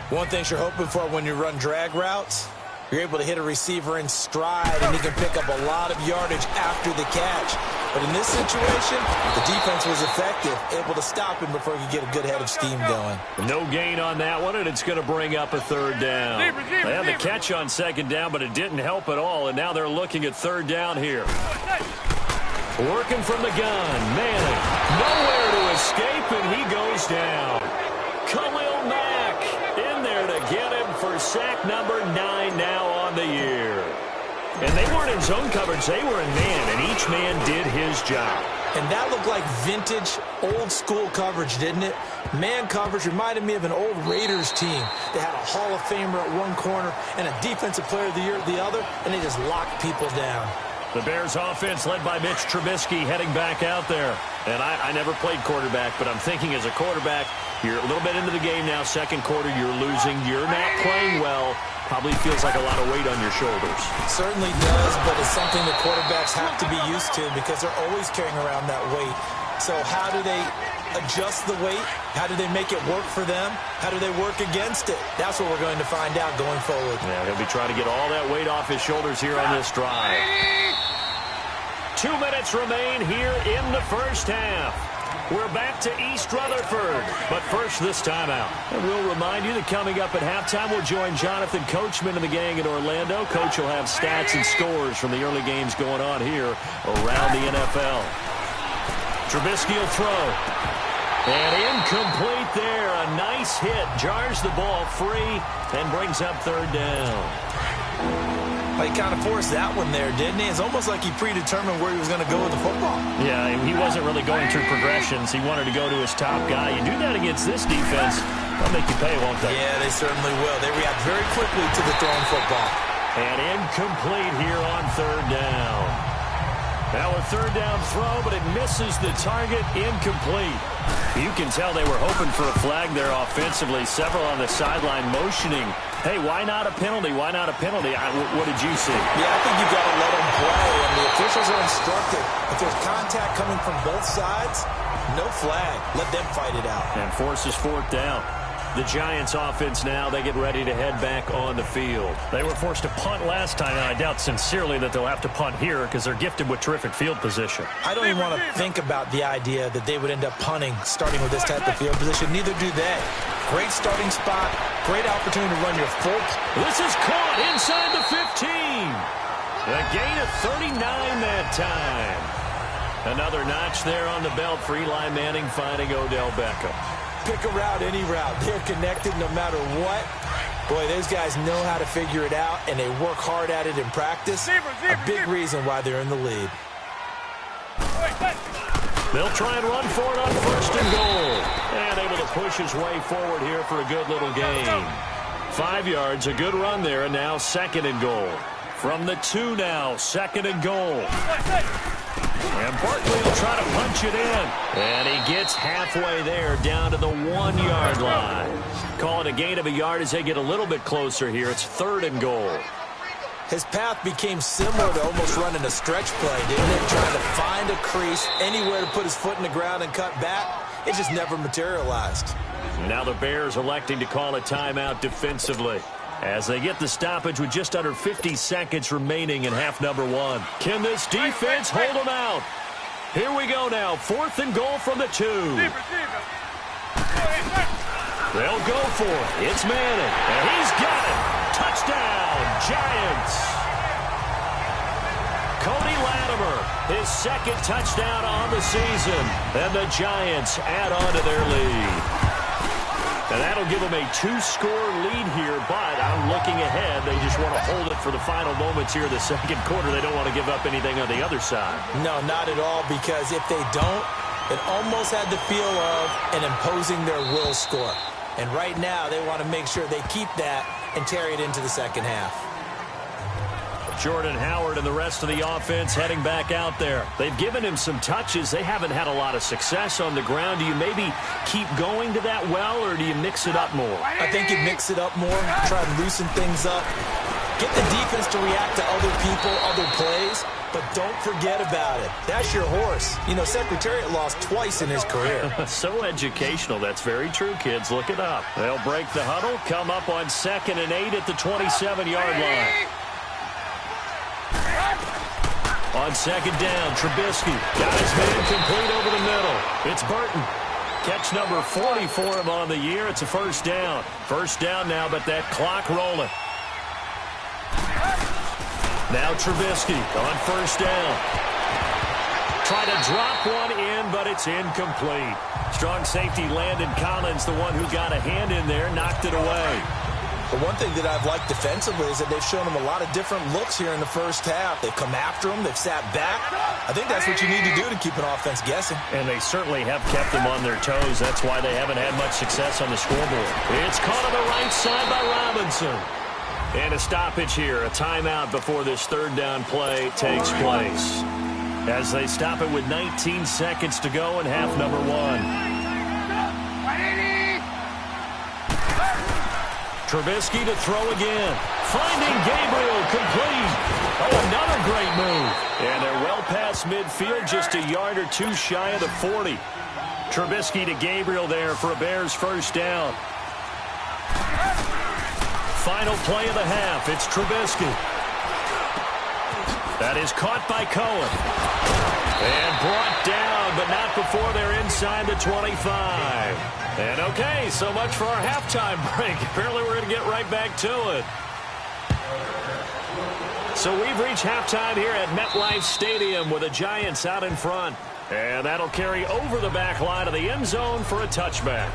One thing you're hoping for when you run drag routes, you're able to hit a receiver in stride, and he can pick up a lot of yardage after the catch. But in this situation, the defense was effective, able to stop him before he could get a good head of steam going. No gain on that one, and it's going to bring up a 3rd down. They had the catch on 2nd down, but it didn't help at all, and now they're looking at 3rd down here. Working from the gun, Manning. Nowhere to escape, and he goes down. Khalil Mack in there to get him for sack number 9 now on the year. And they weren't in zone coverage. They were in man, and each man did his job. And that looked like vintage, old-school coverage, didn't it? Man coverage reminded me of an old Raiders team. They had a Hall of Famer at one corner and a Defensive Player of the Year at the other, and they just locked people down. The Bears offense led by Mitch Trubisky heading back out there. And I never played quarterback, but I'm thinking as a quarterback, you're a little bit into the game now. Second quarter, you're losing. You're not playing well. Probably feels like a lot of weight on your shoulders. Certainly does, but it's something that quarterbacks have to be used to because they're always carrying around that weight. So how do they adjust the weight? How do they make it work for them? How do they work against it? That's what we're going to find out going forward. Yeah, he'll be trying to get all that weight off his shoulders here on this drive. 2 minutes remain here in the first half. We're back to East Rutherford, but first this timeout. And we'll remind you that coming up at halftime, we'll join Jonathan Coachman and the gang in Orlando. Coach will have stats and scores from the early games going on here around the NFL. Trubisky will throw. And incomplete there. A nice hit. Jars the ball free and brings up 3rd down. He kind of forced that one there, didn't he? It's almost like he predetermined where he was going to go with the football. Yeah, he wasn't really going through progressions. He wanted to go to his top guy. You do that against this defense, they'll make you pay, won't they? Yeah, they certainly will. They react very quickly to the thrown football. And incomplete here on 3rd down. Now a 3rd down throw, but it misses the target. Incomplete. You can tell they were hoping for a flag there offensively. Several on the sideline motioning. Hey, why not a penalty? Why not a penalty? What did you see? Yeah, I think you've got to let them play. And the officials are instructed. If there's contact coming from both sides, no flag. Let them fight it out. And forces 4th down. The Giants offense now, they get ready to head back on the field. They were forced to punt last time, and I doubt sincerely that they'll have to punt here because they're gifted with terrific field position. I don't even want to think about the idea that they would end up punting starting with this type of field position. Neither do they. Great starting spot, great opportunity to run your full. This is caught inside the 15. A gain of 39 that time. Another notch there on the belt for Eli Manning finding Odell Beckham. Pick a route, any route. They're connected no matter what. Boy, those guys know how to figure it out, and they work hard at it in practice. A big reason why they're in the lead. They'll try and run for it on first and goal. And able to push his way forward here for a good little gain. 5 yards, a good run there, and now second and goal. From the 2 now, second and goal. And Barkley will try to punch it in. And he gets halfway there, down to the 1 yard line. Call it a gain of a yard as they get a little bit closer here. It's third and goal. His path became similar to almost running a stretch play, didn't it? Trying to find a crease, anywhere to put his foot in the ground and cut back. It just never materialized. Now the Bears electing to call a timeout defensively as they get the stoppage with just under 50 seconds remaining in half number 1. Can this defense hold them out? Here we go now. Fourth and goal from the 2. They'll go for it. It's Manning, and he's got it. Touchdown, Giants. Cody Latimer, his second touchdown on the season, and the Giants add on to their lead. And that'll give them a 2-score lead here, but I'm looking ahead. They just want to hold it for the final moments here in the second quarter. They don't want to give up anything on the other side. No, not at all, because if they don't, it almost had the feel of an imposing their will score. And right now, they want to make sure they keep that and carry it into the second half. Jordan Howard and the rest of the offense heading back out there. They've given him some touches. They haven't had a lot of success on the ground. Do you maybe keep going to that well, or do you mix it up more? I think you mix it up more, try and loosen things up, get the defense to react to other people, other plays, but don't forget about it. That's your horse. You know, Secretariat lost twice in his career. So educational. That's very true, kids. Look it up. They'll break the huddle, come up on 2nd and 8 at the 27-yard line. On second down, Trubisky got his man complete over the middle. It's Burton. Catch number 40 for him on the year. It's a first down. First down now, but that clock rolling. Now Trubisky on first down. Try to drop one in, but it's incomplete. Strong safety Landon Collins, the one who got a hand in there, knocked it away. The one thing that I've liked defensively is that they've shown him a lot of different looks here in the first half. They've come after him. They've sat back. I think that's what you need to do to keep an offense guessing. And they certainly have kept them on their toes. That's why they haven't had much success on the scoreboard. It's caught on the right side by Robinson. And a stoppage here, a timeout before this third down play takes place. As they stop it with 19 seconds to go in half number 1. Trubisky to throw again. Finding Gabriel complete. Oh, another great move. And they're well past midfield, just a yard or two shy of the 40. Trubisky to Gabriel there for a Bears first down. Final play of the half. It's Trubisky. That is caught by Cohen. And brought down, but not before they're inside the 25. And okay, so much for our halftime break. Apparently we're going to get right back to it. So we've reached halftime here at MetLife Stadium with the Giants out in front. And that'll carry over the back line of the end zone for a touchback.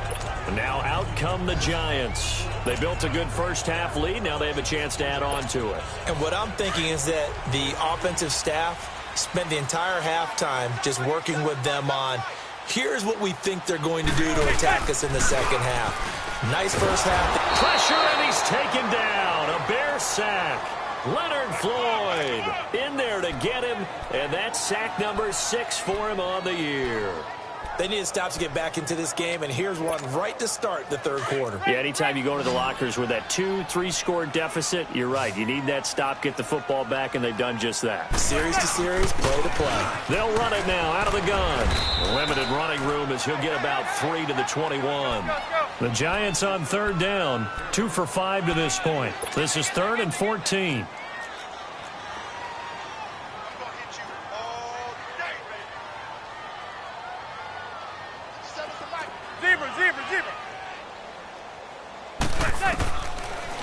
Now out come the Giants. They built a good first half lead. Now they have a chance to add on to it. And what I'm thinking is that the offensive staff spent the entire halftime just working with them on, here's what we think they're going to do to attack us in the second half. Nice first half. Pressure, and he's taken down. A Bear sack. Leonard Floyd in there to get him, and that's sack number 6 for him on the year. They need to stop to get back into this game, and here's one right to start the third quarter. Yeah, anytime you go to the lockers with that 2-3 score deficit, you're right. You need that stop, get the football back, and they've done just that. Series to series, play to play. They'll run it now out of the gun. Limited running room as he'll get about 3 to the 21. The Giants on third down, 2 for 5 to this point. This is 3rd and 14.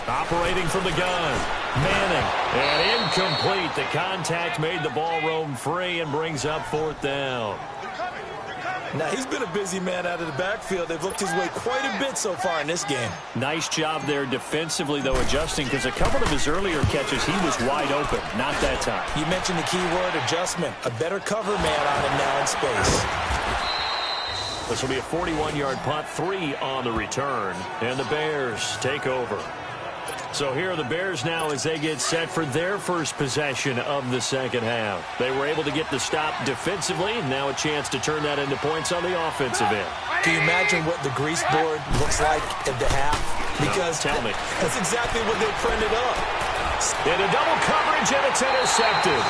Operating from the gun, Manning, and incomplete. The contact made the ball roam free and brings up 4th down. Now, he's been a busy man out of the backfield. They've looked his way quite a bit so far in this game. Nice job there defensively, though, adjusting, because a couple of his earlier catches, he was wide open. Not that time. You mentioned the key word, adjustment. A better cover man on him now in space. This will be a 41-yard punt, 3 on the return, and the Bears take over. So here are the Bears now as they get set for their first possession of the second half. They were able to get the stop defensively. Now a chance to turn that into points on the offensive end. Can you imagine what the grease board looks like at the half? Because no, tell me. That's exactly what they printed up. In a double coverage, and it's intercepted.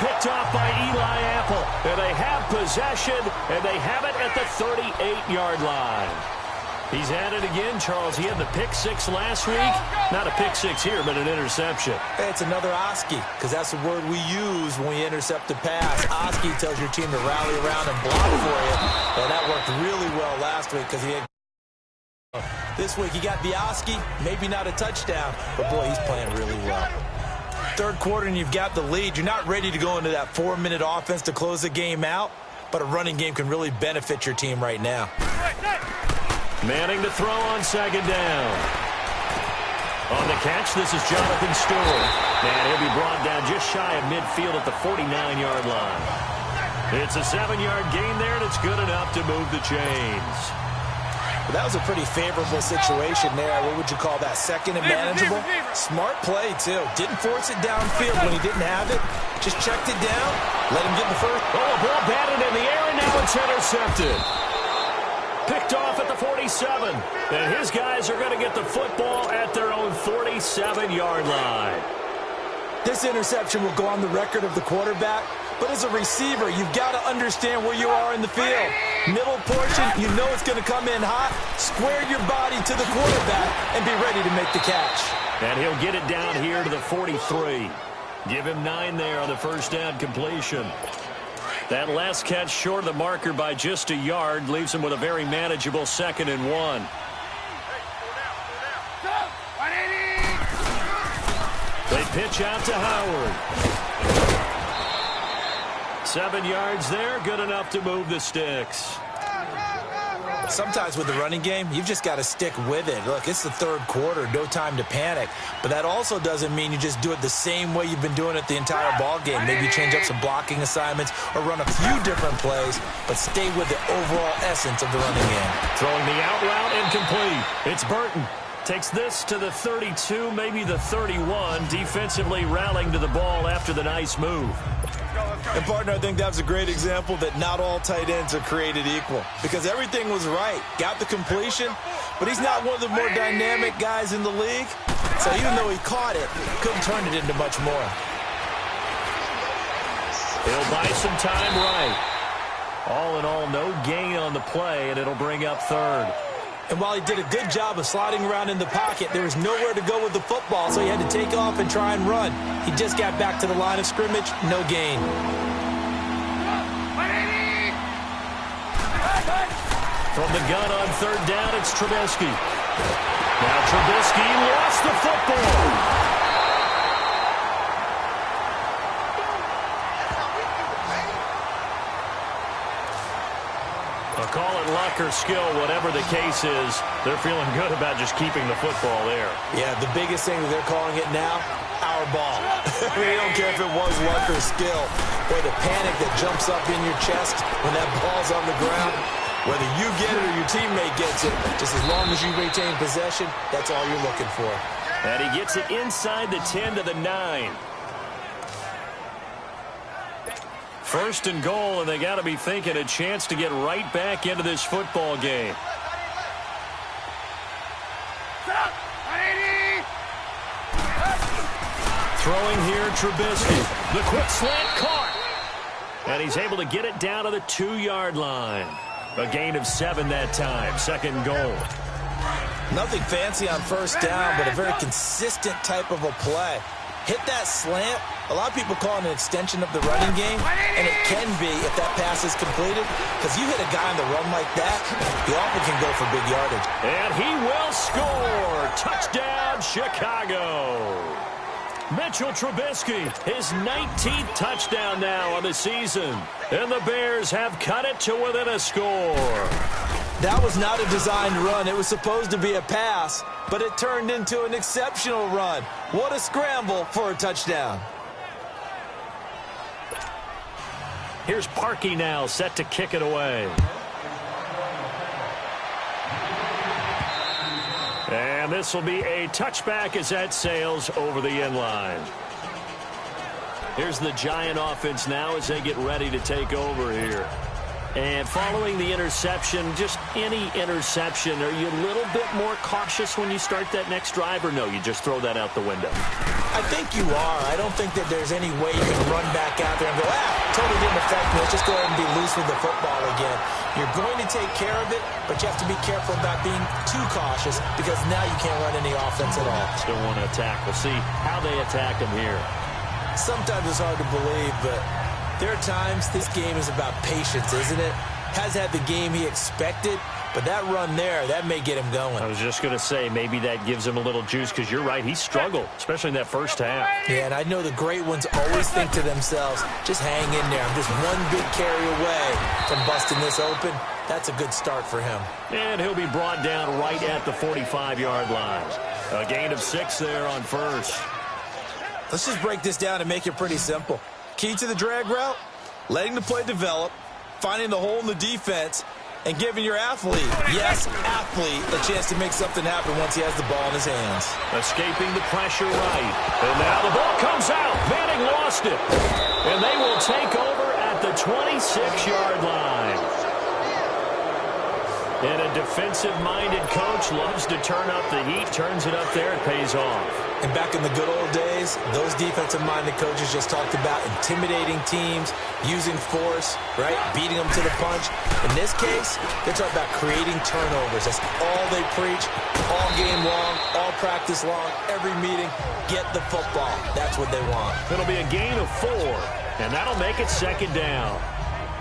Picked off by Eli Apple. And they have possession, and they have it at the 38-yard line. He's at it again, Charles. He had the pick 6 last week. Not a pick 6 here, but an interception. Hey, it's another Oski, because that's the word we use when we intercept a pass. Oski tells your team to rally around and block for you. And that worked really well last week because he had... This week he got the Oski, maybe not a touchdown, but boy, he's playing really well. Third quarter and you've got the lead. You're not ready to go into that 4-minute offense to close the game out, but a running game can really benefit your team right now. Manning to throw on second down. On the catch, this is Jonathan Stewart. And he'll be brought down just shy of midfield at the 49-yard line. It's a 7-yard gain there, and it's good enough to move the chains. Well, that was a pretty favorable situation there. What would you call that? Second and manageable? Smart play, too. Didn't force it downfield when he didn't have it. Just checked it down. Let him get the first. Oh, a ball batted in the air, and now it's intercepted. Picked off at the 47. And his guys are going to get the football at their own 47-yard line. This interception will go on the record of the quarterback. But as a receiver, you've got to understand where you are in the field. Middle portion, you know it's going to come in hot. Square your body to the quarterback and be ready to make the catch. And he'll get it down here to the 43. Give him 9 there on the first down completion. That last catch short of the marker by just a yard leaves him with a very manageable 2nd and 1. They pitch out to Howard. 7 yards there, good enough to move the sticks. Sometimes with the running game, you've just got to stick with it. Look, it's the third quarter, no time to panic. But that also doesn't mean you just do it the same way you've been doing it the entire ball game. Maybe you change up some blocking assignments or run a few different plays, but stay with the overall essence of the running game. Throwing the out route incomplete. It's Burton. Takes this to the 32, maybe the 31, defensively rallying to the ball after the nice move. And, partner, I think that was a great example that not all tight ends are created equal because everything was right. Got the completion, but he's not one of the more dynamic guys in the league. So even though he caught it, couldn't turn it into much more. He'll buy some time right. All in all, no gain on the play, and it'll bring up 3rd. And while he did a good job of sliding around in the pocket, there was nowhere to go with the football, so he had to take off and try and run. He just got back to the line of scrimmage, no gain. From the gun on 3rd down, it's Trubisky. Now Trubisky lost the football. Call it luck or skill, whatever the case is, they're feeling good about just keeping the football there. Yeah, the biggest thing that they're calling it now, our ball. They don't care if it was luck or skill or the panic that jumps up in your chest when that ball's on the ground. Whether you get it or your teammate gets it, just as long as you retain possession, that's all you're looking for. And he gets it inside the 10 to the 9. 1st and goal, and they got to be thinking a chance to get right back into this football game. Throwing here, Trubisky. The quick slant caught. And he's able to get it down to the 2-yard line. A gain of 7 that time. 2nd goal. Nothing fancy on 1st down, but a very consistent type of a play. Hit that slant. A lot of people call it an extension of the running game, and it can be if that pass is completed, because you hit a guy on the run like that, he often can go for big yardage. And he will score. Touchdown, Chicago. Mitchell Trubisky, his 19th touchdown now on the season. And the Bears have cut it to within a score. That was not a designed run. It was supposed to be a pass, but it turned into an exceptional run. What a scramble for a touchdown. Here's Parkey now, set to kick it away. And this will be a touchback as that sails over the end line. Here's the Giant offense now as they get ready to take over here. And following the interception, just any interception, are you a little bit more cautious when you start that next drive, or no, you just throw that out the window? I think you are. I don't think that there's any way you can run back out there and go, totally didn't affect me. Let's just go ahead and be loose with the football again. You're going to take care of it, but you have to be careful about being too cautious because now you can't run any offense at all. Still want to attack. We'll see how they attack him here. Sometimes it's hard to believe, but there are times this game is about patience, isn't it? Has had the game he expected, but that run there, that may get him going. I was just going to say, maybe that gives him a little juice because you're right, he struggled, especially in that first half. Yeah, and I know the great ones always think to themselves, just hang in there. I'm just one big carry away from busting this open. That's a good start for him. And he'll be brought down right at the 45-yard line. A gain of 6 there on first. Let's just break this down and make it pretty simple. Key to the drag route, letting the play develop, finding the hole in the defense, and giving your athlete, yes, athlete, a chance to make something happen once he has the ball in his hands. Escaping the pressure right. And now the ball comes out. Manning lost it. And they will take over at the 26-yard line. And a defensive-minded coach loves to turn up the heat, turns it up there, it pays off. And back in the good old days, those defensive-minded coaches just talked about intimidating teams, using force, right, beating them to the punch. In this case, they're talking about creating turnovers. That's all they preach, all game long, all practice long, every meeting. Get the football. That's what they want. It'll be a gain of 4, and that'll make it second down.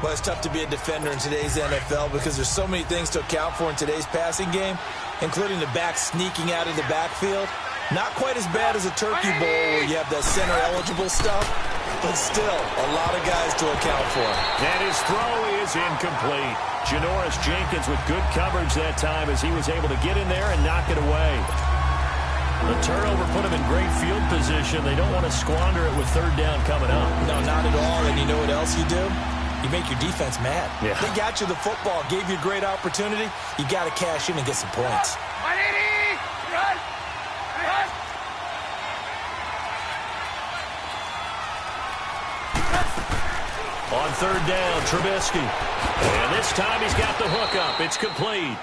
Well, it's tough to be a defender in today's NFL because there's so many things to account for in today's passing game, including the back sneaking out of the backfield. Not quite as bad as a turkey bowl where you have that center-eligible stuff, but still a lot of guys to account for. And his throw is incomplete. Janoris Jenkins with good coverage that time as he was able to get in there and knock it away. The turnover put him in great field position. They don't want to squander it with third down coming up. No, not at all. And you know what else you do? You make your defense mad. Yeah. They got you the football, gave you a great opportunity. You got to cash in and get some points. On third down, Trubisky. And this time he's got the hook up. It's complete.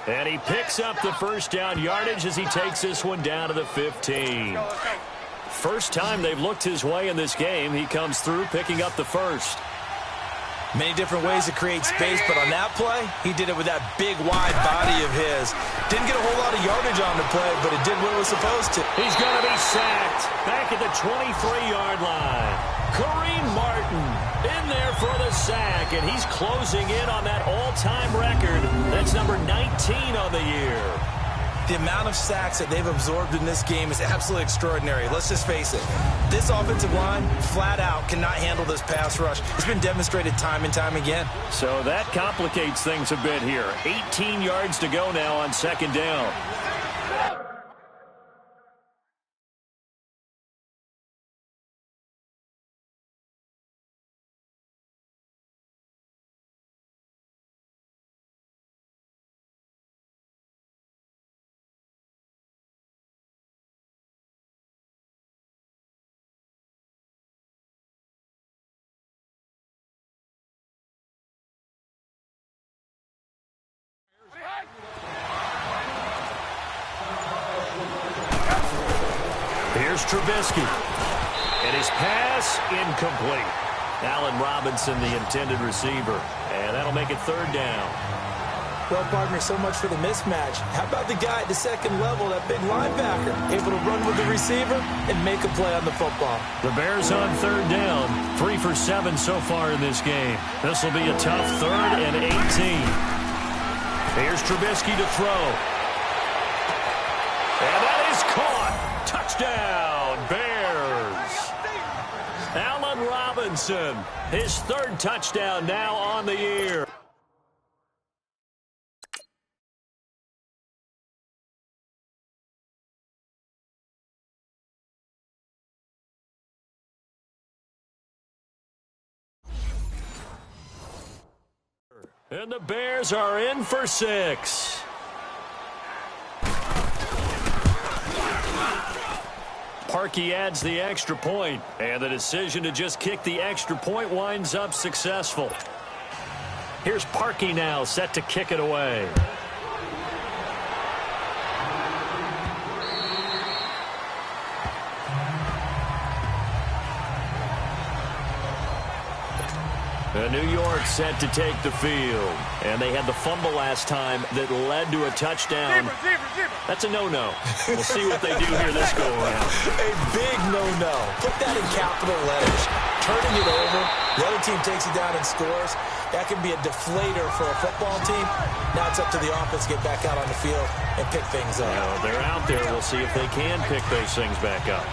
And he picks up the first down yardage as he takes this one down to the 15. First time they've looked his way in this game. He comes through picking up the first. Many different ways to create space, but on that play, he did it with that big, wide body of his. Didn't get a whole lot of yardage on the play, but it did what it was supposed to. He's going to be sacked back at the 23-yard line. Kareem Martin in there for the sack, and he's closing in on that all-time record. That's number 19 on the year. The amount of sacks that they've absorbed in this game is absolutely extraordinary. Let's just face it. This offensive line, flat out, cannot handle this pass rush. It's been demonstrated time and time again. So that complicates things a bit here. 18 yards to go now on second down. Here's Trubisky. And his pass incomplete. Allen Robinson, the intended receiver. And that'll make it third down. Well, partner, so much for the mismatch. How about the guy at the second level, that big linebacker, able to run with the receiver and make a play on the football? The Bears on third down. 3 for 7 so far in this game. This will be a tough 3rd and 18. Here's Trubisky to throw. And that is caught. Touchdown, Bears. Robinson. His third touchdown now on the year. And the Bears are in for 6. Parkey adds the extra point, and the decision to just kick the extra point winds up successful. Here's Parkey now, set to kick it away. New York set to take the field. And they had the fumble last time that led to a touchdown. That's a no-no. We'll see what they do here this go-around. A big no-no. Put that in capital letters. Turning it over. The other team takes it down and scores. That can be a deflator for a football team. Now it's up to the offense to get back out on the field and pick things up. They're out there. We'll see if they can pick those things back up.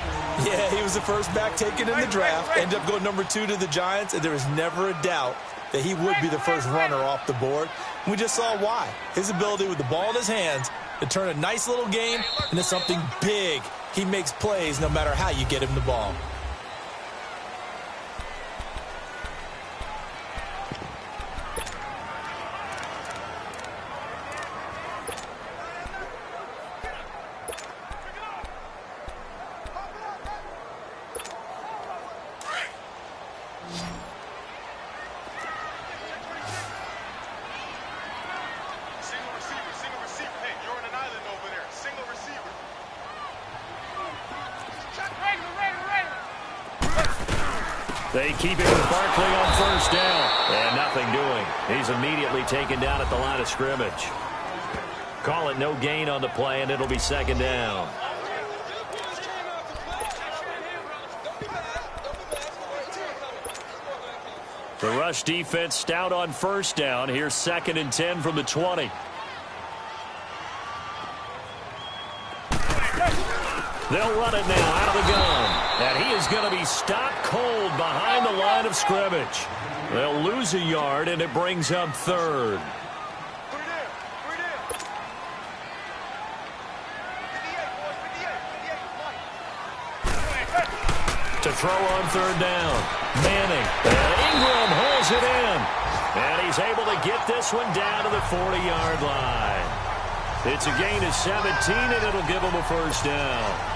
Yeah, he was the first back taken in the draft. Ended up going number 2 to the Giants, and there was never a doubt that he would be the first runner off the board. We just saw why. His ability with the ball in his hands to turn a nice little game into something big. He makes plays no matter how you get him the ball. They keep it with Barkley on first down. And nothing doing. He's immediately taken down at the line of scrimmage. Call it no gain on the play, and it'll be second down. The rush defense stout on first down. Here's 2nd and 10 from the 20. They'll run it now out of the gun. And he is going to be stopped cold behind the line of scrimmage. They'll lose a yard, and it brings up 3rd. To throw on 3rd down. Manning. And Ingram holds it in. And he's able to get this one down to the 40-yard line. It's a gain of 17, and it'll give him a first down.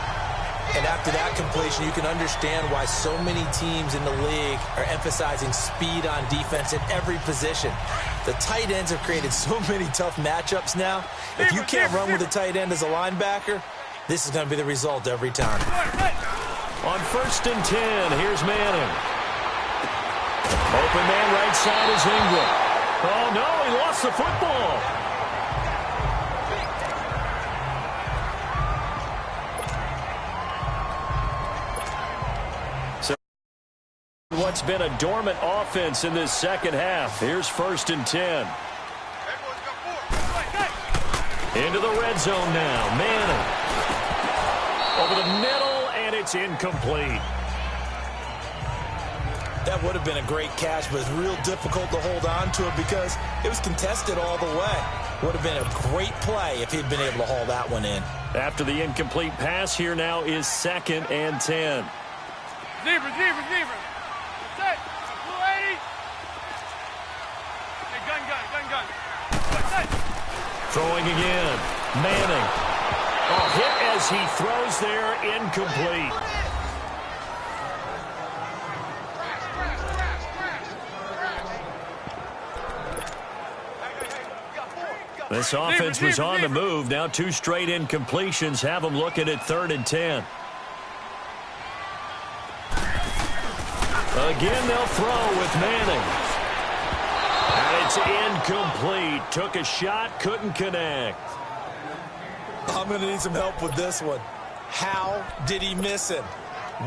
And after that completion, you can understand why so many teams in the league are emphasizing speed on defense in every position. The tight ends have created so many tough matchups now. If you can't run with a tight end as a linebacker, this is going to be the result every time. On 1st and 10, here's Manning. Open man right side is Ingram. Oh, no, he lost the football. What's been a dormant offense in this second half. Here's 1st and 10. Into the red zone now. Manning. Over the middle, and it's incomplete. That would have been a great catch, but it's real difficult to hold on to it because it was contested all the way. Would have been a great play if he'd been able to haul that one in. After the incomplete pass, here now is 2nd and 10. Zebra. Set. 280. Hey, gun. Set. Throwing again. Manning. A hit as he throws there, incomplete. This offense was on the move. Now 2 straight incompletions have them looking at 3rd and 10. Again, they'll throw with Manning. And it's incomplete. Took a shot, couldn't connect. I'm going to need some help with this one. How did he miss him?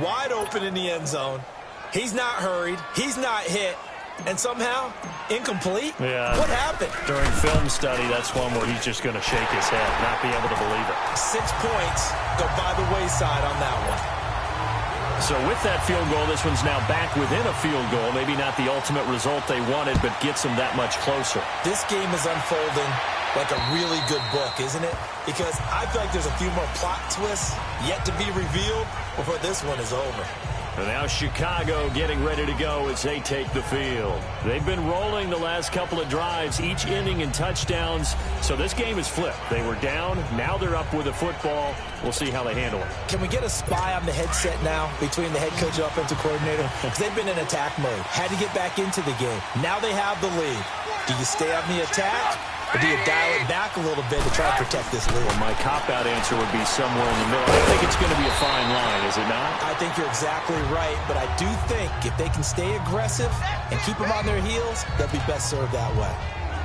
Wide open in the end zone. He's not hurried. He's not hit. And somehow, incomplete? Yeah. What happened? During film study, that's one where he's just going to shake his head, not be able to believe it. 6 points go by the wayside on that one. So with that field goal, this one's now back within a field goal. Maybe not the ultimate result they wanted, but gets them that much closer. This game is unfolding like a really good book, isn't it? Because I feel like there's a few more plot twists yet to be revealed before this one is over. And now Chicago getting ready to go as they take the field. They've been rolling the last couple of drives, each inning in touchdowns. So this game is flipped. They were down. Now they're up with a football. We'll see how they handle it. Can we get a spy on the headset now between the head coach and offensive coordinator? Because they've been in attack mode. Had to get back into the game. Now they have the lead. Do you stay on the attack? Or do you dial it back a little bit to try to protect this lead? Well, my cop-out answer would be somewhere in the middle. I think it's going to be a fine line, is it not? I think you're exactly right, but I do think if they can stay aggressive and keep them on their heels, they'll be best served that way.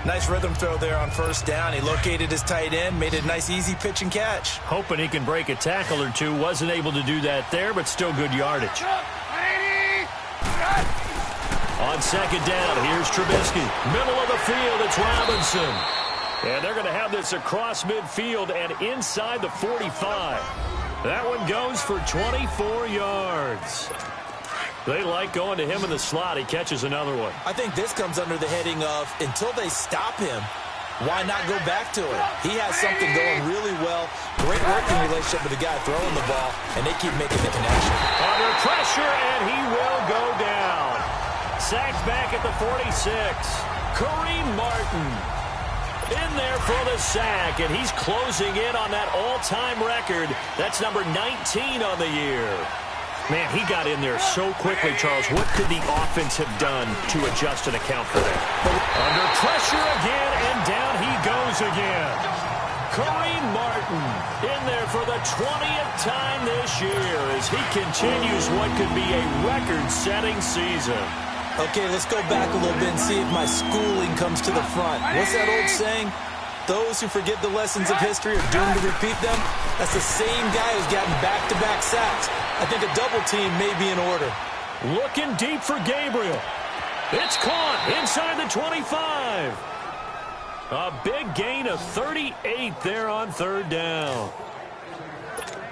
Nice rhythm throw there on first down. He located his tight end, made a nice easy pitch and catch. Hoping he can break a tackle or two. Wasn't able to do that there, but still good yardage. On second down, here's Trubisky. Middle of the field, it's Robinson. And they're going to have this across midfield and inside the 45. That one goes for 24 yards. They like going to him in the slot. He catches another one. I think this comes under the heading of, until they stop him, why not go back to it? He has something going really well. Great working relationship with the guy throwing the ball, and they keep making the connection. Under pressure, and he will go down. Sacked back at the 46. Kareem Martin in there for the sack, and he's closing in on that all-time record. That's number 19 on the year. Man, he got in there so quickly, Charles. What could the offense have done to adjust and account for that? Under pressure again, and down he goes again. Kareem Martin in there for the 20th time this year as he continues what could be a record-setting season. Okay, let's go back a little bit and see if my schooling comes to the front. What's that old saying? Those who forget the lessons of history are doomed to repeat them. That's the same guy who's gotten back-to-back sacks. I think a double team may be in order. Looking deep for Gabriel. It's caught inside the 25. A big gain of 38 there on third down.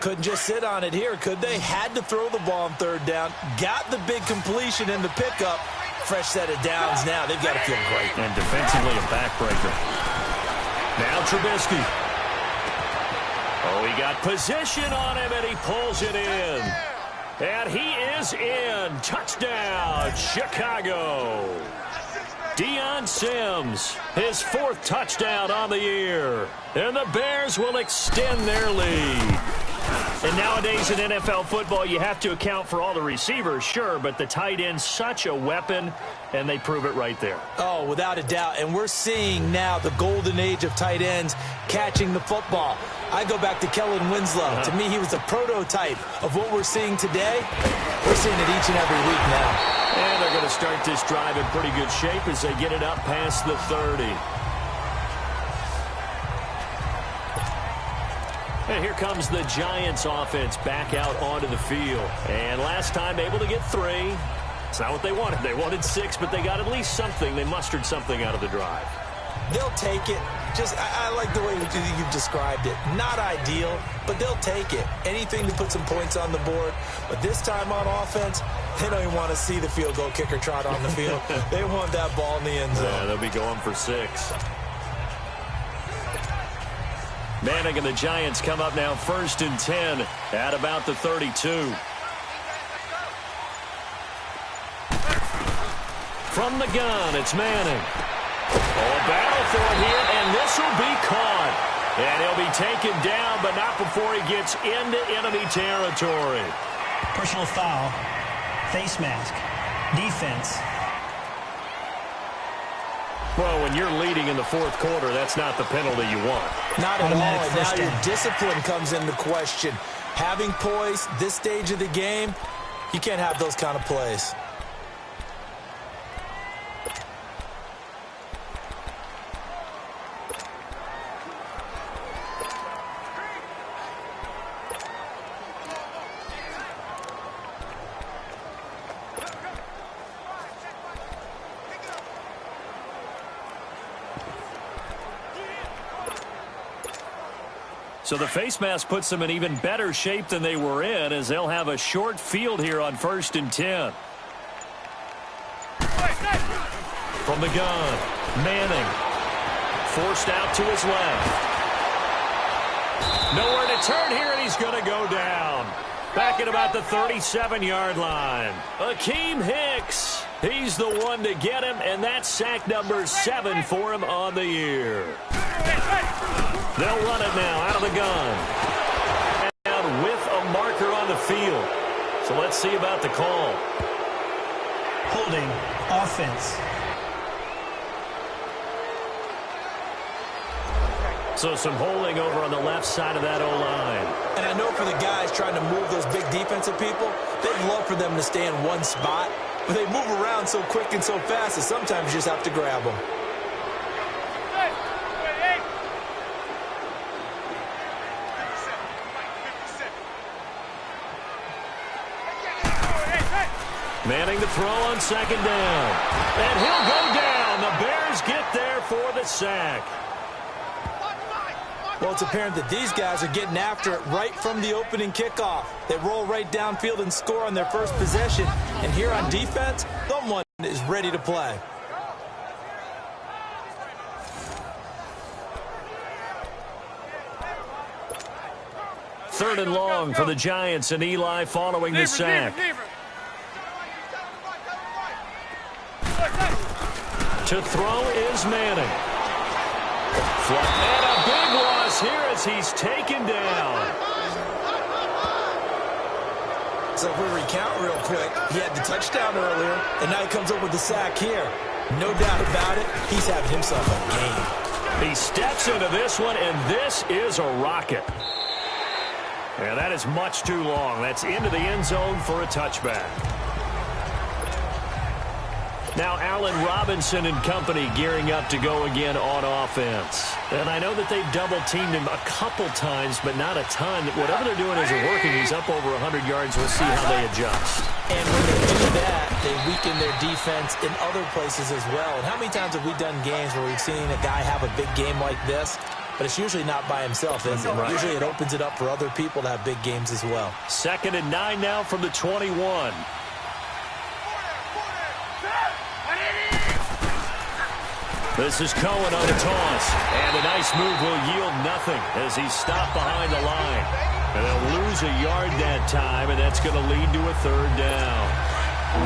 Couldn't just sit on it here, could they? Had to throw the ball on third down. Got the big completion in the pickup. Fresh set of downs now. They've got to feel great. And defensively a backbreaker. Now Trubisky. Oh, he got position on him, and he pulls it in. And he is in. Touchdown, Chicago. Deion Sims, his 4th touchdown on the year. And the Bears will extend their lead. And nowadays in NFL football, you have to account for all the receivers, sure, but the tight end's such a weapon, and they prove it right there. Oh, without a doubt. And we're seeing now the golden age of tight ends catching the football. I go back to Kellen Winslow. To me, he was a prototype of what we're seeing today. We're seeing it each and every week now. And they're going to start this drive in pretty good shape as they get it up past the 30. And here comes the Giants offense back out onto the field. And last time able to get 3. It's not what they wanted. They wanted 6, but they got at least something. They mustered something out of the drive. They'll take it. I like the way you've described it. Not ideal, but they'll take it. Anything to put some points on the board. But this time on offense, they don't even want to see the field goal kicker trot on the field. They want that ball in the end zone. Yeah, they'll be going for 6. Manning and the Giants come up now 1st and 10 at about the 32. From the gun, it's Manning. Oh, battle for it here, and this will be caught. And he'll be taken down, but not before he gets into enemy territory. Personal foul, face mask, defense. Well, when you're leading in the 4th quarter, that's not the penalty you want. Not at all. And now your down. discipline comes into question. Having poise, this stage of the game, you can't have those kind of plays. So the face mask puts them in even better shape than they were in, as they'll have a short field here on 1st and 10. From the gun, Manning. Forced out to his left. Nowhere to turn here, and he's going to go down. Back at about the 37-yard line. Akeem Hicks. He's the one to get him, and that's sack number 7 for him on the year. They'll run it now out of the gun. And with a marker on the field. So let's see about the call. Holding, offense. So some holding over on the left side of that O-line. And I know for the guys trying to move those big defensive people, they'd love for them to stay in one spot. But they move around so quick and so fast that sometimes you just have to grab them. Manning to throw on 2nd down. And he'll go down. The Bears get there for the sack. Well, it's apparent that these guys are getting after it right from the opening kickoff. They roll right downfield and score on their first possession. And here on defense, someone is ready to play. Third and long for the Giants, and Eli following the sack. To throw is Manning. And a big loss here as he's taken down. So if we recount real quick, he had the touchdown earlier, and now he comes up with the sack here. No doubt about it, he's having himself a game. He steps into this one, and this is a rocket. And that is much too long. That's into the end zone for a touchback. Now Allen Robinson and company gearing up to go again on offense. And I know that they've double-teamed him a couple times, but not a ton. Whatever they're doing isn't working. He's up over 100 yards. We'll see how they adjust. And when they do that, they weaken their defense in other places as well. And how many times have we done games where we've seen a guy have a big game like this? But it's usually not by himself, is it? Right. Usually it opens it up for other people to have big games as well. 2nd and 9 now from the 21. This is Cohen on the toss. And a nice move will yield nothing as he's stopped behind the line. And they'll lose a yard that time, and that's going to lead to a 3rd down.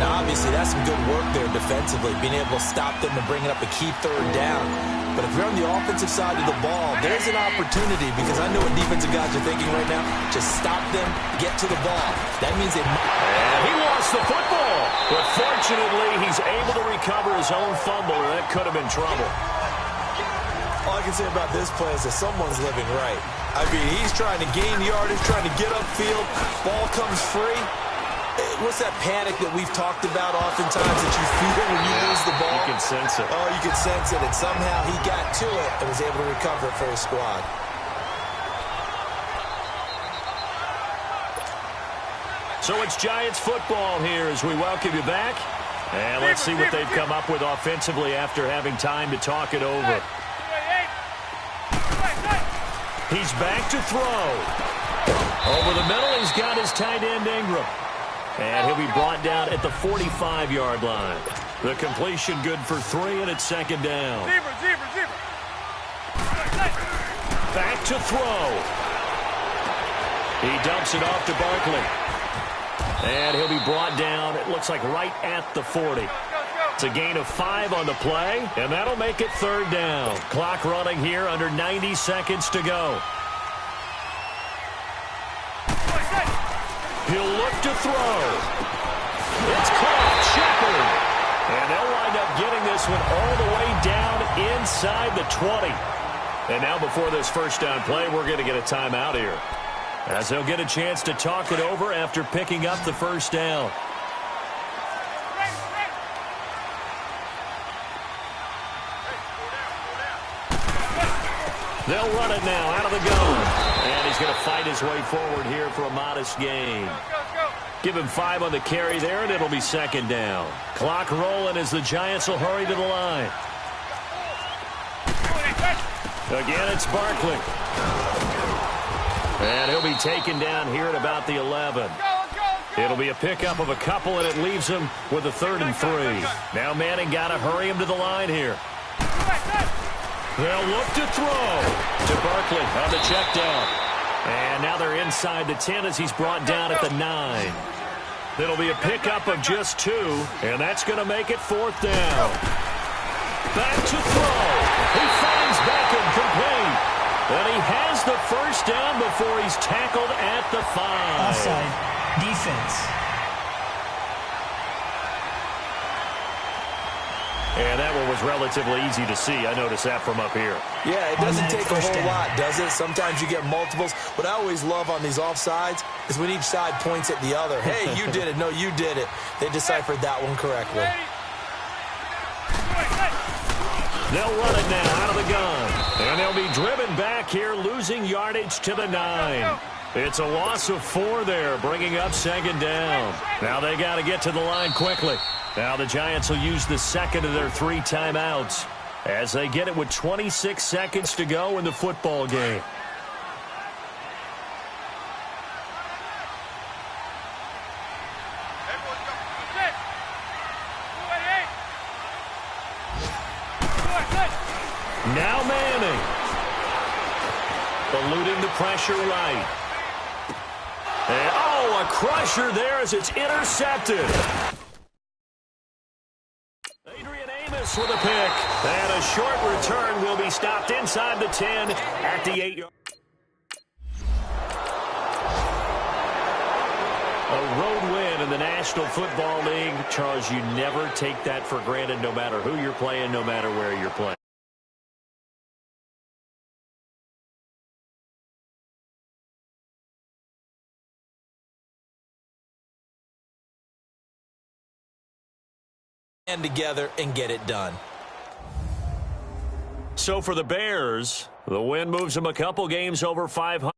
Now, obviously, that's some good work there defensively, being able to stop them and bringing up a key 3rd down. But if you're on the offensive side of the ball, there's an opportunity, because I know what defensive guys are thinking right now. Just stop them, get to the ball. That means they... And he lost the football. But fortunately, he's able to recover his own fumble, or that could have been trouble. All I can say about this play is that someone's living right. I mean, he's trying to gain yardage, trying to get upfield. Ball comes free. What's that panic that we've talked about oftentimes that you feel when you lose the ball? You can sense it. Oh, you can sense it. And somehow he got to it and was able to recover it for his squad. So it's Giants football here as we welcome you back. And let's see what they've come up with offensively after having time to talk it over. He's back to throw. Over the middle, he's got his tight end Ingram. And he'll be brought down at the 45-yard line. The completion good for 3, and it's 2nd down. Back to throw. He dumps it off to Barkley. And he'll be brought down, it looks like right at the 40. It's a gain of 5 on the play, and that'll make it 3rd down. Clock running here under 90 seconds to go. He'll look to throw. It's caught. Shepard. And they'll wind up getting this one all the way down inside the 20. And now before this first down play, we're going to get a timeout here, as they'll get a chance to talk it over after picking up the first down. They'll run it now out of the gun. And he's going to fight his way forward here for a modest gain. Give him 5 on the carry there, and it'll be 2nd down. Clock rolling as the Giants will hurry to the line. Again, it's Barkley. And he'll be taken down here at about the 11. It'll be a pickup of a couple, and it leaves him with a 3rd and 3. Now Manning got to hurry him to the line here. They'll look to throw to Barkley on the check down. And now they're inside the 10 as he's brought down at the 9. It'll be a pickup of just 2, and that's going to make it 4th down. Back to throw. He finds Beckham complete. And he has the 1st down before he's tackled at the 5. Offside. Defense. And that one was relatively easy to see. I noticed that from up here. Yeah, it doesn't take a whole down. lot, does it? Sometimes you get multiples. What I always love on these offsides is when each side points at the other. Hey, you did it. No, you did it. They deciphered that one correctly. They'll run it now out of the gun. And they'll be driven back here, losing yardage to the 9. It's a loss of 4 there, bringing up 2nd down. Now they got to get to the line quickly. Now the Giants will use the 2nd of their 3 timeouts as they get it with 26 seconds to go in the football game. Now Manning. Eluding the pressure right. And, oh, a crusher there as it's intercepted. Adrian Amos with a pick. And a short return will be stopped inside the 10 at the 8-yard. A road win in the National Football League. Charles, you never take that for granted no matter who you're playing, no matter where you're playing. And together and get it done. So for the Bears, the win moves them a couple games over 500.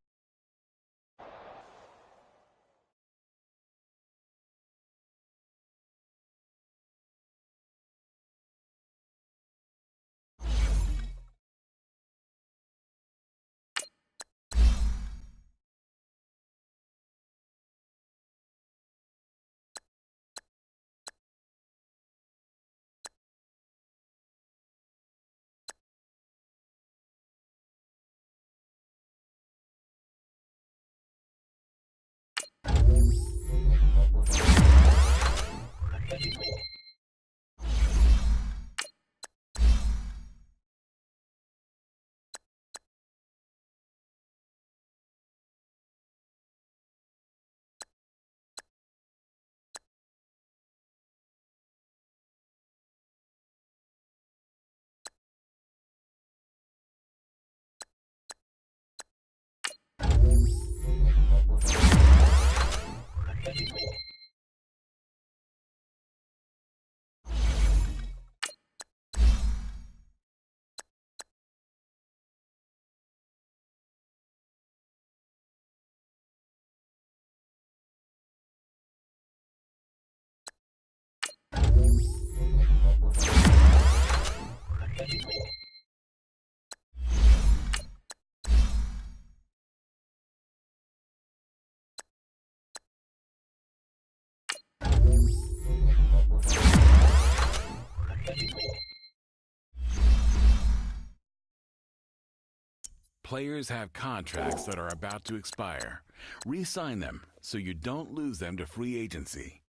Players have contracts that are about to expire. Re-sign them so you don't lose them to free agency.